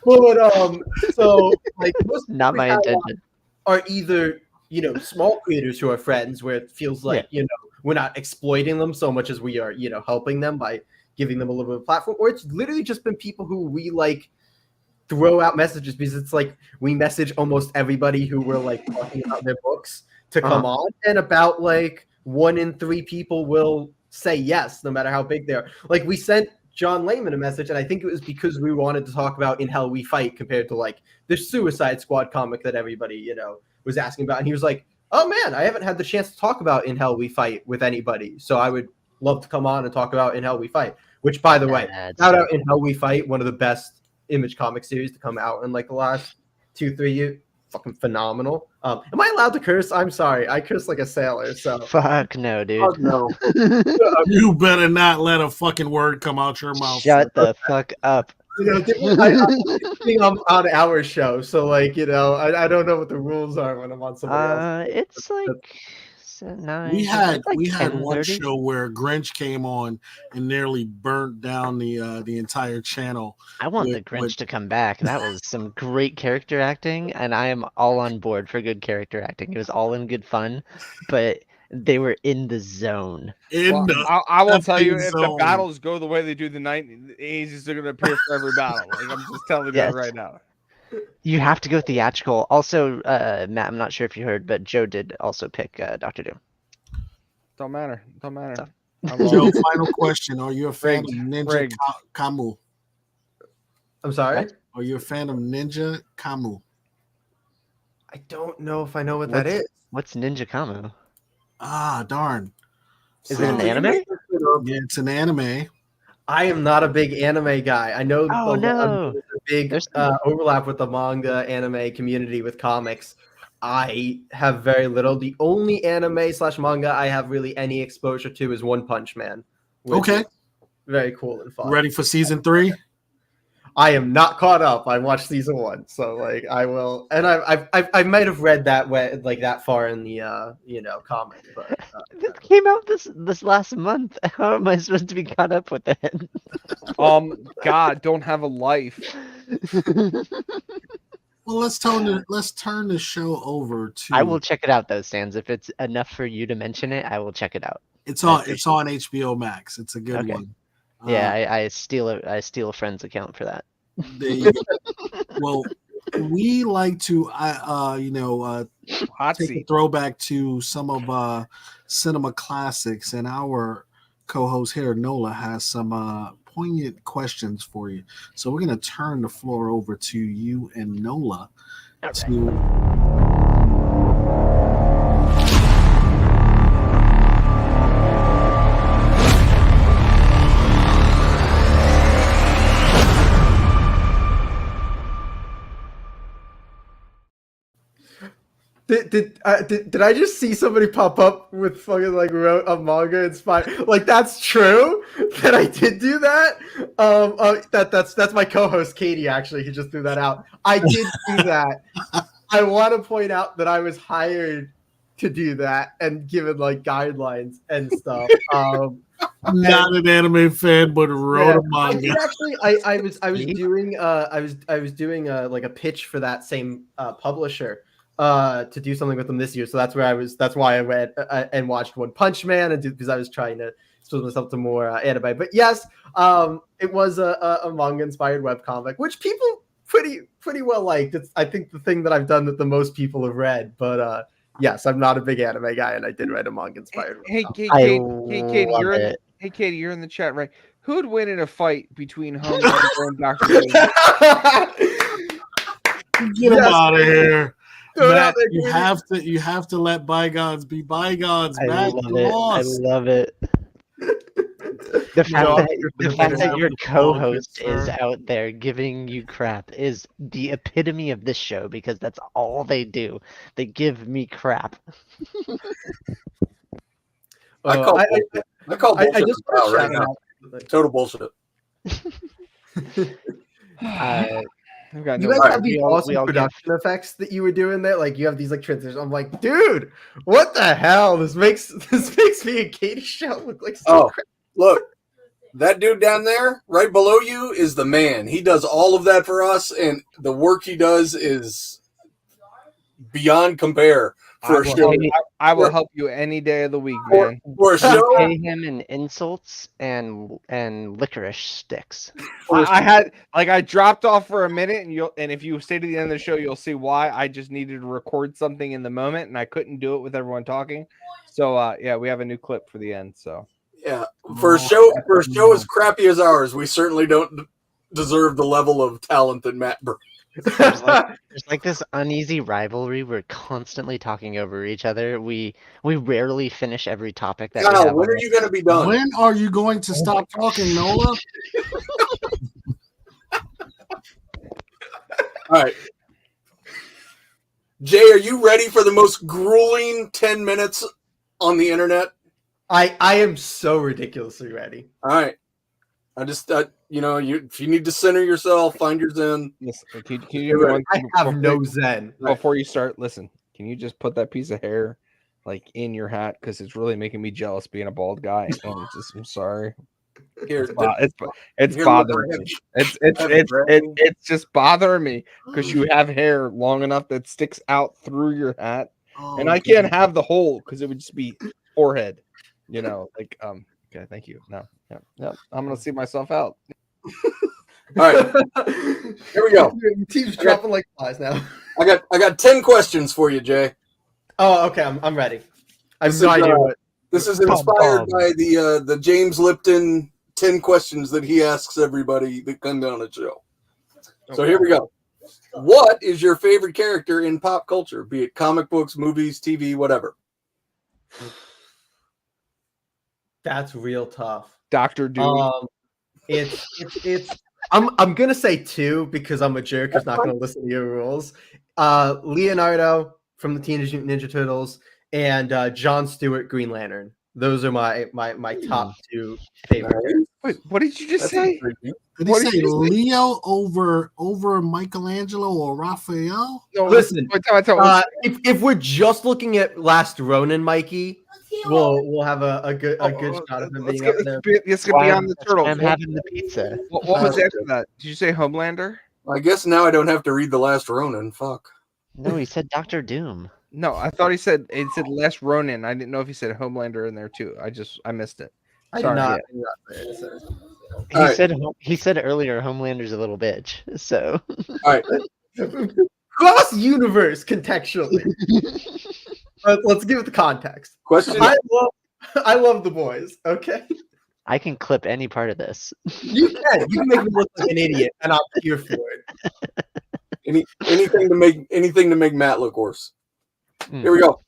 But so like most not my intention are either small creators who are friends, where it feels like we're not exploiting them so much as we are helping them by giving them a little bit of platform, or it's literally just been people who we like throw out messages, because it's like we message almost everybody who we're like talking about their books to come on, and about like 1 in 3 people will say yes, no matter how big they are. Like we sent John Layman a message, and I think it was because we wanted to talk about In Hell We Fight compared to like the Suicide Squad comic that everybody was asking about, and he was like, "Oh man, I haven't had the chance to talk about In Hell We Fight with anybody, so I would love to come on and talk about In Hell We Fight." Which, by the way, shout out In Hell We Fight, one of the best Image comic series to come out in like the last 2-3 years. Fucking phenomenal. Am I allowed to curse? I'm sorry, I curse like a sailor. So Fuck no, dude. oh, no. You better not let a fucking word come out your mouth. Shut the fuck up. I'm on our show, so like I don't know what the rules are when I'm on somebody else. It's like 9. We had like one 10:30. show where Grinch came on and nearly burnt down the entire channel. I want the Grinch to come back. That was some great character acting, and I am all on board for good character acting. It was all in good fun, but they were in the zone. I will tell you, if the zone. battles go the way they do the 90s, they're going to appear for every battle. Like, I'm just telling you that right now. You have to go theatrical. Also, Matt, I'm not sure if you heard, but Joe did also pick Doctor Doom. Don't matter. Joe, final question: are you a fan of Ninja Kamu? I'm sorry. What? Are you a fan of Ninja Kamu? I don't know if I know what that is. What's Ninja Kamu? Ah, darn. Is it an anime? Yeah, it's an anime. I am not a big anime guy. I know no. there's a big overlap with the manga anime community with comics. I have very little. The only anime / manga I have really any exposure to is One Punch Man. Okay. Very cool and fun. Ready for season 3? I am not caught up. I watched season 1, so like I will, and I might have read that way, like that far in the comic, but This came out this last month. How am I supposed to be caught up with it? God, don't have a life. Well, let's turn the show over to. I will check it out though, Sans. If it's enough for you to mention it, I will check it out. It's on HBO Max. It's a good one. Yeah, I steal a friend's account for that. There you go. Well, we like to take a throwback to some of cinema classics, and our co-host here, Nola, has some poignant questions for you. So we're going to turn the floor over to you and Nola Did I just see somebody pop up with fucking like wrote a manga inspired? Like that's true that I did do that. That's my co-host Katie actually. He just threw that out. I did do that. I want to point out that I was hired to do that and given like guidelines and stuff. I'm not an anime fan, but wrote a manga. I was doing like a pitch for that same publisher. To do something with them this year, so that's why I read and watched One Punch Man, and because I was trying to expose myself to more anime. But yes, it was a manga inspired webcomic, which people pretty well liked. It's I think the thing that I've done that the most people have read. But yes, I'm not a big anime guy, and I did write a manga inspired. Hey, Katie, you're in the chat, right? Who would win in a fight between Homelander and Dr. Get him out of here. Matt, you have to let bygones be bygones. Matt, I love it. The fact that your co-host is out there giving you crap is the epitome of this show, because that's all they do. They give me crap. I call bullshit right now. Total bullshit. You guys have these awesome production effects that you were doing there. Like you have these like transitions. I'm like, dude, what the hell? This makes me and Katie show look like so crap. Look, that dude down there, right below you, is the man. He does all of that for us, and the work he does is beyond compare for a show. I will help you any day of the week, For, man. for a show, Pay him in insults and licorice sticks. I had I dropped off for a minute, and if you stay to the end of the show, you'll see why. I just needed to record something in the moment, and I couldn't do it with everyone talking. So yeah, we have a new clip for the end. So yeah, for a show as crappy as ours, we certainly don't deserve the level of talent that Matt brings. There's like this uneasy rivalry. We're constantly talking over each other. We rarely finish every topic that we Kyle, have. when are you going to be done? When are you going to stop talking, Nola? All right. Jay, are you ready for the most grueling 10 minutes on the internet? I am so ridiculously ready. All right. I just, if you need to center yourself, find your zen. listen, can you do me one I thing have before- no zen. Before you start, listen. Can you just put that piece of hair in your hat because it's really making me jealous being a bald guy? I'm sorry. Here, It's Here, bothering look, me. It's just bothering me because you have hair long enough that sticks out through your hat, and I can't have the hole because it would just be forehead. Okay, thank you. No, I'm gonna see myself out. All right, here we go. Your team's dropping like flies now. I got 10 questions for you, Jay. Oh, okay. I'm ready. I have This no is, idea what. This is inspired by the James Lipton 10 questions that he asks everybody that come down the show. So here we go. What is your favorite character in pop culture, be it comic books, movies, TV, whatever? That's real tough. Dr. Dewey. It's. I'm gonna say 2 because I'm a jerk who's not gonna listen to your rules. Leonardo from the Teenage Mutant Ninja Turtles and John Stewart, Green Lantern. Those are my top 2 favorite. Wait, what did you just say? Did he say Leo over Michelangelo or Raphael? No, Listen, tell me. if we're just looking at Last Ronin, Mikey, we'll have a good shot of him being up there. Let's get beyond the turtles. I'm having the pizza. What was after that? Did you say Homelander? I guess now I don't have to read The Last Ronin. Fuck. No, he said Doctor Doom. No, I thought he said Last Ronin. I didn't know if he said Homelander in there too. I missed it. I Sorry, did not. He said earlier Homelander's a little bitch. So All right. Cross universe contextually. Let's give it the context. Question. I love the boys. Okay, I can clip any part of this. you can make me look like an idiot, and I'm here for it. Anything to make Matt look worse. Mm. Here we go.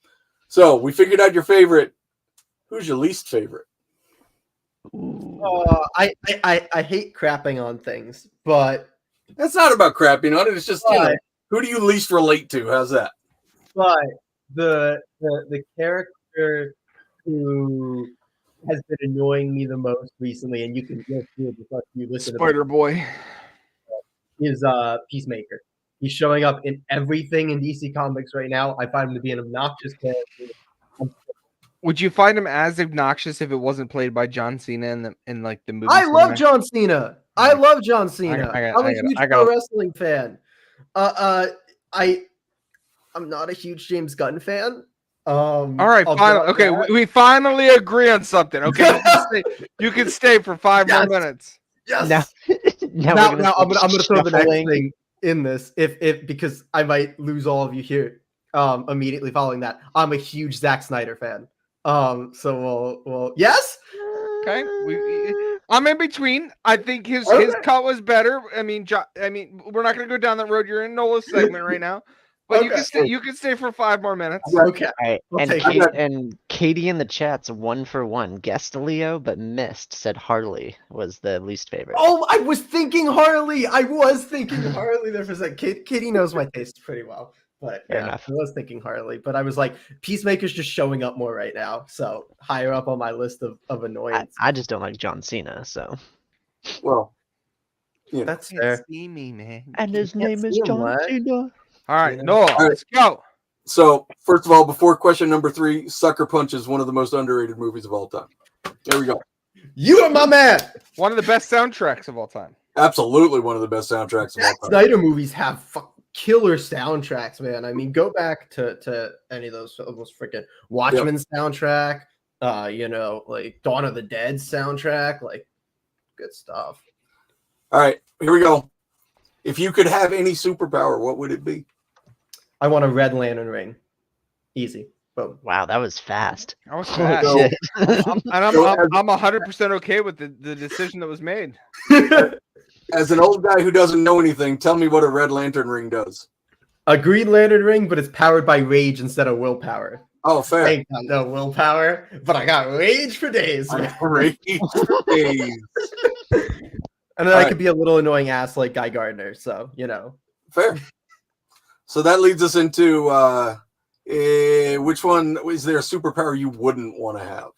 So we figured out your favorite. Who's your least favorite? Ooh. I hate crapping on things, but That's not about crapping on it. It's just who do you least relate to? How's that? the character who has been annoying me the most recently, and you can go through it because you listen to Spider Boy. is Peacemaker. He's showing up in everything in DC Comics right now. I find him to be an obnoxious character. Would you find him as obnoxious if it wasn't played by John Cena in the movie? I love John Cena. I love John Cena. I'm a huge pro wrestling fan. I'm not a huge James Gunn fan. All right, fine. Okay, we finally agree on something. Okay, you can stay for 5 more minutes. Yes. Now Now I'm gonna throw the next shuffling. thing in this, if because I might lose all of you here. Immediately following that, I'm a huge Zack Snyder fan. So we'll yes. Okay, I'm in between. I think his cut was better. I mean, we're not going to go down that road. You're in Nola's segment right now, but you can stay for 5 more minutes. Okay. All right. I'll And, take it. and Katie in the chat's 1 for 1. Guessed Leo, but missed. Said Harley was the least favorite. Oh, I was thinking Harley. There for a second. Katie knows my tastes pretty well. But Fair yeah, enough. I was thinking Harley, but I was like, Peacemaker's just showing up more right now, so higher up on my list of annoyance. I just don't like John Cena, so. Well, That's Can't fair. see me, man. And his can't name is see him, John what? Cena. All right, Yeah. Nola, right. let's go. so first of all, before question number 3, Sucker Punch is one of the most underrated movies of all time. Here we go. You are my man. One of the best soundtracks of all time. Absolutely one of the best soundtracks of all time. Snyder movies have killer soundtracks, man. I mean, go back to any of those freaking Watchmen soundtrack, like Dawn of the Dead soundtrack, like good stuff. All right, here we go. If you could have any superpower, what would it be? I want a Red Lantern ring. Easy. Boom. Wow, that was fast. I was Holy fast. shit. I'm 100% okay with the decision that was made. As an old guy who doesn't know anything, tell me what a Red Lantern ring does. A Green Lantern ring, but it's powered by rage instead of willpower. Oh, fair. I ain't got no willpower, but I got rage for days. Man. Rage for days. And then I could be a little annoying ass like Guy Gardner. So, Fair. So that leads us into which one is there a superpower you wouldn't want to have?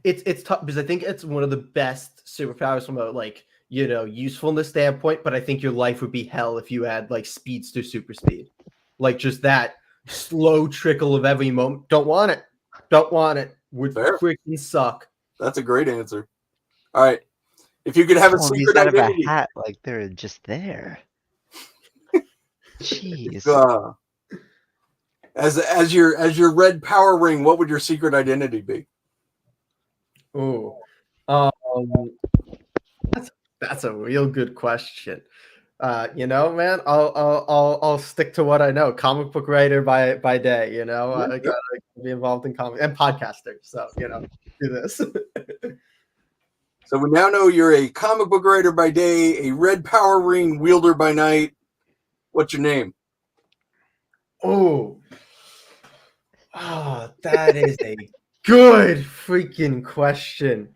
It's tough because I think it's one of the best superpowers from a usefulness standpoint, but I think your life would be hell if you had like speedster super speed. Like just that slow trickle of every moment. Don't want it. Would freaking suck. That's a great answer. All right. If you could have a secret out of identity. a hat, like they're just there. Jeez. As your red power ring, what would your secret identity be? Oh, that's a real good question. Man, I'll stick to what I know. Comic book writer by day. I gotta be involved in comic and podcaster. So do this. So we now know you're a comic book writer by day, a red power ring wielder by night. What's your name? Oh, that is a good freaking question.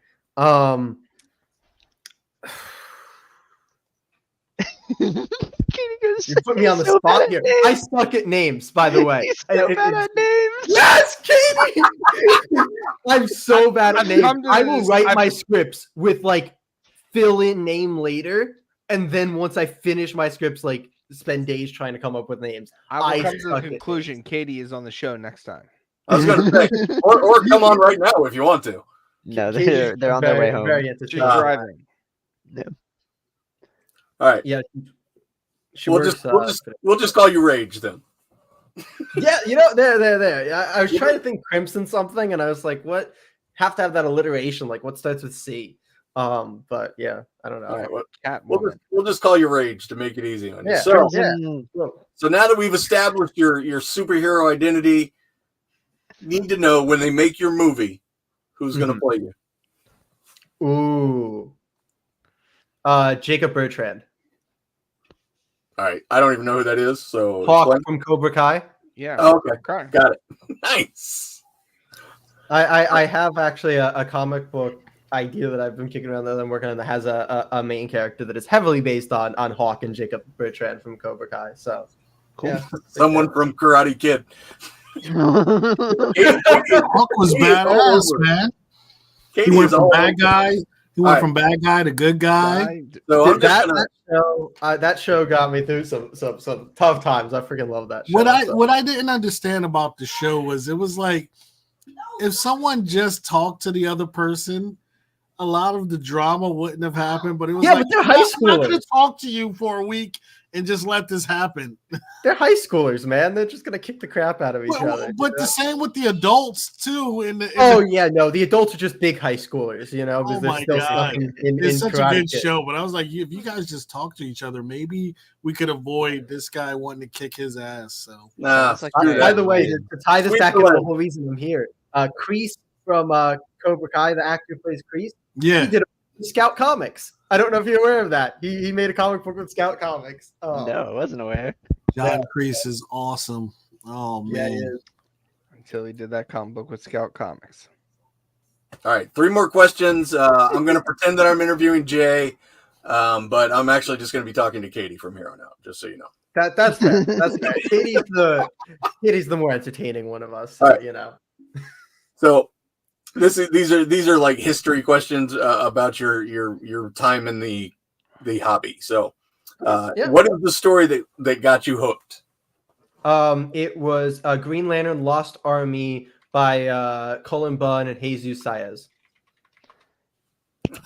You put me on the spot here. I suck at names, by the way. He's so bad at names. Yes, Katie! I'm so bad at names. I will write my scripts with like fill in name later, and then once I finish my scripts, like spend days trying to come up with names. I will come to the conclusion Katie is on the show next time. I was going to say, or come on right now if you want to. No, they're on their way home. She's driving. Yeah. All right. Yeah. We'll just call you Rage then. Yeah, there. I was trying to think Crimson something, and I was like, what? Have to have that alliteration. Like, what starts with C? But yeah, I don't know. All right, we'll just call you Rage to make it easy on you. Yeah, so now that we've established your superhero identity, need to know when they make your movie, who's going to play you? Ooh, Jacob Bertrand. All right, I don't even know who that is. So Hawk from Cobra Kai. Yeah. Oh, okay, got it. Nice. I have actually a comic book idea that I've been kicking around that I'm working on that has a main character that is heavily based on Hawk and Jacob Bertrand from Cobra Kai. So cool. Yeah, someone from Karate Kid. Hawk was badass, man. Katie he went from bad guy. He went from bad guy to good guy. So that show got me through some tough times. I freaking love that show. What I didn't understand about the show was it was like if someone just talked to the other person, a lot of the drama wouldn't have happened. But it was but they're high schoolers. I'm not going to talk to you for a week and just let this happen. They're high schoolers, man. They're just gonna kick the crap out of each other. But the same with the adults too. The adults are just big high schoolers, because they're still stuck in it's such a good Kid. show. But I was like, if you guys just talk to each other, maybe we could avoid this guy wanting to kick his ass. So, by the way, to tie this back into the whole reason I'm here, Kreese from Cobra Kai, the actor who plays Kreese, he did Scout Comics. I don't know if you're aware of that. He made a comic book with Scout Comics. Oh. No, I wasn't aware. John Kreese is awesome. Oh man! Yeah, until he did that comic book with Scout Comics. All right, 3 more questions. I'm going to pretend that I'm interviewing Jay, but I'm actually just going to be talking to Katie from here on out. Just so you know. That's fair. That's fair. Katie's the more entertaining one of us. Right. So. These are like history questions about your time in the hobby. So, what is the story that got you hooked? It was Green Lantern Lost Army by Cullen Bunn and Jesus Saez.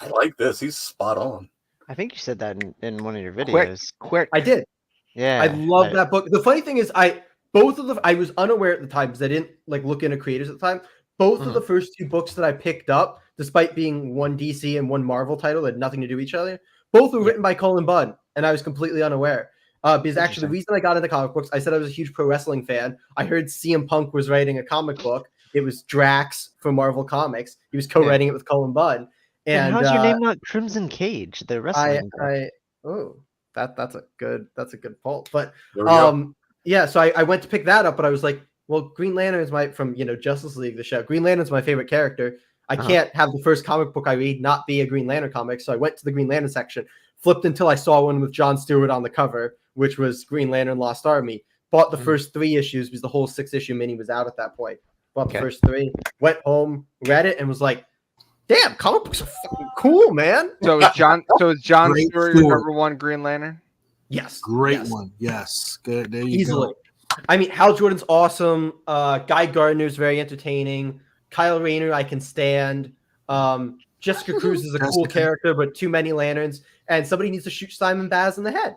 I like this. He's spot on. I think you said that in one of your videos. Quick. I did. Yeah. I love that book. The funny thing is, I was unaware at the time because I didn't like look into creators at the time. Both of the first two books that I picked up, despite being one DC and one Marvel title that had nothing to do with each other, both were written by Colin Bunn, and I was completely unaware. Because actually, the reason I got into comic books, I said I was a huge pro wrestling fan. I heard CM Punk was writing a comic book. It was Drax for Marvel Comics. He was co-writing it with Colin Bunn. And how's your name not Crimson Cage, the wrestling book? That's a good fault. But There we go. yeah, so I went to pick that up, but I was like, well, Green Lantern is from Justice League, the show. Green Lantern's my favorite character. I can't have the first comic book I read not be a Green Lantern comic. So I went to the Green Lantern section, flipped until I saw one with Jon Stewart on the cover, which was Green Lantern Lost Army. Bought the first 3 issues because the whole 6-issue mini was out at that point. Bought the first 3, went home, read it, and was like, damn, comic books are fucking cool, man. So is John Great Stewart Stewart. your number 1 Green Lantern? Yes. Great yes. one. Yes. Good. There you Easily. go. I mean, Hal Jordan's awesome. Guy Gardner's very entertaining. Kyle Rayner, I can stand. Jessica Cruz is a cool character, but too many lanterns. And somebody needs to shoot Simon Baz in the head.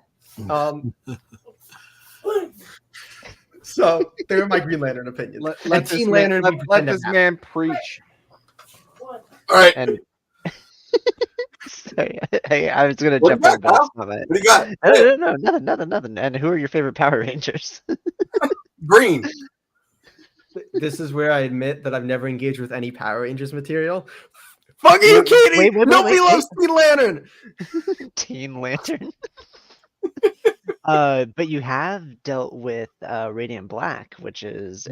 So they're my Green Lantern opinions. Let this man preach. All right. And sorry, I was gonna What jump do you on got, this. What do you got? No, nothing. And who are your favorite Power Rangers? Green. This is where I admit that I've never engaged with any Power Rangers material. Fuck you, Katie! Nobody loves Teen Lantern! Teen Lantern. But you have dealt with Radiant Black, which is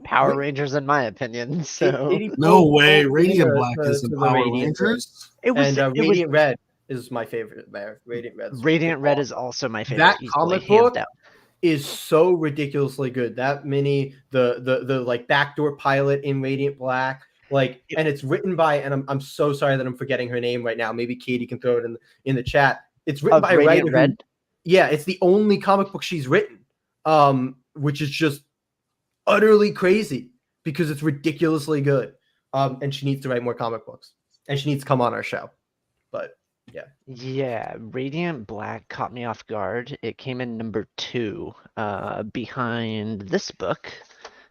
Power Rangers in my opinion. So no way, Radiant Black is in Power Rangers. Radiant Red is my favorite there. Radiant Red is also my favorite. That comic book is so ridiculously good. That mini, the like backdoor pilot in Radiant Black, and it's written by, and I'm so sorry that I'm forgetting her name right now. Maybe Katie can throw it in the chat. It's written by Radiant Red. Yeah, it's the only comic book she's written, which is just utterly crazy because it's ridiculously good. And she needs to write more comic books, and she needs to come on our show. But yeah, Radiant Black caught me off guard. It came in number 2, behind this book,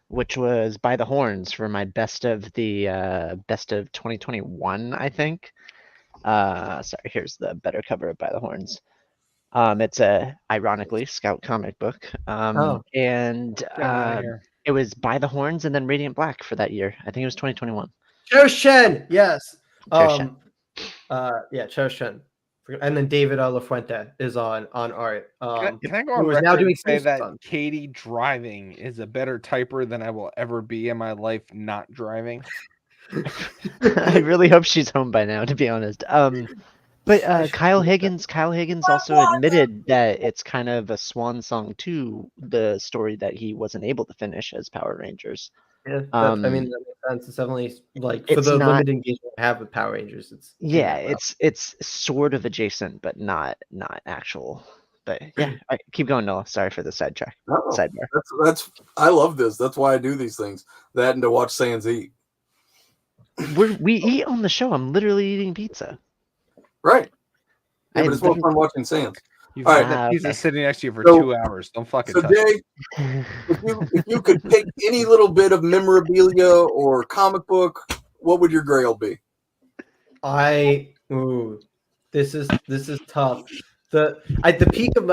which was By the Horns for my best of 2021, I think. Sorry, here's the better cover of By the Horns. It's a ironically Scout comic book. And it was By the Horns and then Radiant Black for that year. I think it was 2021. Cherish Chen, yes. Cherish Chen. And then David LaFuente is on art. Can I go on record now doing say that Katie driving is a better typer than I will ever be in my life not driving? I really hope she's home by now, to be honest. But Kyle Higgins also admitted that it's kind of a swan song to the story that he wasn't able to finish as Power Rangers. Yeah, I mean that makes sense. It's definitely for the limited engagement I have with Power Rangers. It's sort of adjacent, but not actual. But yeah, keep going, Noah. Sorry for the sidetrack. Sidebar. That's I love this. That's why I do these things. That and to watch Sans eat. We eat on the show. I'm literally eating pizza. Right. Yeah, but it's more fun watching Sans. You've had that pizza sitting next to you for 2 hours. Don't fucking touch it. If you could pick any little bit of memorabilia or comic book, what would your grail be? This is tough. At the peak of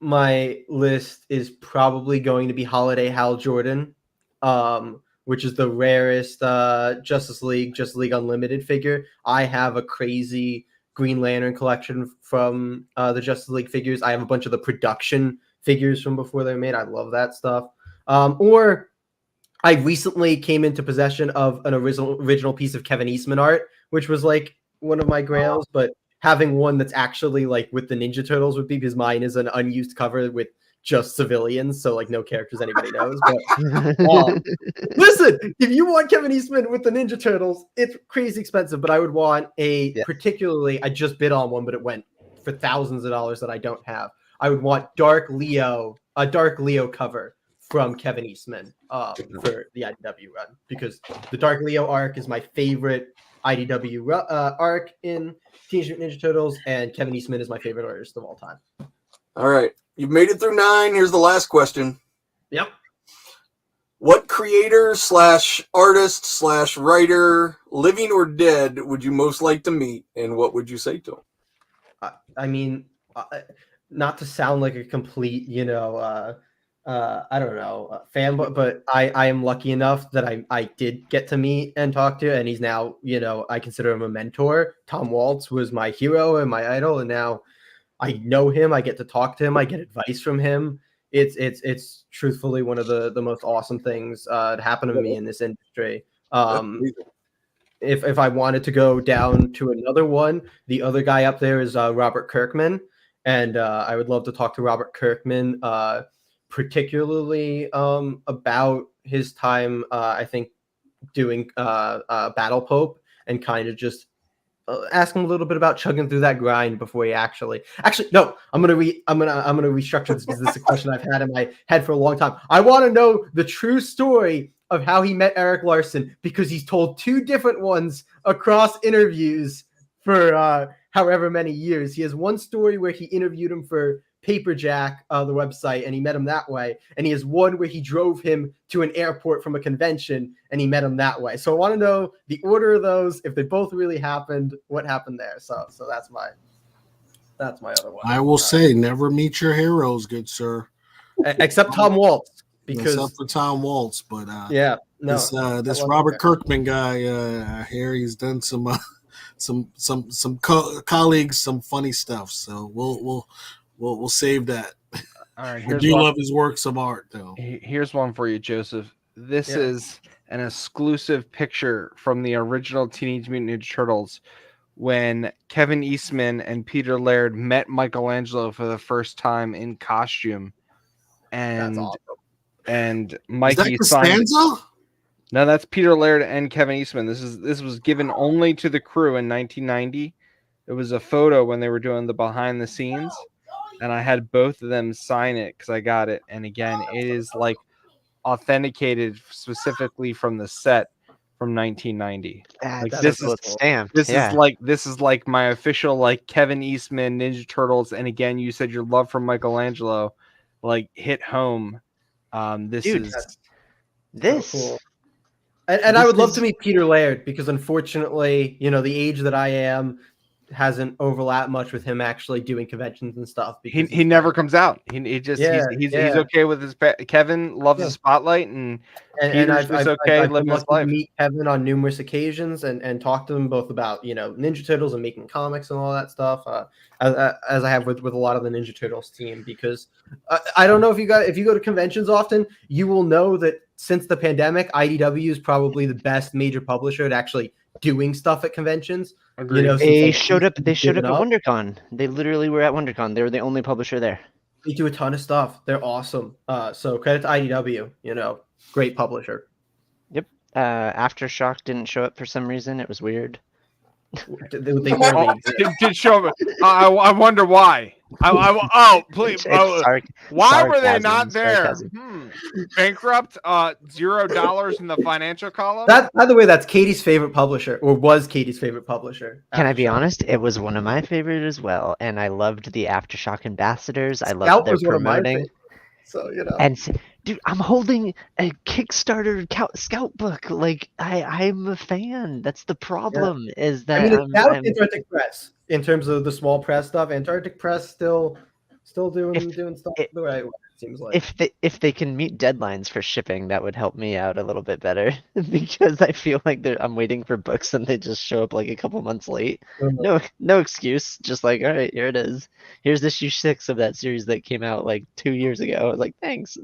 my list is probably going to be Holiday Hal Jordan, which is the rarest Justice League Unlimited figure. I have a crazy Green Lantern collection from the Justice League figures. I have a bunch of the production figures from before they were made. I love that stuff. Or I recently came into possession of an original piece of Kevin Eastman art, which was like one of my grails, but having one that's actually like with the Ninja Turtles would be, because mine is an unused cover with just civilians, so like no characters anybody knows. But listen, if you want Kevin Eastman with the Ninja Turtles, it's crazy expensive. But I would want particularly, I just bid on one, but it went for thousands of dollars that I don't have. I would want a Dark Leo cover from Kevin Eastman for the IDW run, because the Dark Leo arc is my favorite IDW arc in Teenage Mutant Ninja Turtles, and Kevin Eastman is my favorite artist of all time. All right. You've made it through 9. Here's the last question. Yep. What creator / artist / writer, living or dead, would you most like to meet, and what would you say to him? I mean, not to sound like a complete, I don't know, fanboy, but I am lucky enough that I did get to meet and talk to, and he's now, I consider him a mentor. Tom Waltz was my hero and my idol, and now I know him. I get to talk to him. I get advice from him. It's truthfully one of the most awesome things to happen to me in this industry. If I wanted to go down to another one, the other guy up there is Robert Kirkman, and I would love to talk to Robert Kirkman, particularly about his time, I think, doing Battle Pope, and kind of just ask him a little bit about chugging through that grind before he actually no. I'm gonna restructure this because this is a question I've had in my head for a long time. I want to know the true story of how he met Eric Larson, because he's told 2 different ones across interviews for however many years. He has one story where he interviewed him for Paperjack, the website, and he met him that way. And he has one where he drove him to an airport from a convention and he met him that way. So I want to know the order of those, if they both really happened, what happened there. So that's my other one. I will say, never meet your heroes, good sir. Except Tom Waltz, because except for Tom Waltz, but this Robert Kirkman guy, I hear he's done some colleagues some funny stuff. So we'll save that. All right, I do love his works of art, though. Here's one for you, Joseph. This is an exclusive picture from the original Teenage Mutant Ninja Turtles when Kevin Eastman and Peter Laird met Michelangelo for the first time in costume. And, that's awesome. And Mikey is that signed. Costanza? No, that's Peter Laird and Kevin Eastman. This was given only to the crew in 1990. It was a photo when they were doing the behind the scenes. And I had both of them sign it because I got it. And again, it is like authenticated specifically from the set from 1990. Like this is stamped. This is like my official like Kevin Eastman Ninja Turtles. And again, you said your love for Michelangelo like hit home. This Dude, is this. So cool. And I would love to meet Peter Laird, because unfortunately, the age that I am hasn't overlapped much with him actually doing conventions and stuff. He never comes out. He's okay with his Kevin loves the spotlight, and I've living his life. To meet Kevin on numerous occasions and talk to him both about Ninja Turtles and making comics and all that stuff, as I have with a lot of the Ninja Turtles team. Because I don't know if you go to conventions often, you will know that since the pandemic, IDW is probably the best major publisher at actually doing stuff at conventions. They showed up at WonderCon. They literally were at WonderCon. They were the only publisher there. They do a ton of stuff. They're awesome. So credit to IDW. Great publisher. Yep. Aftershock didn't show up for some reason. It was weird. They did show up. I wonder why. Please. Why were they not there? Bankrupt. $0 in the financial column. That, by the way, that's Katie's favorite publisher, or was Katie's favorite publisher. Can I be honest? It was one of my favorite as well, and I loved the Aftershock ambassadors. I loved their promoting. So And dude, I'm holding a Kickstarter scout book. Like I'm a fan. That's the problem. Is that I'm Antarctic Press in terms of the small press stuff. Antarctic Press still doing stuff the right way. It seems like if they can meet deadlines for shipping, that would help me out a little bit better, because I feel like I'm waiting for books and they just show up like a couple months late. No excuse. Just like, all right, here it is. Here's issue 6 of that series that came out like 2 years ago. I was like, thanks.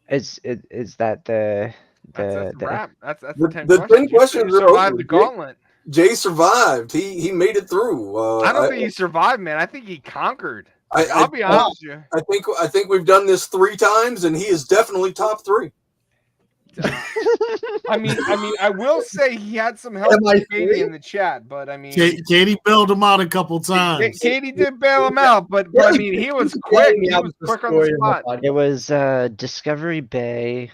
Is that the wrap? That's the 10 questions. Survived the gauntlet. Jay survived. He made it through. I don't think he survived, man. I think he conquered. I'll be honest with you. I think we've done this 3 times, and he is definitely top 3. I mean, I will say he had some help with Katie in the chat, but I mean, Katie bailed him out a couple times. Katie did bail him out, but I mean, he was quick. He was quick on the spot. It was Discovery Bay,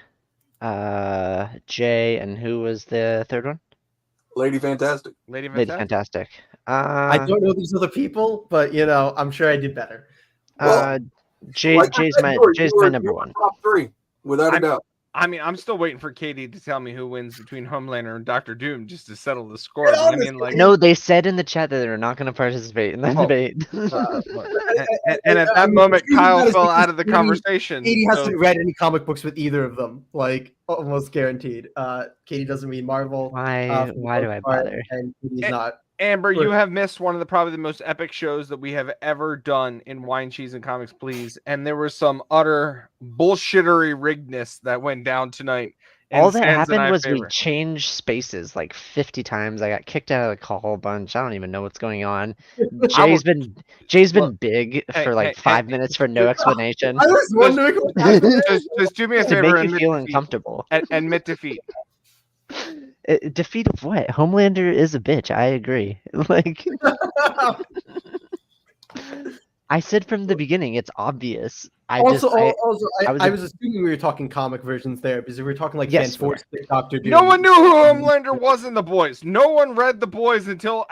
Jay, and who was the third one? Lady Fantastic. Lady Lady Fantastic. Fantastic. I don't know these other people, but I'm sure I did better. Jay's my number one. Top 3, without a doubt. I mean, I'm still waiting for Katie to tell me who wins between Homelander and Doctor Doom just to settle the score. I mean, like, No, they said in the chat that they're not going to participate in that debate. and at that moment, Kyle fell out of the conversation. Katie hasn't read any comic books with either of them, like almost guaranteed. Katie doesn't read Marvel. Why do I bother? And Katie's not. Amber, you have missed one of probably the most epic shows that we have ever done in Wine, Cheese, and Comics, Please. And there was some utter bullshittery riggedness that went down tonight. All that happened was we changed spaces like 50 times. I got kicked out of the call a bunch. I don't even know what's going on. Jay's been big for like 5 minutes for no explanation. I was wondering. Just do me a to favor make you feel uncomfortable. Admit defeat. Defeat of what? Homelander is a bitch. I agree. Like, I said from the beginning, it's obvious. I was assuming we were talking comic versions there because we were talking like Fantastic Doctor Doom. No one knew who Homelander was in The Boys. No one read The Boys until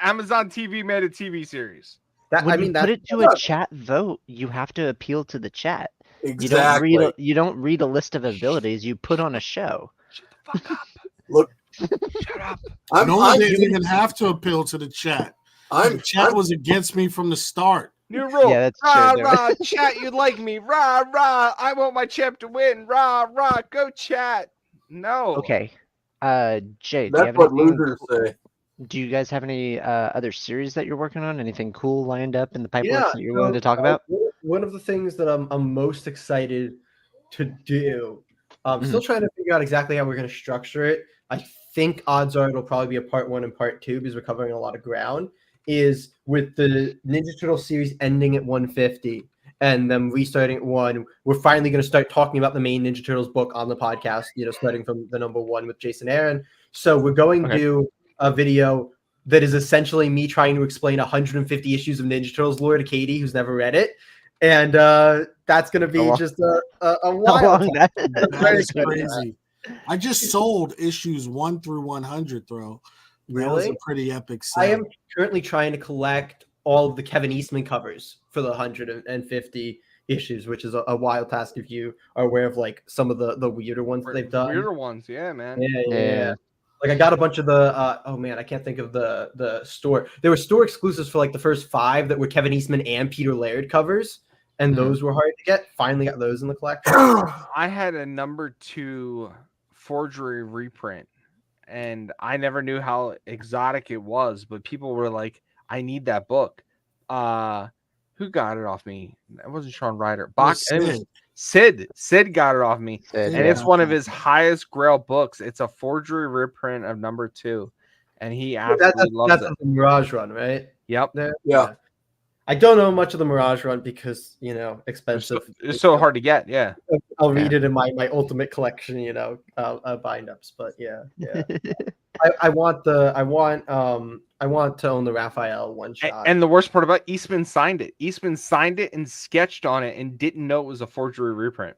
Amazon TV made a TV series. When you put it to a chat vote, you have to appeal to the chat. Exactly. You don't read a list of abilities. You put on a show. Shut the fuck up. Look, shut up. No one didn't even have to appeal to the chat. The chat was against me from the start. New rule. Yeah, that's rah, true. rah, chat, you'd like me. Rah, rah. I want my champ to win. Rah, rah. Go chat. No. Okay. Jay, that's what losers say. Do you guys have any other series that you're working on? Anything cool lined up in the pipeline that you're willing to talk about? One of the things that I'm most excited to do, I'm still trying to figure out exactly how we're going to structure it. I think odds are it'll probably be a part 1 and part 2 because we're covering a lot of ground. Is with the Ninja Turtle series ending at 150 and them restarting at 1, we're finally going to start talking about the main Ninja Turtles book on the podcast, starting from the number 1 with Jason Aaron. So we're going to do a video that is essentially me trying to explain 150 issues of Ninja Turtles lore to Katie, who's never read it. And that's going to be just a wild That is crazy. I just sold issues 1 through 100, Throw. That was a pretty epic set. I am currently trying to collect all of the Kevin Eastman covers for the 150 issues, which is a wild task if you are aware of like some of the weirder ones that they've done. Weirder ones, yeah, man. Yeah. Like I got a bunch of the I can't think of the store. There were store exclusives for like the first 5 that were Kevin Eastman and Peter Laird covers, and those were hard to get. Finally got those in the collection. I had a number 2 forgery reprint, and I never knew how exotic it was, but people were like, I need that book. Who got it off me? It wasn't Sean Ryder. Sid got it off me. It's one of his highest grail books. It's a forgery reprint of number 2, and he absolutely loves it. That's the Mirage Run, right? Yep. Yeah. I don't know much of the Mirage Run because expensive. It's so hard to get. Yeah. I'll read it in my ultimate collection, bind ups. But yeah. I want to own the Raphael one shot. And the worst part about Eastman signed it. Eastman signed it and sketched on it and didn't know it was a forgery reprint.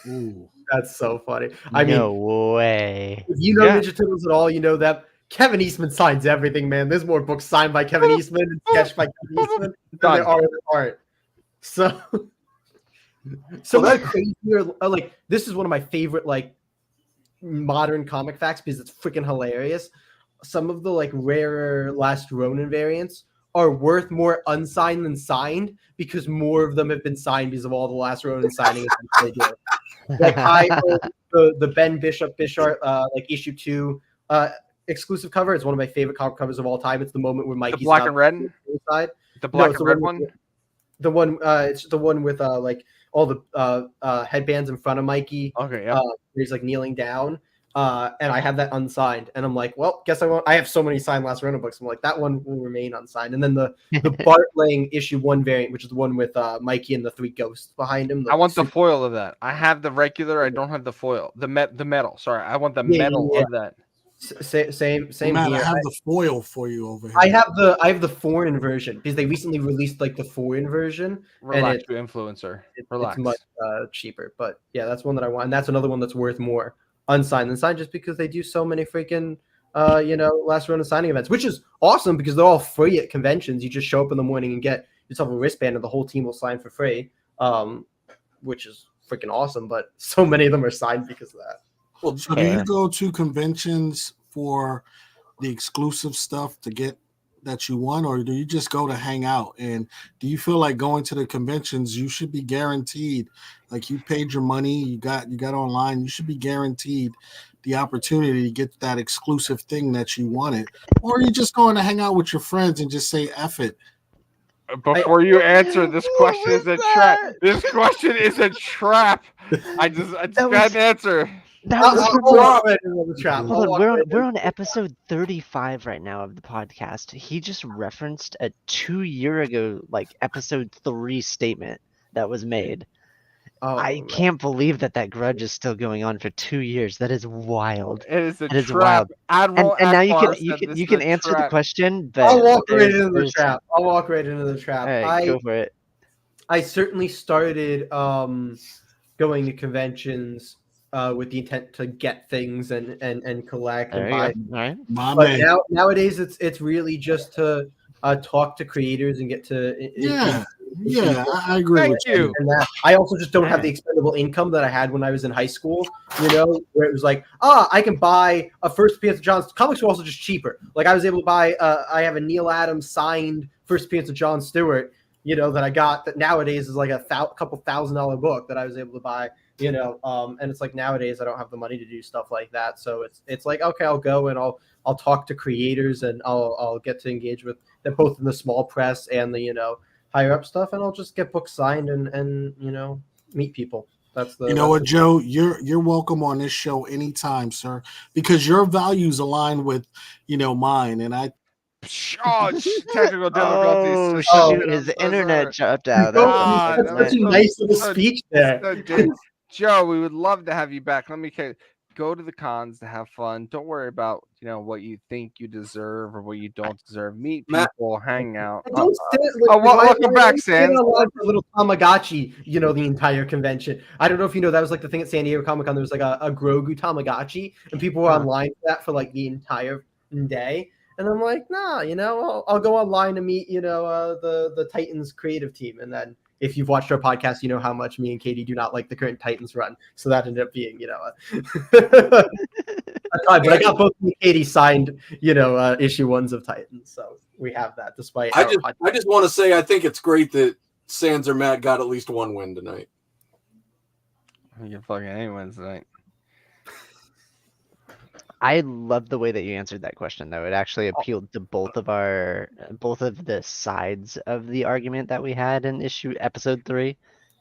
Ooh. That's so funny. No way. If you know Ninja Turtles at all, you know that Kevin Eastman signs everything, man. There's more books signed by Kevin Eastman and sketched by Kevin Eastman than there are that aren't. So that's crazy. Like, this is one of my favorite like modern comic facts because it's freaking hilarious. Some of the like rarer Last Ronin variants are worth more unsigned than signed because more of them have been signed because of all the Last Ronin signings they do. Like I own the Ben Bishop like issue 2 exclusive cover. It's one of my favorite comic covers of all time. It's the moment when Mikey's the black and red inside. The black and red one. It's the one with like all the headbands in front of Mikey. Okay, yeah. He's like kneeling down. And I have that unsigned, and I'm like, well, guess I won't. I have so many signed Last Ronin books. I'm like, that one will remain unsigned. And then the Bart Lang issue 1 variant, which is the one with Mikey and the 3 ghosts behind him. I want the foil of that. I have the regular. I don't have the foil. The metal. Sorry, I want the metal of that. Same Man, here. I have the foil for you over here. I have the foreign version because they recently released like the foreign version. Relax, you influencer. Relax. It's much cheaper, but yeah, that's one that I want, and that's another one that's worth more unsigned than signed, just because they do so many freaking last round of signing events, which is awesome because they're all free at conventions. You just show up in the morning and get yourself a wristband, and the whole team will sign for free, which is freaking awesome. But so many of them are signed because of that. Well, So do you go to conventions for the exclusive stuff to get that you want, or do you just go to hang out? And do you feel like going to the conventions, you should be guaranteed, like you paid your money, you got online, you should be guaranteed the opportunity to get that exclusive thing that you wanted? Or are you just going to hang out with your friends and just say F it? Before you answer, this question is a trap. This question is a trap. I just got an answer. I'll walk right into the trap. Hold on, we're on episode 35 right now of the podcast. He just referenced a 2 year ago, like episode 3 statement that was made. I can't believe that grudge is still going on for 2 years. That is wild. It is a That is trap. wild. Admiral And now Akbar you said this can is a answer the trap. question, but I'll walk right there's- into the there's- trap. I'll walk right into the trap. All right, go for it. I certainly started going to conventions with the intent to get things and collect There and you buy. go. All right. My But man. nowadays it's really just to talk to creators and get to Yeah, I agree Thank with you. you. and that. I also just don't have the expendable income that I had when I was in high school, where it was like, I can buy a first appearance of John's. Comics were also just cheaper. Like I was able to buy, I have a Neil Adams signed first appearance of John Stewart, that I got, that nowadays is like a couple $1,000 book that I was able to buy, and it's like nowadays I don't have the money to do stuff like that. So it's like, okay, I'll go and I'll talk to creators and I'll get to engage with them both in the small press and the, higher up stuff, and I'll just get books signed and meet people. That's the. You know what, Joe? You're welcome on this show anytime, sir, because your values align with, mine, and I. Technical difficulties. Oh, shoot, his internet dropped out. That's that was such a so- nice little so- speech there. Joe, we would love to have you back. Let me go to the cons to have fun. Don't worry about what you think you deserve or what you don't deserve. Meet Matt- people, hang out. And don't stand, welcome back, Sans. For a little Tamagotchi, the entire convention. I don't know if that was like the thing at San Diego Comic Con. There was like a Grogu Tamagotchi, and people were online for that for like the entire day. And I'm like, nah, I'll go online to meet, the Titans creative team. And then if you've watched our podcast, you know how much me and Katie do not like the current Titans run. So that ended up being, but I got both me and Katie signed, issue 1s of Titans. So we have that despite. I just want to say I think it's great that Sans or Matt got at least one win tonight. You're fucking anyone's tonight. I love the way that you answered that question, though. It actually appealed to both of the sides of the argument that we had in episode 3,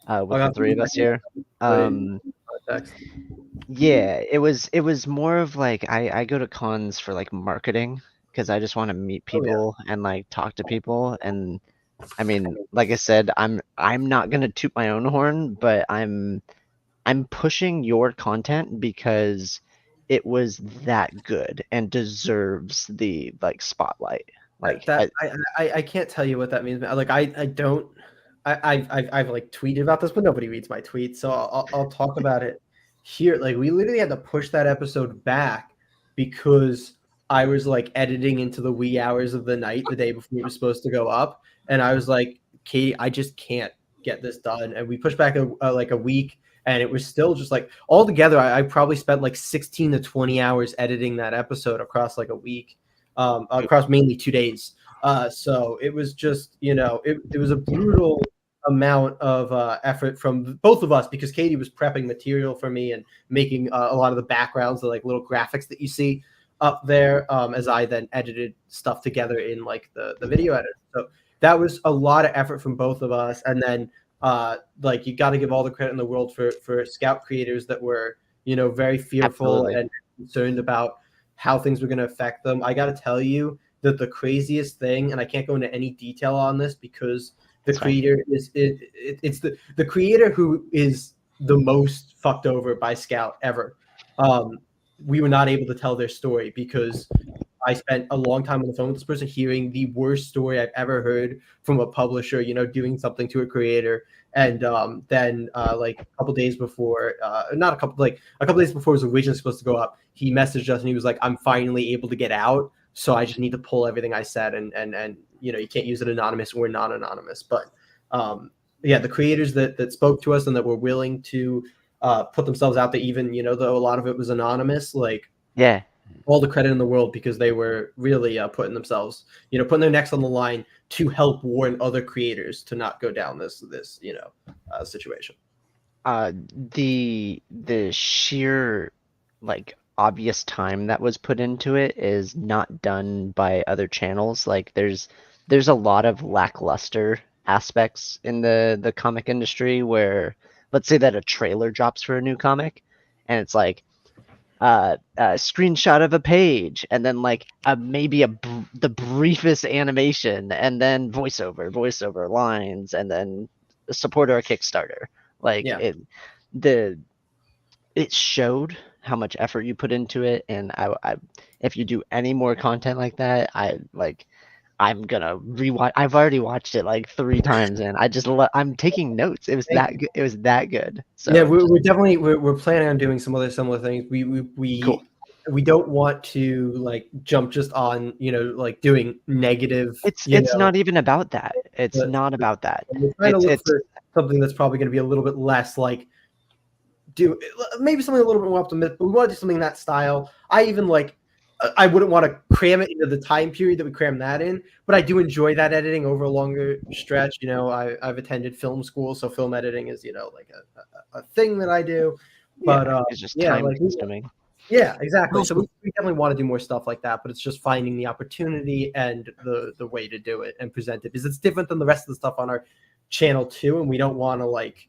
with the 3 of us here. Yeah, it was more of like I go to cons for like marketing because I just want to meet people and like talk to people. And I mean, like I said, I'm not gonna toot my own horn, but I'm pushing your content because it was that good and deserves the like spotlight. Like that, I can't tell you what that means. Like I've like tweeted about this, but nobody reads my tweets, so I'll talk about it here. Like we literally had to push that episode back because I was like editing into the wee hours of the night the day before it was supposed to go up, and I was like, Katie, I just can't get this done, and we pushed back like a week. And it was still just like altogether, I probably spent like 16 to 20 hours editing that episode across like a week, across mainly 2 days. So it was just, it was a brutal amount of effort from both of us because Katie was prepping material for me and making a lot of the backgrounds, the like little graphics that you see up there, as I then edited stuff together in like the video editor. So that was a lot of effort from both of us. And then like you got to give all the credit in the world for Scout creators that were, very fearful and concerned about how things were going to affect them. I got to tell you that the craziest thing, and I can't go into any detail on this because the creator it's the creator who is the most fucked over by Scout ever. We were not able to tell their story because I spent a long time on the phone with this person, hearing the worst story I've ever heard from a publisher, doing something to a creator. And then like a couple days before, not a couple, like a couple days before it was originally supposed to go up, he messaged us and he was like, I'm finally able to get out. So I just need to pull everything I said, and you can't use it anonymous or non-anonymous. But yeah, the creators that spoke to us and that were willing to put themselves out there, even though a lot of it was anonymous, like Yeah. all the credit in the world, because they were really putting themselves, putting their necks on the line to help warn other creators to not go down this situation. The sheer like obvious time that was put into it is not done by other channels. Like there's a lot of lackluster aspects in the comic industry where, let's say that a trailer drops for a new comic and it's like a screenshot of a page and then like maybe the briefest animation and then voiceover lines and then support our Kickstarter. Like Yeah. it showed how much effort you put into it, and I if you do any more content like that, I'm gonna rewatch. I've already watched it like 3 times, and I'm taking notes. It was that good. It was that good. So Yeah, we're definitely we're planning on doing some other similar things. Cool. We don't want to like jump just on like doing negative. It's know, not even about that. It's but- not about that. We're trying to look It's for something that's probably going to be a little bit less like maybe something a little bit more optimistic, but we want to do something in that style. I even like I wouldn't want to cram it into the time period that we cram that in, but I do enjoy that editing over a longer stretch. I've attended film school, so film editing is like a thing that I do. But it's just yeah, time like, consuming. yeah, exactly. So we definitely want to do more stuff like that, but it's just finding the opportunity and the way to do it and present it, because it's different than the rest of the stuff on our channel too, and we don't want to like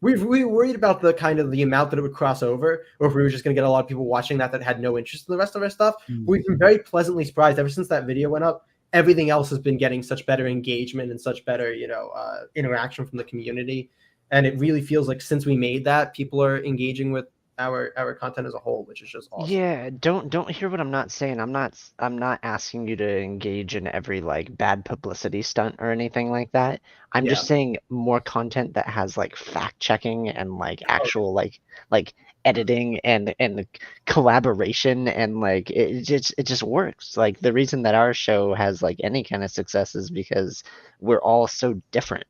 we worried about the kind of the amount that it would cross over, or if we were just going to get a lot of people watching that had no interest in the rest of our stuff. We've been very pleasantly surprised ever since that video went up. Everything else has been getting such better engagement and such better interaction from the community, and it really feels like since we made that, people are engaging with our content as a whole, which is just awesome. Yeah, don't hear what I'm not saying. I'm not asking you to engage in every like bad publicity stunt or anything like that. I'm just saying more content that has like fact checking and like actual like editing and collaboration, and like it just works. Like the reason that our show has like any kind of success is because we're all so different,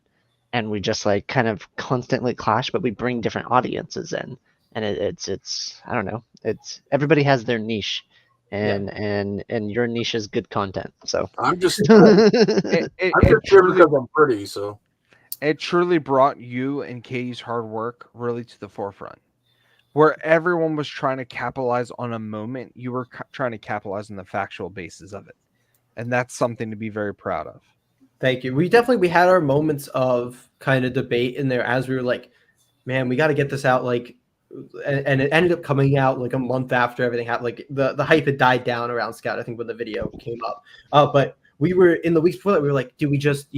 and we just like kind of constantly clash, but we bring different audiences in. And it's I don't know, it's everybody has their niche, and your niche is good content. So I'm just It here because I'm pretty. So it truly brought you and Katie's hard work really to the forefront, where everyone was trying to capitalize on a moment. You were trying to capitalize on the factual basis of it, and that's something to be very proud of. Thank you. We had our moments of kind of debate in there as we were like, man, we got to get this out like. And it ended up coming out like a month after everything happened. Like the hype had died down around Scout, I think, when the video came up. But we were in the weeks before that, we were like, do we just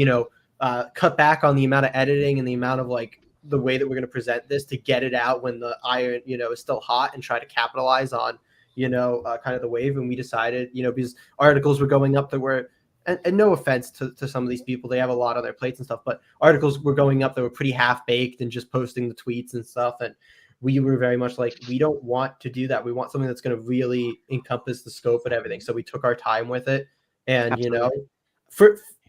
cut back on the amount of editing and the amount of like the way that we're going to present this to get it out when the iron is still hot, and try to capitalize on kind of the wave? And we decided because articles were going up that were. And no offense to some of these people, they have a lot on their plates and stuff, but articles were going up that were pretty half-baked and just posting the tweets and stuff. And we were very much like, we don't want to do that. We want something that's going to really encompass the scope and everything. So we took our time with it. And,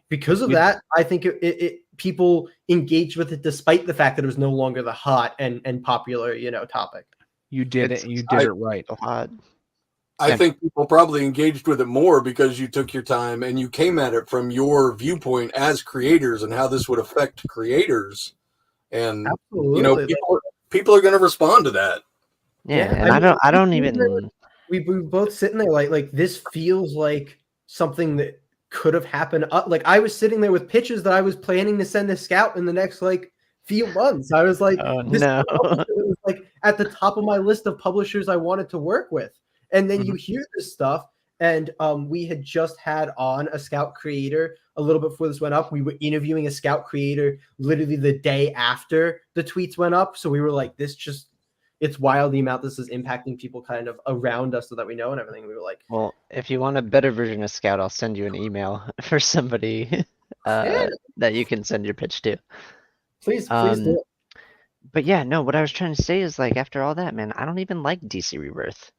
because of that, I think it people engaged with it despite the fact that it was no longer the hot and popular, topic. You did it, and you did it right. I think people probably engaged with it more because you took your time and you came at it from your viewpoint as creators and how this would affect creators. And, Absolutely. People are going to respond to that. Yeah, and I don't even. We were both sitting there like this feels like something that could have happened. Like I was sitting there with pitches that I was planning to send to Scout in the next like few months. I was like, no. It was like at the top of my list of publishers I wanted to work with. And then you hear this stuff, and we had just had on a Scout creator a little bit before this went up. We were interviewing a Scout creator literally the day after the tweets went up. So we were like, it's wild the amount this is impacting people kind of around us so that we know and everything. We were like, Well, if you want a better version of Scout, I'll send you an email for somebody Yeah. that you can send your pitch to. please do Um, it. But yeah, no, what I was trying to say is like after all that, man, I don't even like DC Rebirth.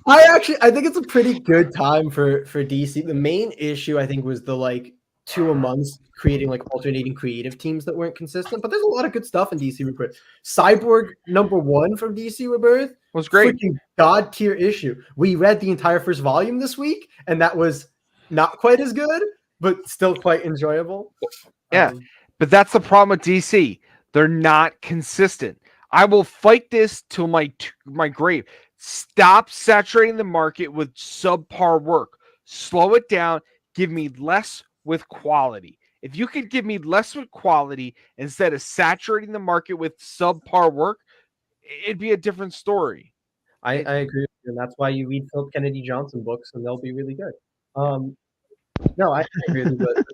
I think it's a pretty good time for DC. The main issue I think was the like 2 a month creating like alternating creative teams that weren't consistent. But there's a lot of good stuff in DC Rebirth. Cyborg #1 from DC Rebirth Was great. freaking god tier issue. We read the entire first volume this week, and that was not quite as good, but still quite enjoyable. Yeah. But that's the problem with DC. They're not consistent. I will fight this till my grave. Stop saturating the market with subpar work. Slow it down. Give me less with quality. If you could give me less with quality instead of saturating the market with subpar work, it'd be a different story. I agree with you, and that's why you read Philip Kennedy Johnson books, and they'll be really good. No, I agree with you, but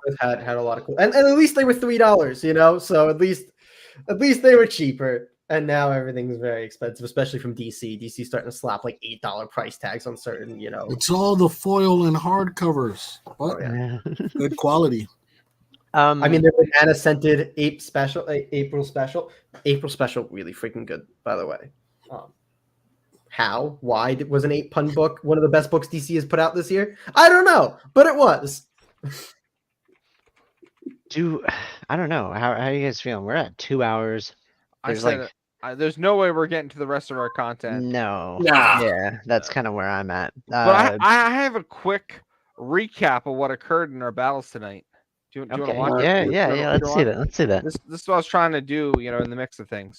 both had a lot of cool, and at least they were $3, you know. So at least they were cheaper. And now everything's very expensive, especially from DC. DC starting to slap like $8 price tags on certain, you know. It's all the foil and hardcovers, but yeah. good quality. I mean, the banana scented April special, really freaking good, by the way. How? Why was an 8-pun book one of the best books DC has put out this year? I don't know, but it was. I don't know. How are you guys feeling? We're at 2 hours. There's no way we're getting to the rest of our content. No. Nah. Yeah, that's kind of where I'm at. But I have a quick recap of what occurred in our battles tonight. Do you want to watch it? Yeah. Let's see that. Let's see that. This is what I was trying to do, in the mix of things.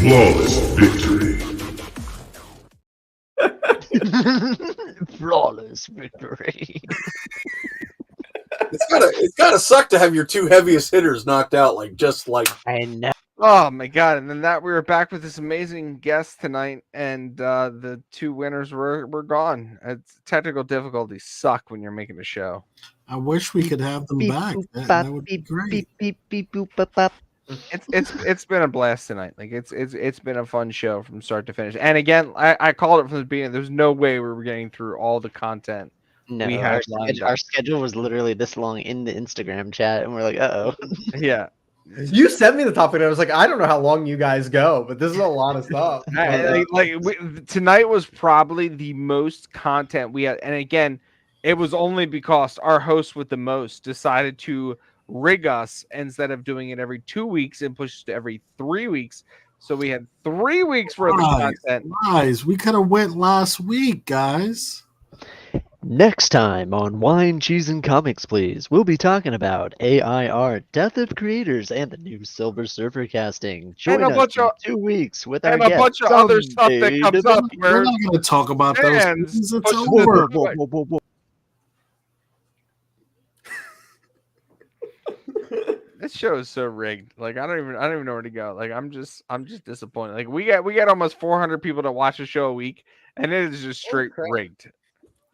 Flawless victory. Flawless victory. It's gotta suck to have your 2 heaviest hitters knocked out I know. Oh my god! And then we were back with this amazing guest tonight, and the 2 winners were gone. Technical difficulties suck when you're making a show. I wish we could have them back. That would be great. It's been a blast tonight. Like it's been a fun show from start to finish. And again, I called it from the beginning. There's no way we were getting through all the content. No, we had our schedule was literally this long in the Instagram chat, and we're like, uh-oh. Yeah. You sent me the topic, and I was like, I don't know how long you guys go, but this is a lot of stuff. Tonight was probably the most content we had. And again, it was only because our host with the most decided to rig us instead of doing it every 2 weeks and push it to every 3 weeks. So we had 3 weeks worth of content. Guys, we could have went last week, guys. Next time on Wine, Cheese, and Comics, please, we'll be talking about AIR, Death of Creators, and the new Silver Surfer casting. Join us in 2 weeks with our guest, a bunch of other stuff that comes up. We're not going to talk about those things. It's over. This show is so rigged. Like I don't even know where to go. Like I'm just disappointed. Like we got almost 400 people to watch a show a week, and it is just straight rigged.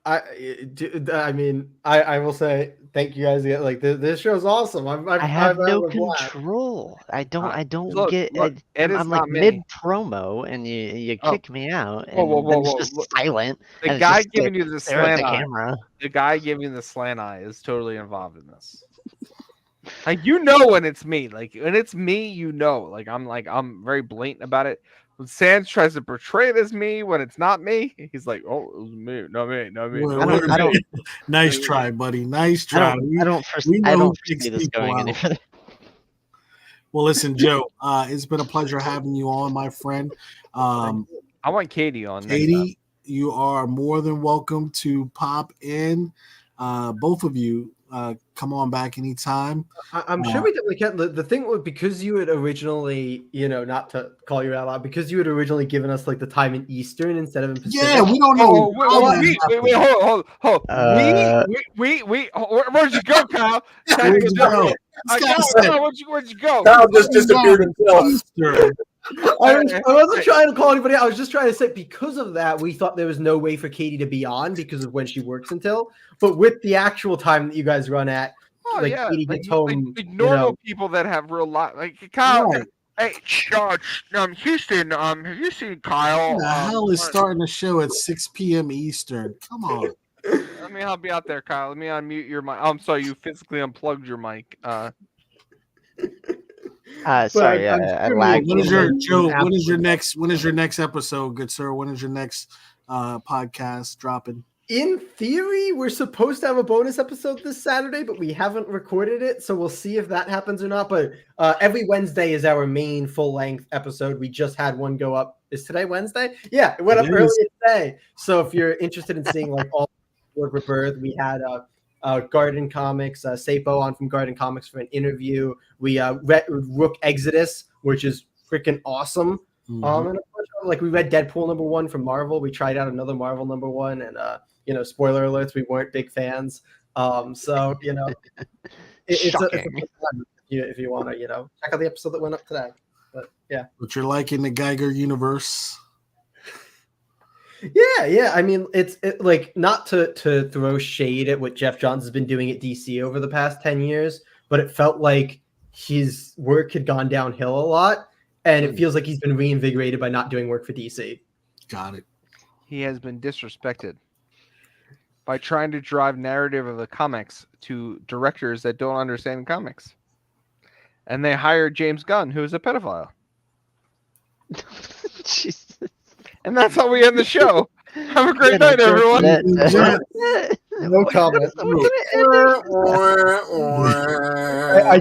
I mean, I will say thank you guys. Like this show's awesome. I have no control. I don't get. I'm like mid promo, and you kick me out, and then it's just silent. The guy giving you the slant eye. The guy giving you the slant eye is totally involved in this. Like when it's me. Like when it's me, Like I'm very blatant about it. When Sans tries to portray it as me when it's not me, he's like, "Oh, it was me, not me." I don't, nice try, buddy. Nice try. I don't foresee this going any further. Well, listen, Joe. It's been a pleasure having you on, my friend. I want Katie on. Katie, you are more than welcome to pop in. Both of you, come on back anytime. I'm sure we definitely can. The thing was, because you had originally, not to call you out loud, because you had originally given us like the time in Eastern instead of in Pacific. Yeah, we don't know. Wait, hold. Where'd you go, Kyle? Where'd you go? Where'd you go? Kyle just disappeared himself. Eastern. I wasn't trying to call anybody. I was just trying to say, because of that, we thought there was no way for Katie to be on because of when she works until. But with the actual time that you guys run at, Katie gets home. Like normal people that have real life, like Kyle. Right. Hey, Houston. Have you seen Kyle? Who the hell is starting the show at 6 p.m. Eastern? Come on. Let me help you out there, Kyle. Let me unmute your mic. I'm sorry, you physically unplugged your mic. Sorry, I lagged. When is your next episode, good sir? When is your next podcast dropping? In theory, we're supposed to have a bonus episode this Saturday, but we haven't recorded it, so we'll see if that happens or not. But every Wednesday is our main full-length episode. We just had one go up. Is today Wednesday? Yeah, it went up earlier today. So if you're interested in seeing like all Word Rebirth, we had Garden Comics, Sapo on from Garden Comics for an interview. We read Rook Exodus, which is freaking awesome. And of course, we read Deadpool #1 from Marvel. We tried out another Marvel #1, and spoiler alerts, we weren't big fans. It's a fun time if you want to check out the episode that went up today. But yeah, but you're liking the Geiger universe. Yeah. I mean, it's like, not to throw shade at what Jeff Johns has been doing at DC over the past 10 years, but it felt like his work had gone downhill a lot, and it feels like he's been reinvigorated by not doing work for DC. Got it. He has been disrespected by trying to drive narrative of the comics to directors that don't understand comics. And they hired James Gunn, who is a pedophile. Jesus. And that's how we end the show. Have a great night, everyone. No comment. I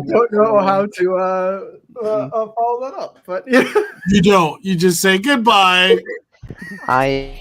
don't know how to follow that up, but you don't. You just say goodbye. I